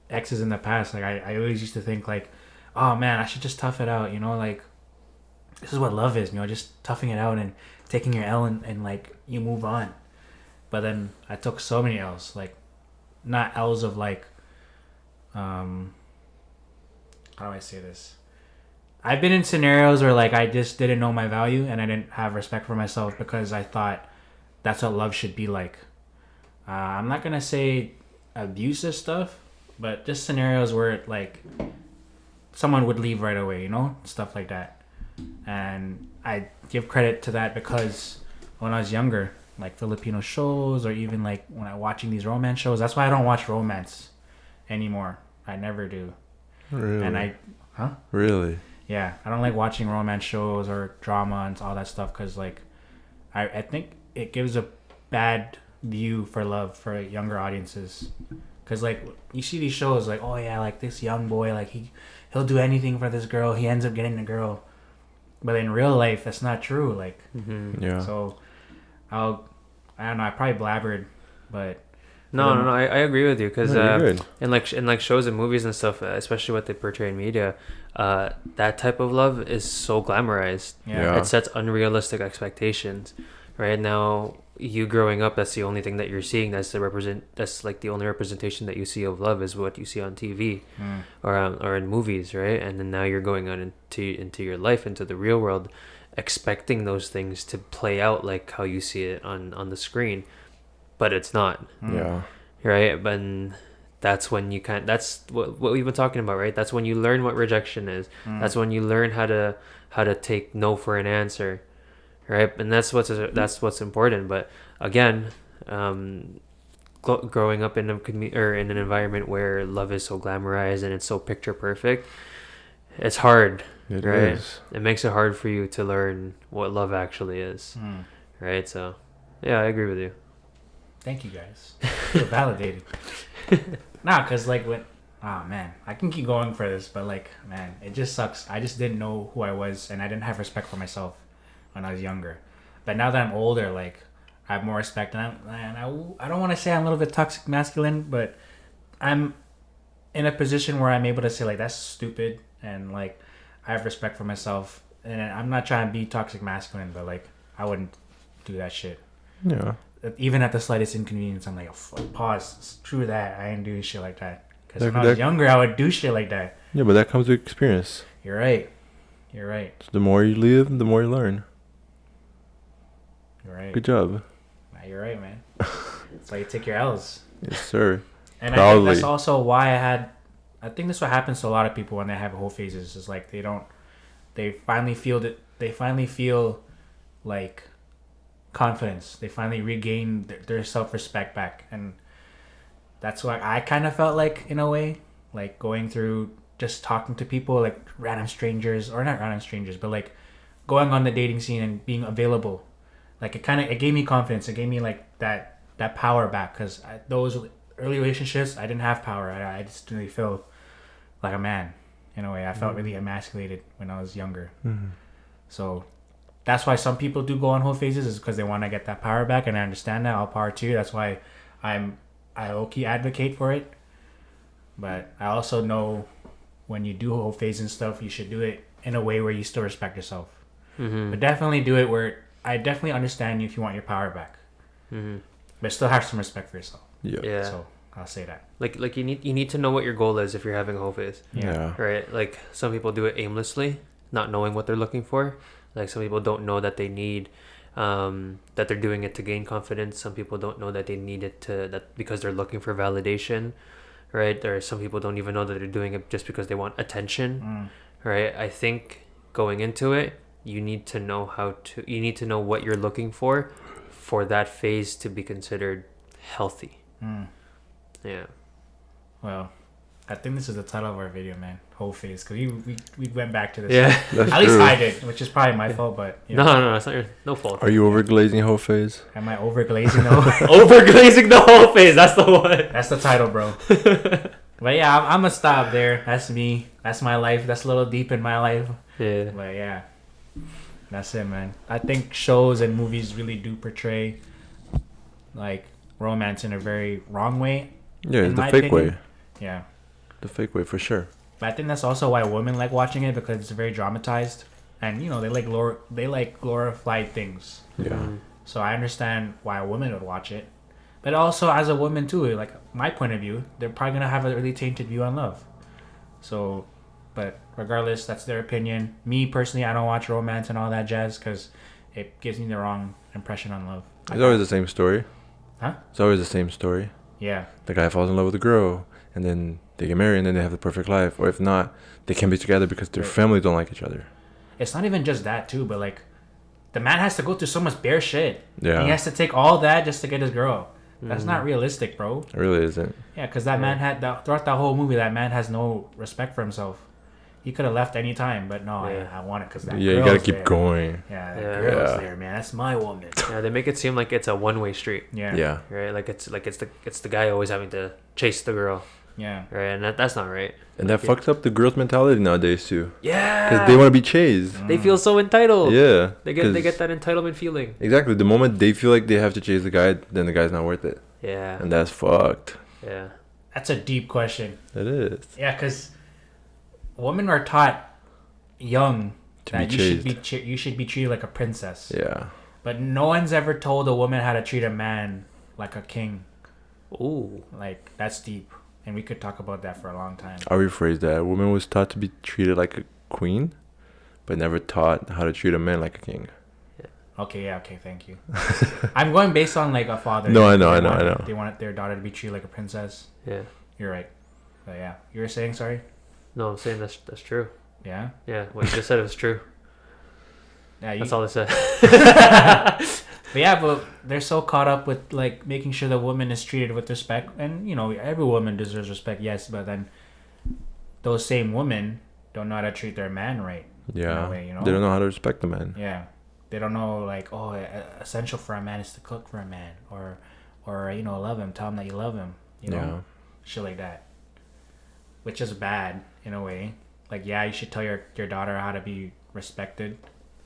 exes in the past, like I always used to think like, oh man, I should just tough it out, you know, like this is what love is, you know, just toughing it out and taking your L and like you move on. But then I took so many L's, like not L's of like, how do I say this? I've been in scenarios where like I just didn't know my value and I didn't have respect for myself because I thought that's what love should be like. I'm not gonna say abusive stuff, but just scenarios where like someone would leave right away, you know, stuff like that. And I give credit to that because when I was younger, like Filipino shows or even like when I'm watching these romance shows, that's why I don't watch romance anymore. I never do. Really? And Really? Yeah, I don't like watching romance shows or drama and all that stuff because like I think it gives a bad view for love for younger audiences. Because like you see these shows like, oh yeah, like this young boy, like he'll do anything for this girl, he ends up getting the girl, but in real life that's not true. Like yeah. So I don't know, I probably blabbered, but no, I agree with you because in like shows and movies and stuff, especially what they portray in media, that type of love is so glamorized. It sets unrealistic expectations. Right now, you growing up, that's the only thing that you're seeing. That's like the only representation that you see of love is what you see on TV or in movies, right? And then now you're going on into your life, into the real world, expecting those things to play out like how you see it on the screen, but it's not. Yeah. Right, but that's when you that's what we've been talking about, right? That's when you learn what rejection is. That's when you learn how to take no for an answer. right? And that's what's important. But again, growing up in in an environment where love is so glamorized and it's so picture perfect, it's hard. It right? is. It makes it hard for you to learn what love actually is, right? So, yeah, I agree with you. Thank you guys. I feel validated. Nah, cause like oh man, I can keep going for this, but like, man, it just sucks. I just didn't know who I was, and I didn't have respect for myself when I was younger. But now that I'm older, like, I have more respect, and I don't want to say I'm a little bit toxic masculine, but I'm in a position where I'm able to say like that's stupid, and like I have respect for myself, and I'm not trying to be toxic masculine, but like I wouldn't do that shit. Yeah. Even at the slightest inconvenience, I'm like, oh, pause. Screw that. I ain't doing shit like that. Because when I was younger, I would do shit like that. Yeah, but that comes with experience. You're right. You're right. So the more you live, the more you learn. You're right. Good job. You're right, man. That's why you take your L's. Yes, sir. And I think that's also why I think that's what happens to a lot of people when they have whole phases. Is like they finally feel like confidence. They finally regain their self-respect back. And that's what I kind of felt like in a way. Like going through just talking to people, like random strangers, or not random strangers, but like going on the dating scene and being available. Like it gave me confidence. It gave me like that power back, because those early relationships, I didn't have power. I just didn't really feel like a man in a way. I felt really emasculated when I was younger. So that's why some people do go on whole phases, is because they want to get that power back, and I understand that. All power too. That's why I low-key advocate for it. But I also know when you do whole phase and stuff, you should do it in a way where you still respect yourself. But definitely do it where I definitely understand you if you want your power back. But still have some respect for yourself. Yeah. So I'll say that. Like you need to know what your goal is if you're having a whole phase. Yeah. Right? Like some people do it aimlessly, not knowing what they're looking for. Like some people don't know that they need that they're doing it to gain confidence. Some people don't know that they need it because they're looking for validation, right? Or some people don't even know that they're doing it just because they want attention, right? I think going into it, you need to know what you're looking for that phase to be considered healthy. Yeah. Well, I think this is the title of our video, man. Whole phase, because we went back to this. Yeah. At least I did, which is probably my fault, but no, it's not no fault. Are you overglazing whole phase? Am I overglazing the whole Overglazing the whole phase? That's the one. That's the title, bro. But yeah, I'm gonna stop there. That's me. That's my life. That's a little deep in my life. Yeah. But yeah, that's it, man. I think shows and movies really do portray like romance in a very wrong way. Yeah, the fake way. Yeah. The fake way, for sure. But I think that's also why women like watching it, because it's very dramatized, and they like glorified things. Yeah. So I understand why a woman would watch it, but also as a woman too, like my point of view, they're probably gonna have a really tainted view on love. So, but regardless, that's their opinion. Me personally, I don't watch romance and all that jazz because it gives me the wrong impression on love. It's always the same story. Huh? It's always the same story. Yeah. The guy falls in love with the girl, and then they get married, and then they have the perfect life. Or if not, they can't be together because their families don't like each other. It's not even just that too, but like, the man has to go through so much bare shit. Yeah. He has to take all that just to get his girl. That's not realistic, bro. It really isn't. Yeah, because that man throughout that whole movie, that man has no respect for himself. He could have left any time, but no, I want it because that girl's you gotta keep there. going. Yeah, that girl's there, man. That's my woman. Yeah, they make it seem like it's a one-way street. Yeah. Yeah. Right, like it's the guy always having to chase the girl. Yeah. Right, and that's not right. And that fucks up the girls' mentality nowadays too. Yeah. Because they want to be chased. They feel so entitled. Yeah. They get that entitlement feeling. Exactly. The moment they feel like they have to chase the guy, then the guy's not worth it. Yeah. And that's fucked. Yeah. That's a deep question. It is. Yeah, because women are taught young that you should be treated like a princess. Yeah. But no one's ever told a woman how to treat a man like a king. Ooh. Like, that's deep. And we could talk about that for a long time. I'll rephrase that. A woman was taught to be treated like a queen, but never taught how to treat a man like a king. Okay, thank you. I'm going based on like a father. No, I know. They want their daughter to be treated like a princess. Yeah. You're right. But yeah, you were saying, sorry? No, I'm saying that's true. Yeah? Yeah, what you just said was true. Yeah, that's all they said. But they're so caught up with like making sure the woman is treated with respect, and you know every woman deserves respect, yes. But then those same women don't know how to treat their man right. Yeah, way, you know? They don't know how to respect the man. Yeah, they don't know like essential for a man is to cook for a man, or you know love him, tell him that you love him, you know, shit like that, which is bad in a way. Like you should tell your daughter how to be respected,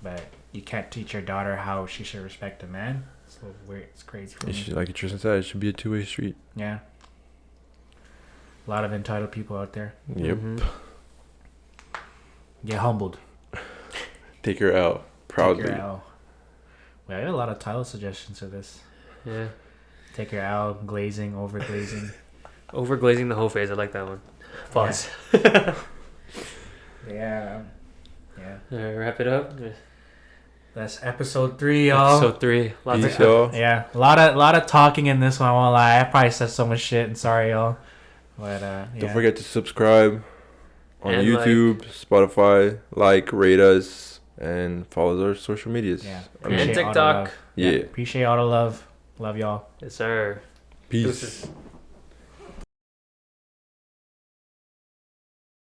but you can't teach your daughter how she should respect a man. It's a little weird. It's crazy for me. Like Tristan said, it should be a two-way street. Yeah. A lot of entitled people out there. Yep. Mm-hmm. Get humbled. Take her out proudly. Take your L. Well, I have a lot of title suggestions for this. Yeah. Take your L, glazing, overglazing. Overglazing the whole phase. I like that one. Pause. Yeah. All right, wrap it up. That's episode 3, y'all. Episode 3. Peace, y'all. Yeah, a lot of talking in this one. I won't lie. I probably said so much shit, and sorry, y'all. But don't forget to subscribe on And YouTube, Spotify, rate us, and follow our social medias. Yeah. And TikTok. Yeah. Appreciate all the love. Love y'all. Yes, sir. Peace. Deuces.